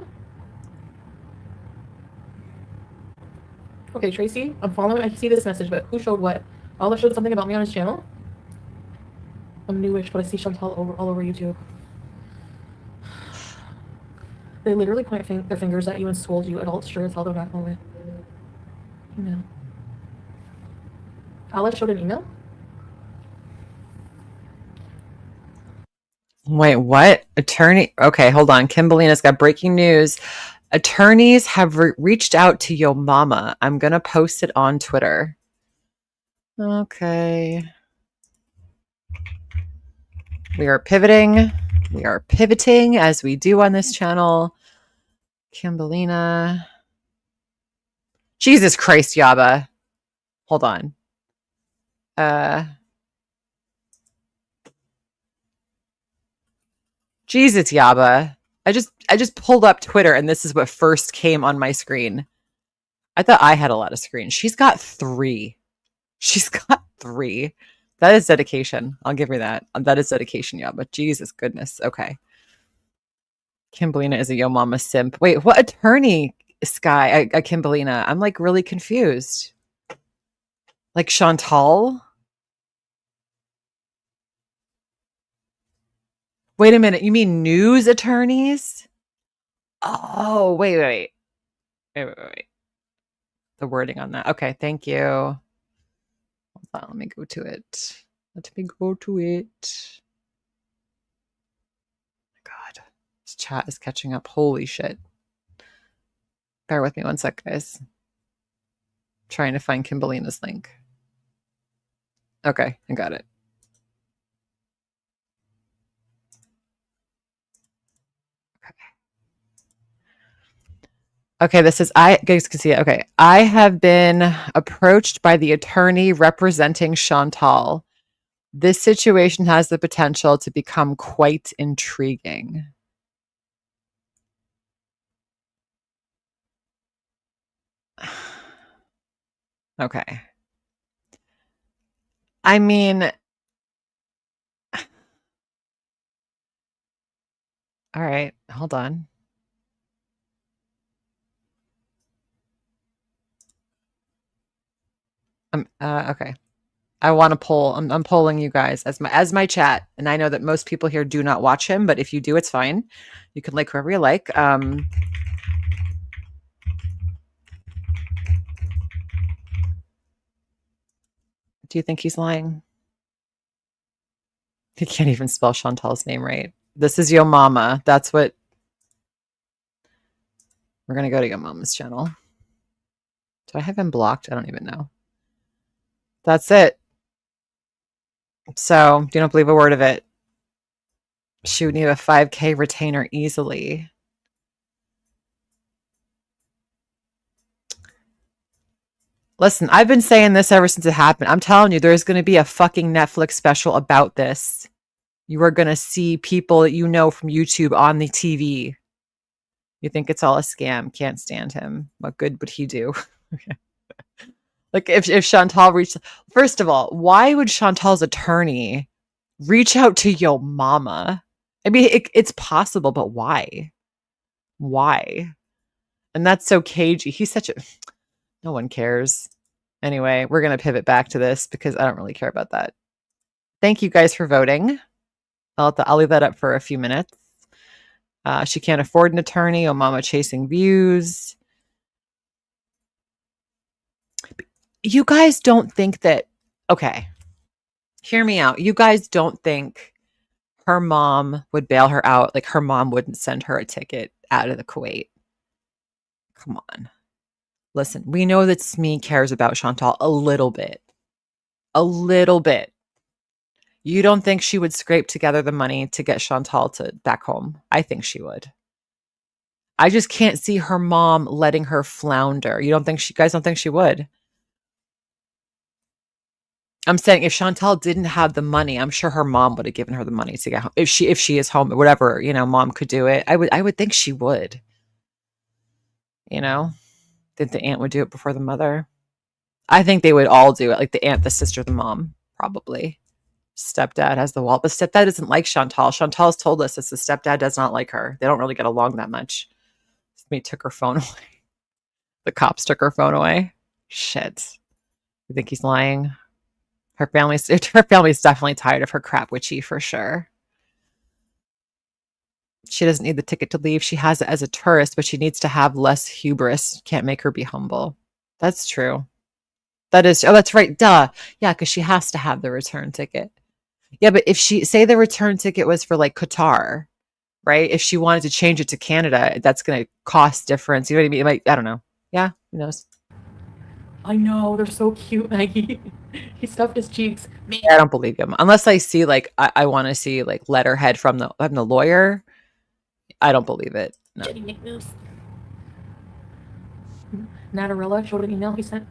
S2: Okay, Tracy, I'm following. I see this message, but who showed what? Allah showed something about me on his channel? I'm newish, but I see Chantal all over YouTube. They literally point their fingers at you and scold you. Adults sure as hell they're not going to. You know. Allah showed an email?
S1: Wait, what? Attorney? Okay, hold on. Kimberlina's got breaking news. Attorneys have reached out to Yo Mama. I'm going to post it on Twitter. Okay. We are pivoting. We are pivoting as we do on this channel. Kimberlina. Jesus Christ, Yaba. Hold on. Jesus, Yaba. I just pulled up Twitter and this is what first came on my screen. I thought I had a lot of screens. She's got 3. She's got 3. That is dedication. I'll give her that. That is dedication, Yaba. Jesus goodness. Okay. Kimberlina is a Yo Mama simp. Wait, what attorney, Sky? Kimberlina. I'm like really confused. Like Chantal? Wait a minute. You mean news attorneys? Oh, wait. The wording on that. Okay, thank you. Hold on, let me go to it. Let me go to it. God, this chat is catching up. Holy shit. Bear with me one sec, guys. Trying to find Kimberlina's link. Okay, I got it. Okay, this is, I guys can see it. Okay. I have been approached by the attorney representing Chantal. This situation has the potential to become quite intriguing. Okay. I mean, all right, hold on. Okay. I want to poll. I'm polling you guys as my chat, and I know that most people here do not watch him, but if you do, it's fine. You can like whoever you like. Do you think he's lying? He can't even spell Chantal's name right. This is Yo Mama. That's what we're gonna go to Yo Mama's channel. Do I have him blocked? I don't even know. That's it. So, you don't believe a word of it. She would need a 5K retainer easily. Listen, I've been saying this ever since it happened. I'm telling you, there's going to be a fucking Netflix special about this. You are going to see people that you know from YouTube on the TV. You think it's all a scam. Can't stand him. What good would he do? Like if Chantal reached, first of all, why would Chantal's attorney reach out to your mama? I mean, it's possible, but why? Why? And that's so cagey. He's such a, no one cares. Anyway, we're going to pivot back to this because I don't really care about that. Thank you guys for voting. I'll leave that up for a few minutes. She can't afford an attorney. Oh, mama chasing views. You guys don't think that, okay, hear me out. You guys don't think her mom would bail her out? Like her mom wouldn't send her a ticket out of the Kuwait? Come on. Listen, we know that Smee cares about Chantal a little bit. A little bit. You don't think she would scrape together the money to get Chantal to back home? I think she would. I just can't see her mom letting her flounder. You guys don't think she would? I'm saying if Chantal didn't have the money, I'm sure her mom would have given her the money to get home. If she is home, whatever, mom could do it. I would think she would. Think the aunt would do it before the mother. I think they would all do it, like the aunt, the sister, the mom, probably. Stepdad has the wall, but stepdad isn't like Chantal. Chantal's told us that the stepdad does not like her. They don't really get along that much. Smee took her phone away. The cops took her phone away. Shit. You think he's lying? Her family's definitely tired of her crap witchy for sure. She doesn't need the ticket to leave. She has it as a tourist, but she needs to have less hubris. Can't make her be humble. That's true. That's right. Duh. Yeah, because she has to have the return ticket. Yeah, but if say the return ticket was for like Qatar, right? If she wanted to change it to Canada, that's going to cost difference. You know what I mean? It might, I don't know. Yeah, who knows?
S2: I know, they're so cute, Maggie. He stuffed his cheeks.
S1: I don't believe him. Unless I see like, I want to see like letterhead from the lawyer. I don't believe it. No.
S2: Natarella showed an email he sent.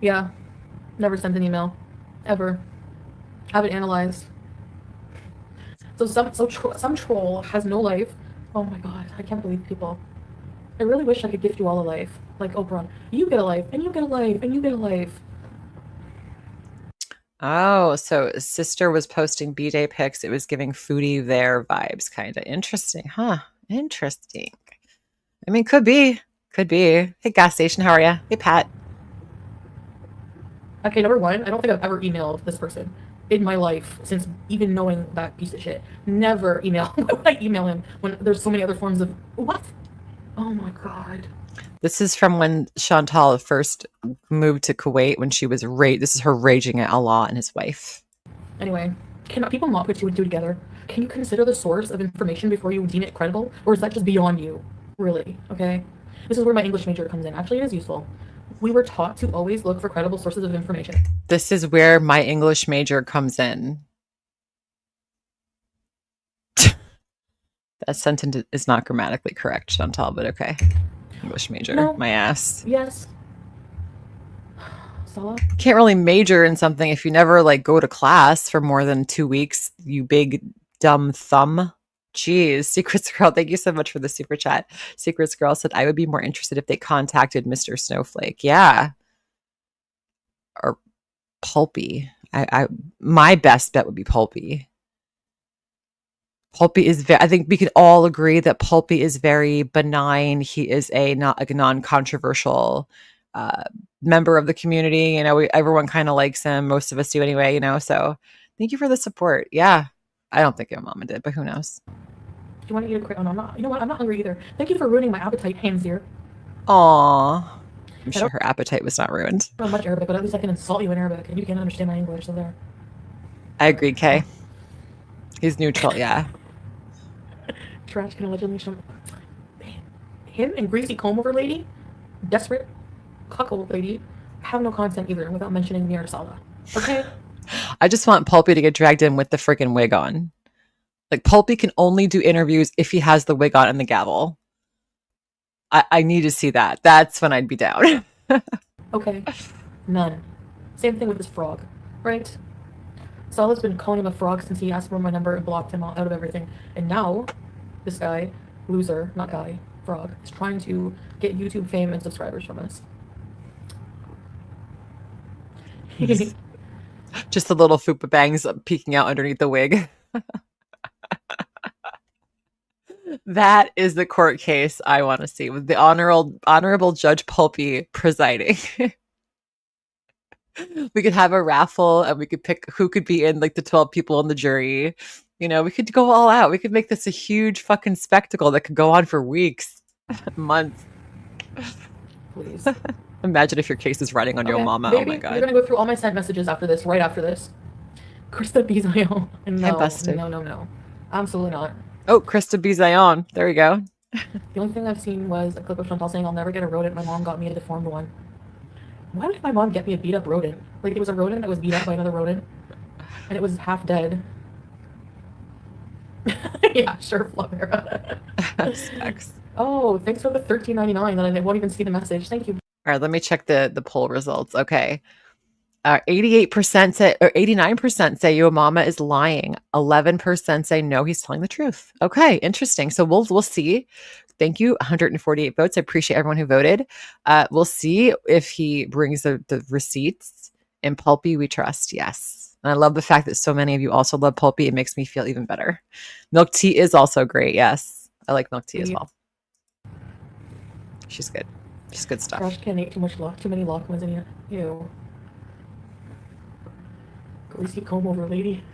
S2: Yeah, never sent an email. Ever. Have it analyzed. So some troll has no life. Oh my god, I can't believe people. I really wish I could gift you all a life. Like Oprah. You get a life, and you get a life, and you get a life.
S1: Oh, so sister was posting B-Day pics. It was giving Foodie there vibes, kind of. Interesting, huh? Interesting. I mean, could be. Could be. Hey, gas station, how are you? Hey, Pat.
S2: Okay, number one, I don't think I've ever emailed this person in my life since even knowing that piece of shit. Never email. Why would I email him when there's so many other forms of... What? Oh my god.
S1: This is from when Chantal first moved to Kuwait when she was this is her raging at Allah and his wife.
S2: Anyway, can people not put two and two together? Can you consider the source of information before you deem it credible? Or is that just beyond you? Really? Okay? This is where my English major comes in. Actually, it is useful. We were taught to always look for credible sources of information.
S1: This is where my English major comes in. That sentence is not grammatically correct, Chantal, but okay. English major, no. My ass.
S2: Yes. Salah?
S1: Can't really major in something if you never like go to class for more than 2 weeks, you big dumb thumb. Jeez, Secrets Girl, thank you so much for the super chat. Secrets Girl said, I would be more interested if they contacted Mr. Snowflake. Yeah. Or Pulpy. My best bet would be Pulpy. Pulpy is I think we could all agree that Pulpy is very benign. He is a non-controversial member of the community. Everyone kind of likes him. Most of us do anyway, so thank you for the support. Yeah. I don't think your mama did, but who knows?
S2: Do you want to eat a crate? Oh, no, I'm not. You know what? I'm not hungry either. Thank you for ruining my appetite, hands dear.
S1: Aw. I'm sure her appetite was not ruined.
S2: I don't know much Arabic, but at least I can insult you in Arabic, and you can't understand my English, so there.
S1: I agree, Kay. He's neutral, yeah.
S2: Trash can allegedly show. Him and Greasy Comb Over Lady, desperate cuckold lady, have no content either without mentioning me or Salah. Okay?
S1: I just want Pulpy to get dragged in with the freaking wig on. Like, Pulpy can only do interviews if he has the wig on and the gavel. I need to see that. That's when I'd be down.
S2: Okay. None. Same thing with this frog, right? Salah's been calling him a frog since he asked for my number and blocked him out of everything. And now, this guy, loser, not guy, frog, is trying to get YouTube fame and subscribers from us.
S1: Just the little fupa bangs peeking out underneath the wig. That is the court case I want to see, with the honorable Judge Pulpy presiding. We could have a raffle and we could pick who could be in like the 12 people in the jury. You know, we could go all out. We could make this a huge fucking spectacle that could go on for weeks, months.
S2: Please.
S1: Imagine if your case is running on your mama.
S2: Baby,
S1: oh my god.
S2: You're gonna go through all my sent messages after this, right after this. Krista Bizayon. No,
S1: busted.
S2: no. Absolutely not.
S1: Oh, Krista Bizayon. There we go.
S2: The only thing I've seen was a clip of Chantal saying, "I'll never get a rodent. My mom got me a deformed one." Why did my mom get me a beat up rodent? Like, it was a rodent that was beat up by another rodent, and it was half dead. Yeah, sure, Farrah.
S1: Specs.
S2: Oh, thanks for the $13.99. Then I won't even see the message. Thank you.
S1: All right, let me check the poll results. Okay. 88% say, or 89% say your mama is lying. 11% say no, he's telling the truth. Okay, interesting. So we'll see. Thank you. 148 votes. I appreciate everyone who voted. We'll see if he brings the receipts. In Pulpy, we trust. Yes. And I love the fact that so many of you also love Pulpy. It makes me feel even better. Milk tea is also great. Yes. I like milk tea as well. She's good. She's good stuff.
S2: Trash can ate too many Lockmans in here. Ew. Greasy comb over lady.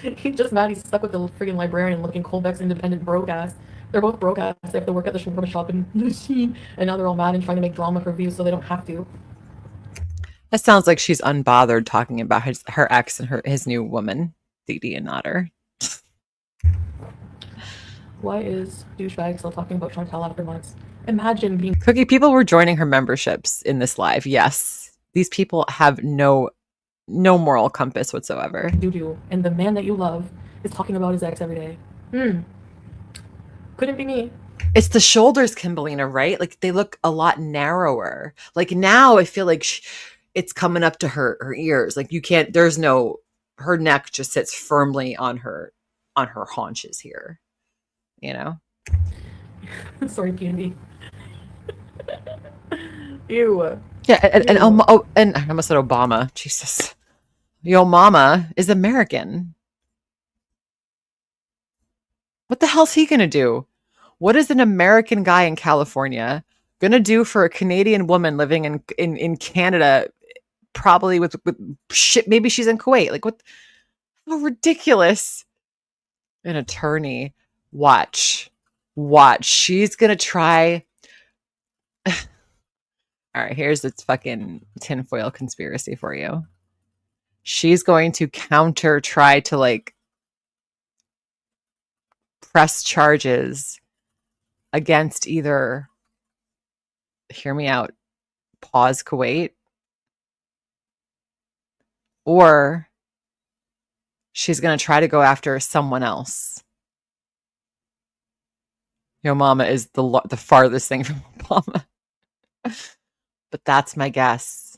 S2: He's just mad he's stuck with the friggin' librarian looking Colbeck's independent broadcast. They're both broadcasts. They have to work at the shawarma shop in Machine, and now they're all mad and trying to make drama for views so they don't have to.
S1: That sounds like she's unbothered talking about her ex and his new woman, Didi and Otter.
S2: Why is douchebag still talking about Chantal after months? Imagine being
S1: Cookie. People were joining her memberships in this live. Yes. These people have no moral compass whatsoever.
S2: doo-doo, and the man that you love is talking about his ex every day. Couldn't be me.
S1: It's the shoulders, Kimberlina, right? Like, they look a lot narrower. Like, now I feel like it's coming up to her ears. Like, you can't, her neck just sits firmly on her haunches here. You know?
S2: Sorry, PNB. Ew.
S1: Yeah, and I almost said Obama. Jesus. Yo mama is American. What the hell's he gonna do? What is an American guy in California gonna do for a Canadian woman living in Canada, probably with shit? Maybe she's in Kuwait. Like, what? How ridiculous. An attorney. Watch. She's gonna try. All right, here's its fucking tinfoil conspiracy for you. She's going to try to like press charges against either, hear me out, pause Kuwait, or she's going to try to go after someone else. Your mama is the farthest thing from Obama. But that's my guess.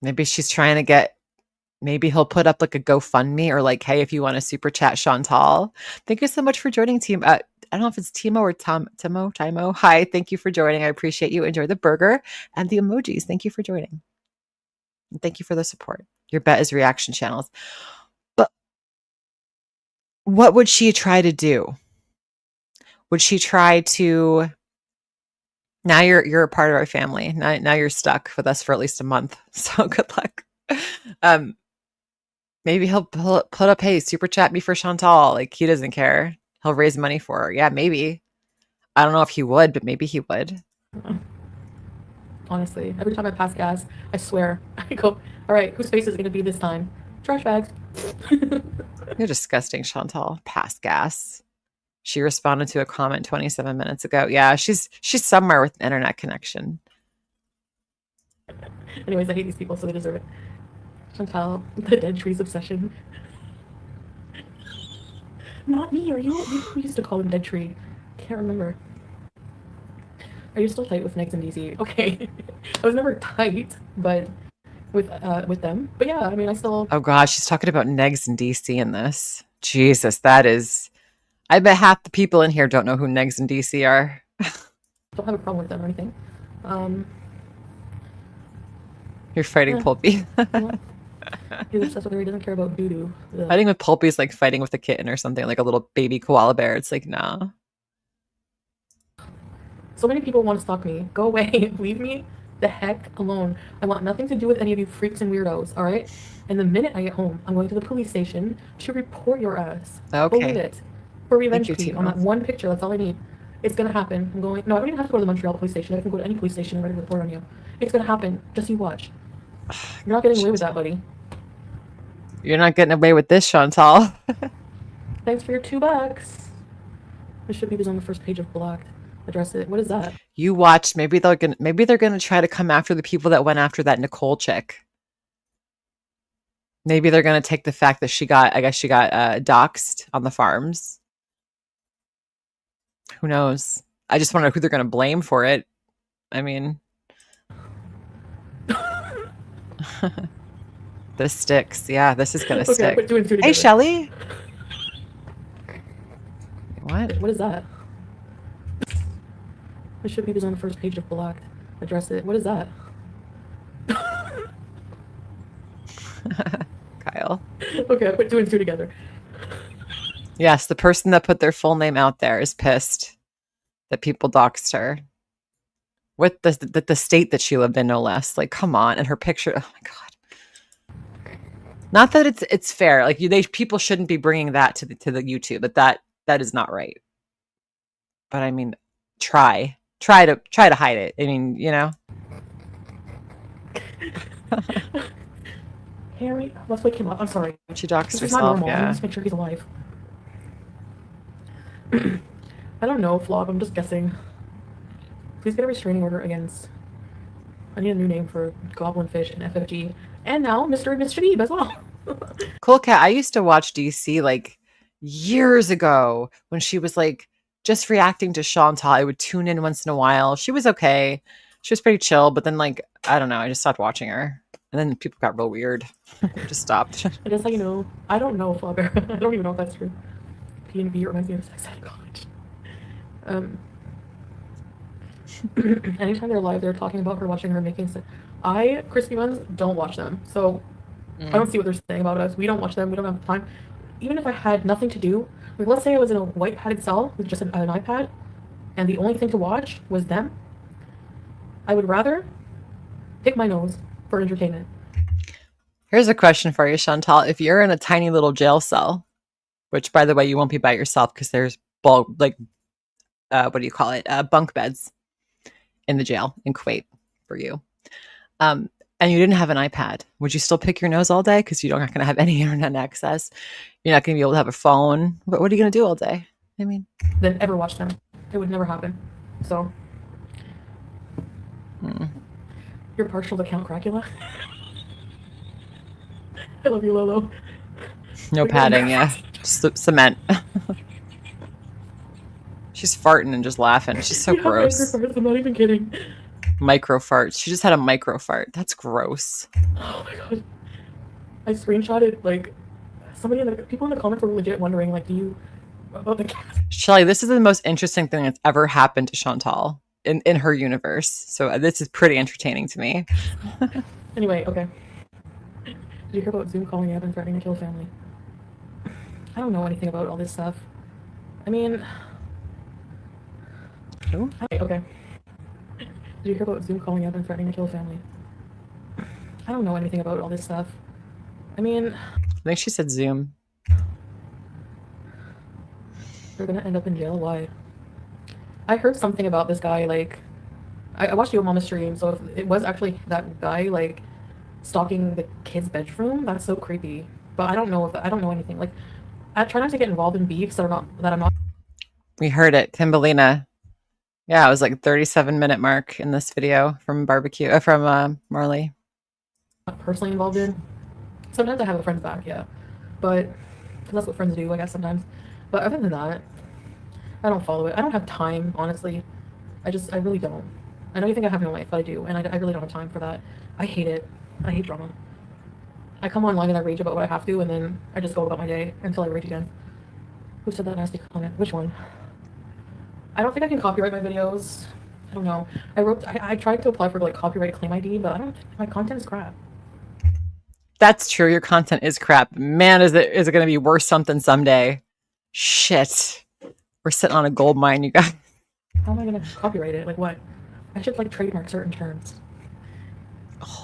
S1: Maybe she's trying to maybe he'll put up like a GoFundMe or like, hey, if you want to super chat Chantal. Thank you so much for joining, team. I don't know if it's Timo or Timo. Hi, thank you for joining. I appreciate you. Enjoy the burger and the emojis. Thank you for joining. And thank you for the support. Your bet is reaction channels. But what would she try to do? Would she try to, now you're a part of our family. Now you're stuck with us for at least a month. So good luck. Maybe he'll put up, hey, super chat me for Chantal. Like, he doesn't care. He'll raise money for her. Yeah, maybe. I don't know if he would, but maybe he would.
S2: Honestly, every time I pass gas, I swear, I go, all right, whose face is it going to be this time? Trash bags.
S1: You're disgusting, Chantal. Pass gas. She responded to a comment 27 minutes ago. Yeah, she's somewhere with an internet connection.
S2: Anyways, I hate these people, so they deserve it. Chantal, the dead trees obsession. Not me, are you? We used to call him Dead Tree. Can't remember. Are you still tight with Negs and DC? Okay. I was never tight, but with them. But yeah, I mean, I still...
S1: Oh gosh, she's talking about Negs and DC in this. Jesus, that is... I bet half the people in here don't know who Negs and DC are.
S2: don't have a problem with them or anything.
S1: You're fighting Pulpy.
S2: He's obsessed with her. He doesn't care about doo-doo.
S1: Fighting with Pulpy is like fighting with a kitten or something, like a little baby koala bear. It's like, nah.
S2: So many people want to stalk me. Go away. Leave me the heck alone. I want nothing to do with any of you freaks and weirdos, all right? And the minute I get home, I'm going to the police station to report your ass.
S1: Okay.
S2: Believe it. For revenge on that one picture. That's all I need. It's going to happen. I'm going... No, I don't even have to go to the Montreal police station. I can go to any police station and write a report on you. It's going to happen. Just you watch. You're not getting away with that, buddy.
S1: You're not getting away with this, Chantal.
S2: Thanks for your $2. This should be on the first page of Blocked. Address it. What is that?
S1: You watch. Maybe they're gonna try to come after the people that went after that Nicole chick. Maybe they're gonna take the fact that she got doxed on the farms. Who knows? I just wonder who they're gonna blame for it. I mean, this sticks. Yeah, this is gonna stick. Hey, Shelly. What?
S2: What is that? This should be on the first page of Blocked. Address it. What is that?
S1: Kyle.
S2: Okay, I put 2 and 2 together.
S1: Yes, the person that put their full name out there is pissed that people doxed her. With the state that she lived in, no less. Like, come on. And her picture. Oh my god. Not that it's fair. Like, people shouldn't be bringing that to the YouTube, but that is not right. But I mean, try to hide it. I mean, you know.
S2: Harry, let's wake him up. I'm sorry.
S1: She doxed
S2: this
S1: herself.
S2: Is not normal.
S1: Yeah.
S2: Let's make sure he's alive. I don't know, Flob. I'm just guessing. Please get a restraining order against... I need a new name for Goblin Fish and FFG. And now Mr. and Miss Shabib as well.
S1: Cool Cat. I used to watch DC like years ago when she was like just reacting to Chantal. I would tune in once in a while. She was okay. She was pretty chill, but then like, I don't know, I just stopped watching her. And then people got real weird. Just stopped.
S2: I just, you know, I don't know, Flubber. I don't even know if that's true. P&V reminds me of sex ed college. Anytime they're live, they're talking about her watching her making sense. Crispy Ones, don't watch them. So I don't see what they're saying about us. We don't watch them. We don't have time. Even if I had nothing to do, like let's say I was in a white padded cell with just an iPad, and the only thing to watch was them, I would rather pick my nose for entertainment.
S1: Here's a question for you, Chantal. If you're in a tiny little jail cell, which by the way, you won't be by yourself because there's what do you call it? Bunk beds in the jail in Kuwait for you. And you didn't have an iPad, would you still pick your nose all day? Because you're not going to have any internet access. You're not going to be able to have a phone. What are you going to do all day? I mean,
S2: then ever watch them. It would never happen. So, you're partial to Count Cracula. I love you, Lolo.
S1: No padding, yeah. Just cement. She's farting and just laughing. She's so gross.
S2: I'm not even kidding.
S1: Micro farts. She just had a micro fart. That's gross.
S2: Oh my god. I screenshotted, like, people in the comments were legit wondering, like, about the cat.
S1: Shelly, this is the most interesting thing that's ever happened to Chantal in her universe. So this is pretty entertaining to me.
S2: Anyway, okay. Did you hear about Zoom calling Evan threatening to kill family? I don't know anything about all this stuff. I mean...
S1: Who?
S2: Okay. Did you hear about Zoom calling Evan threatening to kill family? I don't know anything about all this stuff. I mean...
S1: I think she said Zoom.
S2: They're gonna end up in jail? Why? I heard something about this guy, like... I watched your mama's stream, so if it was actually that guy, like, stalking the kid's bedroom, that's so creepy. But I don't know anything. Like, I try not to get involved in beefs that I'm not...
S1: We heard it, Timbalina. Yeah, it was like 37-minute mark in this video from Marley.
S2: Not personally involved in. Sometimes I have a friend's back, yeah, but because that's what friends do, I guess sometimes. But other than that, I don't follow it. I don't have time, honestly. I really don't. I know you think I have no life, but I do, and I really don't have time for that. I hate it. I hate drama. I come online and I rage about what I have to, and then I just go about my day until I rage again. Who said that nasty comment? Which one? I don't think I can copyright my videos. I don't know. I tried to apply for like copyright claim ID, but I don't. My content is crap.
S1: That's true. Your content is crap. Man, is it going to be worse something someday? Shit. We're sitting on a gold mine, you guys.
S2: How am I gonna copyright it? Like what? I should like trademark certain terms.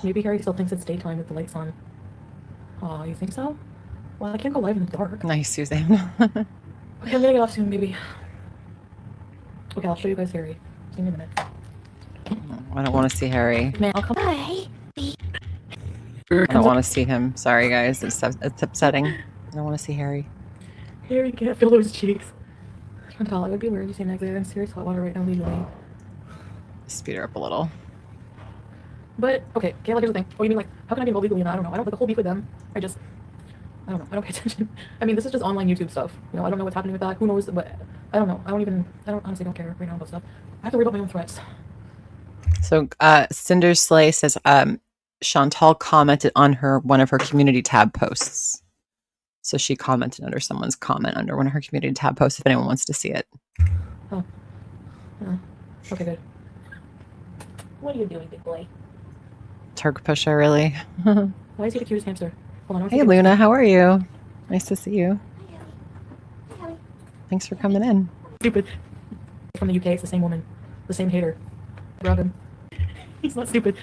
S2: Maybe Harry still thinks it's daytime with the lights on. Oh, you think so? Well, I can't go live in the dark.
S1: Nice, Suzanne.
S2: Okay, I'm gonna get off soon, maybe. Okay, I'll show you guys Harry. Give me a minute.
S1: I don't want to see Harry.
S2: Man, I'll come.
S1: I don't want to see him. Sorry, guys. It's upsetting. I don't want to see Harry.
S2: Harry can't feel those cheeks. Chantal, it would be weird to say next in serious hot water right now legally.
S1: Speed her up a little.
S2: But, okay, like here's the thing. Oh, you mean like, how can I be involved legally? I don't know. I don't like the whole beef with them. I don't know. I don't pay attention. I mean, this is just online YouTube stuff. You know, I don't know what's happening with that. Who knows? But I don't know. I honestly don't care right now about stuff. I have to worry about my own threats.
S1: So, Cinder Slay says, Chantal commented on one of her community tab posts. So she commented under someone's comment under one of her community tab posts if anyone wants to see it.
S2: Oh. Okay, good. What are you doing, big boy?
S1: Turk pusher, really?
S2: Why is he the cutest hamster? Hold on.
S1: Hey, Luna, how are you? Nice to see you. Thanks for coming in.
S2: Stupid. From the UK, it's the same woman. The same hater. Grab him. He's not stupid.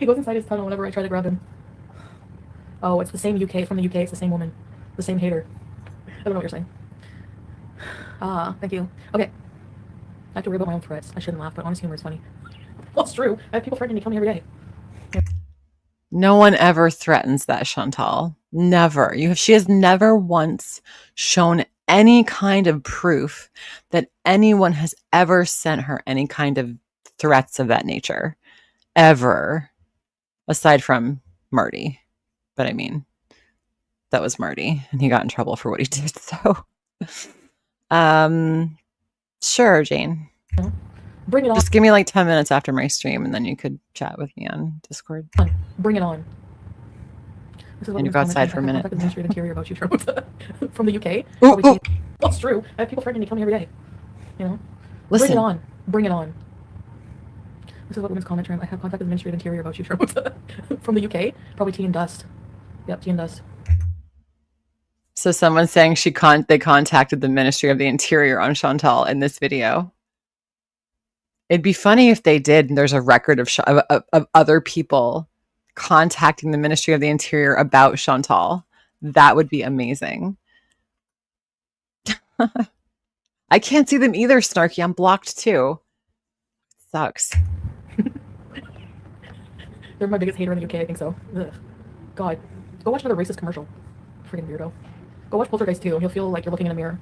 S2: He goes inside his tunnel whenever I try to grab him. Oh, it's the same UK. From the UK, it's the same woman. The same hater. I don't know what you're saying. Thank you. Okay. I have to worry about my own threats. I shouldn't laugh, but honest humor is funny. Well, it's true. I have people threatening to kill me every day. Yeah.
S1: No one ever threatens that, Chantal. Never. She has never once shown any kind of proof that anyone has ever sent her any kind of threats of that nature. Ever. Aside from Marty. But I mean, that was Marty, and he got in trouble for what he did. So, sure, Jane.
S2: Bring it on.
S1: Just give me like 10 minutes after my stream, and then you could chat with me on Discord.
S2: Bring it on. This is what
S1: and you go outside for a minute.
S2: Interior about you from the UK.
S1: Ooh.
S2: Well, it's true. I have people threatening to kill me every day. You know.
S1: Listen.
S2: Bring it on. Bring it on. This is what women's comment term. I have contacted the Ministry of Interior about you from the UK. Probably tea and dust. Yep, tea and dust.
S1: So someone's saying they contacted the Ministry of the Interior on Chantal in this video. It'd be funny if they did, and there's a record of other people contacting the Ministry of the Interior about Chantal. That would be amazing. I can't see them either, Snarky. I'm blocked too. Sucks.
S2: They're my biggest hater in the UK, I think so. Ugh. God. Go watch another racist commercial. Freaking weirdo. Go watch Poltergeist 2, and you'll feel like you're looking in a mirror.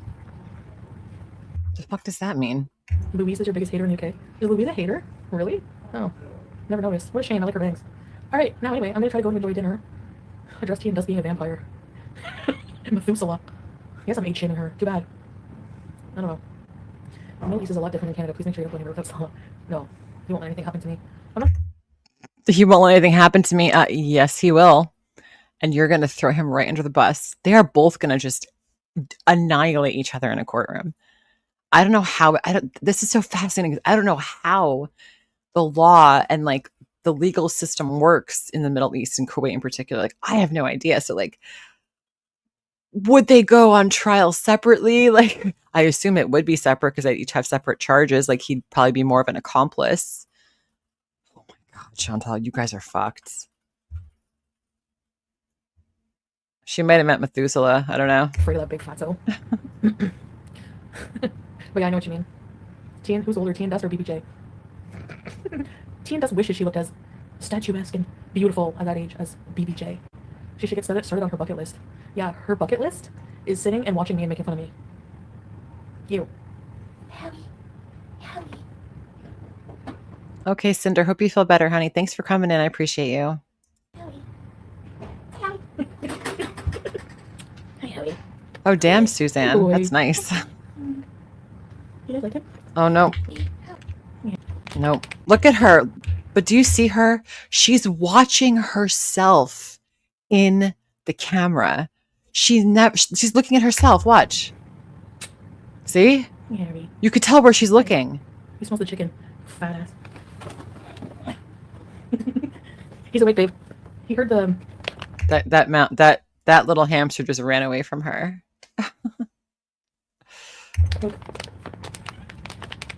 S1: What the fuck does that mean?
S2: Louise is your biggest hater in the UK. Is Louise a hater? Really? Oh. Never noticed. What a shame. I like her bangs. Alright, now anyway, I'm gonna try to go and enjoy dinner. Address tea and dust being a vampire. Methuselah. Yes, I'm age-shaming her. Too bad. I don't know. The Middle East is a lot different in Canada. Please make sure you don't go anywhere without No. He won't let anything happen to me. I'm not...
S1: He won't let anything happen to me? Yes, he will. And you're going to throw him right under the bus. They are both going to just annihilate each other in a courtroom. I don't know how. This is so fascinating. I don't know how the law and like the legal system works in the Middle East and Kuwait in particular. Like, I have no idea. So like, would they go on trial separately? Like, I assume it would be separate because they each have separate charges. Like, he'd probably be more of an accomplice. Oh my God, Chantal, you guys are fucked. She might have meant Methuselah. I don't know.
S2: Afraid of that big fatso. But yeah, I know what you mean. Who's older, T and Dust or BBJ? T and Dust wishes she looked as statuesque and beautiful at that age as BBJ. She should get started on her bucket list. Yeah, her bucket list is sitting and watching me and making fun of me. You.
S1: Okay, Cinder, hope you feel better, honey. Thanks for coming in. I appreciate you. Oh, damn, Suzanne.
S2: Boy.
S1: That's nice.
S2: You guys like it?
S1: Oh, no. No. Look at her. But do you see her? She's watching herself in the camera. She's looking at herself. Watch. See?
S2: Harry.
S1: You could tell where she's looking.
S2: He smells the chicken. Fat ass. He's awake, babe. He heard the...
S1: That little hamster just ran away from her.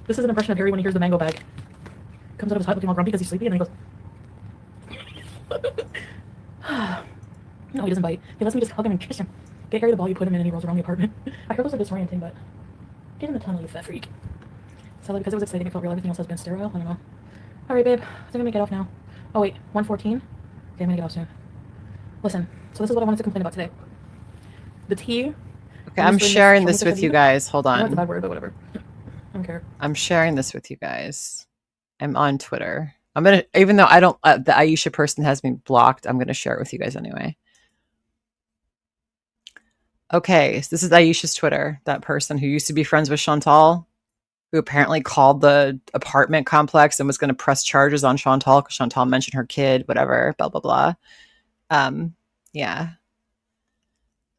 S2: This is an impression of Harry when he hears the mango bag. Comes out of his hut looking all grumpy because he's sleepy, and then he goes... No, he doesn't bite. He lets me just hug him and kiss him. Get Harry the ball you put him in, and he rolls around the apartment. I heard those are disorienting, but... Get in the tunnel, you fat freak. So because it was exciting, it felt real. Everything else has been sterile. I don't know. Alright, babe. I think I'm gonna get off now. Oh, wait. 1:14? Okay, I'm gonna get off soon. Listen. So this is what I wanted to complain about today. The tea...
S1: Okay, I'm sharing this with you guys. Hold
S2: I know it's a
S1: on.
S2: bad word, but whatever. I don't care.
S1: I'm sharing this with you guys. I'm on Twitter. I'm gonna, even though I don't, the Aisha person has me blocked, I'm gonna share it with you guys anyway. Okay, so this is Aisha's Twitter. That person who used to be friends with Chantal, who apparently called the apartment complex and was going to press charges on Chantal because Chantal mentioned her kid, whatever, blah blah blah. Yeah.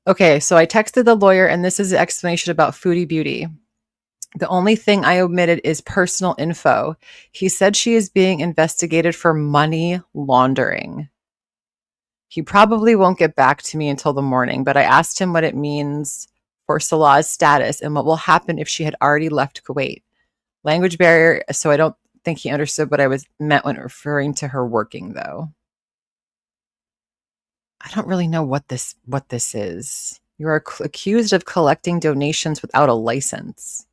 S1: Okay, so I texted the lawyer, and this is the explanation about Foodie Beauty. The only thing I omitted is personal info. He said she is being investigated for money laundering. He probably won't get back to me until the morning, but I asked him what it means for Salah's status and what will happen if she had already left Kuwait. Language barrier, so I don't think he understood what I meant when referring to her working, though. I don't really know what this is. You are accused of collecting donations without a license.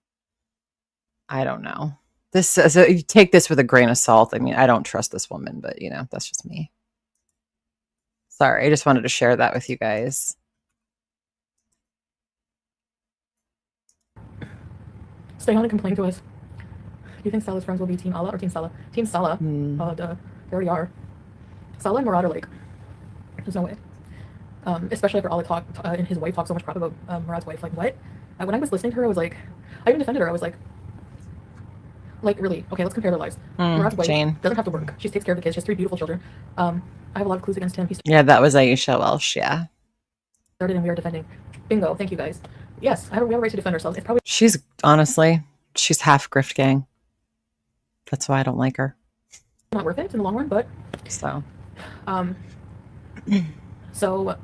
S1: I don't know. So you take this with a grain of salt. I mean, I don't trust this woman, but you know, that's just me. Sorry, I just wanted to share that with you guys.
S2: Stay on and complain to us. Do you think Salah's friends will be Team Allah or Team Salah? Team Salah. Duh. They already are. Salah and Murad are like, there's no way. Especially after Allah and his wife talked so much crap about Murad's wife. Like, what? When I was listening to her, I was like, I even defended her. I was like, really? Okay, let's compare their lives. Murad's wife
S1: Jane
S2: doesn't have to work. She takes care of the kids. She has 3 beautiful children. I have a lot of clues against him.
S1: Yeah, that was Aisha Welsh. Yeah.
S2: Started and we are defending. Bingo. Thank you guys. Yes, we have a right to defend ourselves. It's probably
S1: She's half grift gang. That's why I don't like her.
S2: not worth it in the long run, but
S1: So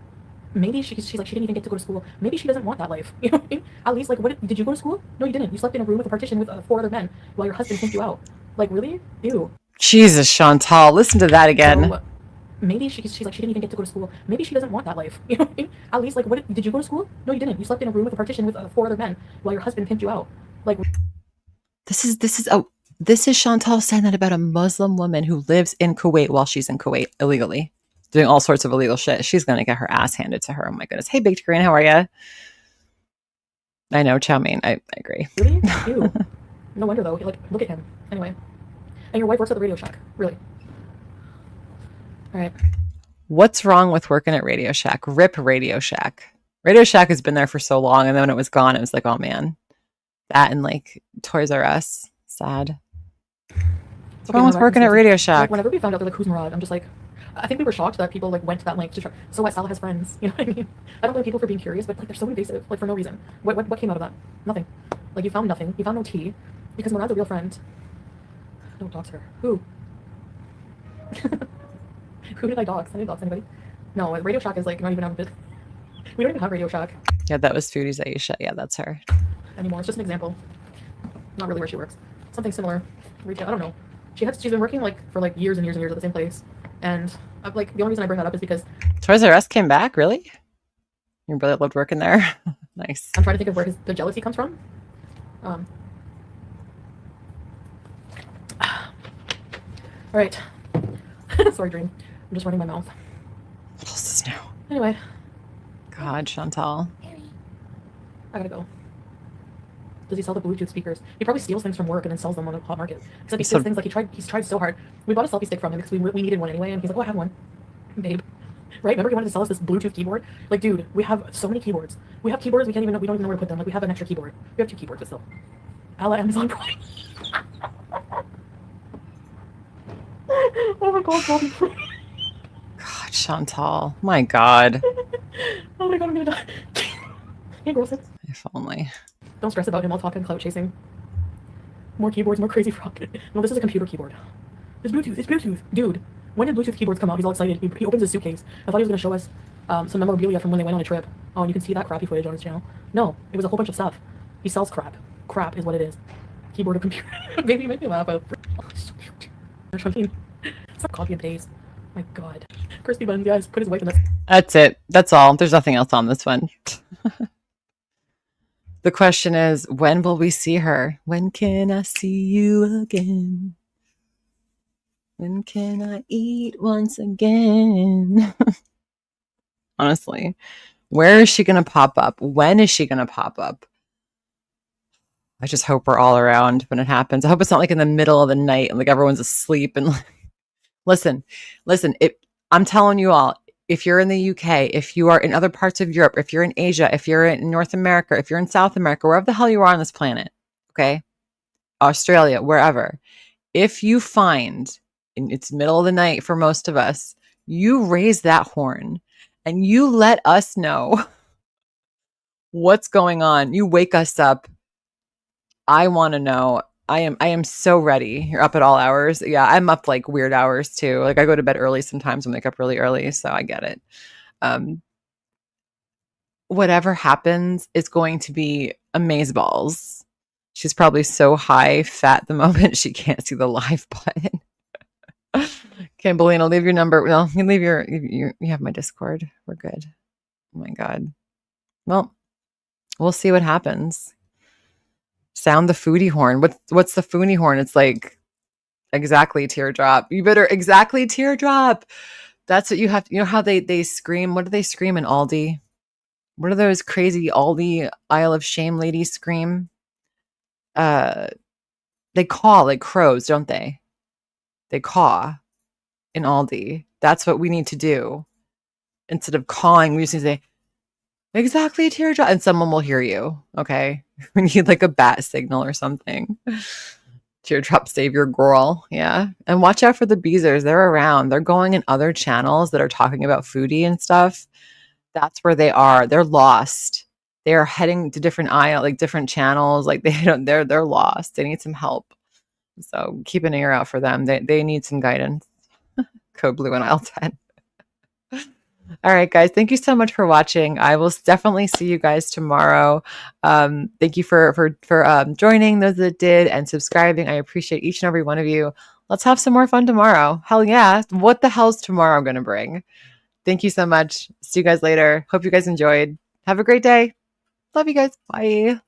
S2: maybe she's like, she didn't even get to go to school. Maybe she doesn't want that life. You know what I mean? At least, like, what did you go to school? No, you didn't. You slept in a room with a partition with 4 other men while your husband kicked you out. Like, really? Ew.
S1: Jesus, Chantal, listen to that again.
S2: So, maybe she's like, she didn't even get to go to school. Maybe she doesn't want that life. You know what I mean? At least, like, what did you go to school? No, you didn't. You slept in a room with a partition with 4 other men while your husband kicked you out. Like,
S1: This is Chantal saying that about a Muslim woman who lives in Kuwait while she's in Kuwait illegally, doing all sorts of illegal shit. She's going to get her ass handed to her. Oh my goodness. Hey, Baked Green, how are you? I know, chow mein. I agree.
S2: Really? Ew. No wonder, though. Like, look at him. Anyway. And your wife works at the Radio Shack. Really? All right.
S1: What's wrong with working at Radio Shack? RIP Radio Shack. Radio Shack has been there for so long, and then when it was gone, it was like, oh man. That and like Toys R Us. Sad. What's wrong with working at Radio Shack?
S2: Like, whenever we found out, they're like, who's Murad? I'm just like, I think we were shocked that people like went to that length to try. So what? Salah has friends. You know what I mean? I don't blame people for being curious, but like they're so invasive, like for no reason. What came out of that? Nothing. Like you found nothing. You found no tea because Murad's a real friend. Don't dox her. Who? Who did I dox? I didn't dox anybody. No, Radio Shack is like not even on bit. We don't even have Radio Shack
S1: Yeah, that was Foodie's Aisha. Yeah, that's her.
S2: anymore. It's just an example. Not really where she works. Something similar. Retail. I don't know. She's been working like for like years and years and years at the same place, and like the only reason I bring that up is because
S1: Toys R Us came back. Really? Your brother loved working there. Nice.
S2: I'm trying to think of where the jealousy comes from. All right. Sorry, Dream. I'm just running my mouth.
S1: What else is new?
S2: Anyway,
S1: God, Chantal.
S2: I gotta go. does he sell the Bluetooth speakers? He probably steals things from work and then sells them on the hot market. Except he
S1: So-
S2: steals things like he's tried so hard. We bought a selfie stick from him because we needed one anyway, and he's like, oh, I have one, babe. Right? Remember he wanted to sell us this Bluetooth keyboard? Like, dude, we have so many keyboards. We have keyboards we don't even know where to put them. Like, we have an extra keyboard. We have 2 keyboards, but still. A la Amazon Prime. Oh my god, Bobby.
S1: God, Chantal. My God.
S2: Oh my god, I'm gonna die. Hey, girl, sits.
S1: If only.
S2: Don't stress about him. I'll talk and clout chasing. More keyboards, more crazy frog. No, this is a computer keyboard. It's Bluetooth. It's Bluetooth. Dude, when did Bluetooth keyboards come out? He's all excited. He opens his suitcase. I thought he was going to show us some memorabilia from when they went on a trip. Oh, and you can see that crappy footage on his channel. No, it was a whole bunch of stuff. He sells crap. Crap is what it is. Keyboard or computer. Baby, make me laugh. Oh, so cute. Stop copy and paste. My god. Crispy buns, guys. Put his wife in this.
S1: That's it. That's all. There's nothing else on this one. The question is, when will we see her? When can I see you again? When can I eat once again? Honestly, where is she going to pop up? When is she going to pop up? I just hope we're all around when it happens. I hope it's not like in the middle of the night and like everyone's asleep. And like, listen, I'm telling you all, if you're in the UK, if you are in other parts of Europe, if you're in Asia, if you're in North America, if you're in South America, wherever the hell you are on this planet, okay? Australia, wherever. If you find, and it's middle of the night for most of us, you raise that horn and you let us know what's going on. You wake us up. I want to know. I am so ready. You're up at all hours. Yeah, I'm up like weird hours too. Like I go to bed early sometimes and wake up really early, so I get it. Whatever happens is going to be amazeballs. She's probably so high fat the moment she can't see the live button. Okay, Belina, leave your number. Well, you can leave you have my Discord. We're good. Oh my god. Well, we'll see what happens. Sound the foodie horn. What's the foodie horn? It's like exactly teardrop. You better exactly teardrop. That's what you have. You know how they scream? What do they scream in Aldi? What are those crazy Aldi Isle of Shame ladies scream? They caw like crows, don't they? They caw in Aldi. That's what we need to do. Instead of cawing, we just need to say, exactly teardrop, and someone will hear you. Okay. We need like a bat signal or something. Teardrop savior girl. Yeah. And watch out for the Beezers. They're around. They're going in other channels that are talking about foodie and stuff. That's where they are. They're lost. They're heading to different different channels. Like they're lost. They need some help. So keep an ear out for them. They need some guidance. Code blue and aisle 10. All right, guys. Thank you so much for watching. I will definitely see you guys tomorrow. Thank you for joining those that did and subscribing. I appreciate each and every one of you. Let's have some more fun tomorrow. Hell yeah. What the hell's tomorrow going to bring? Thank you so much. See you guys later. Hope you guys enjoyed. Have a great day. Love you guys. Bye.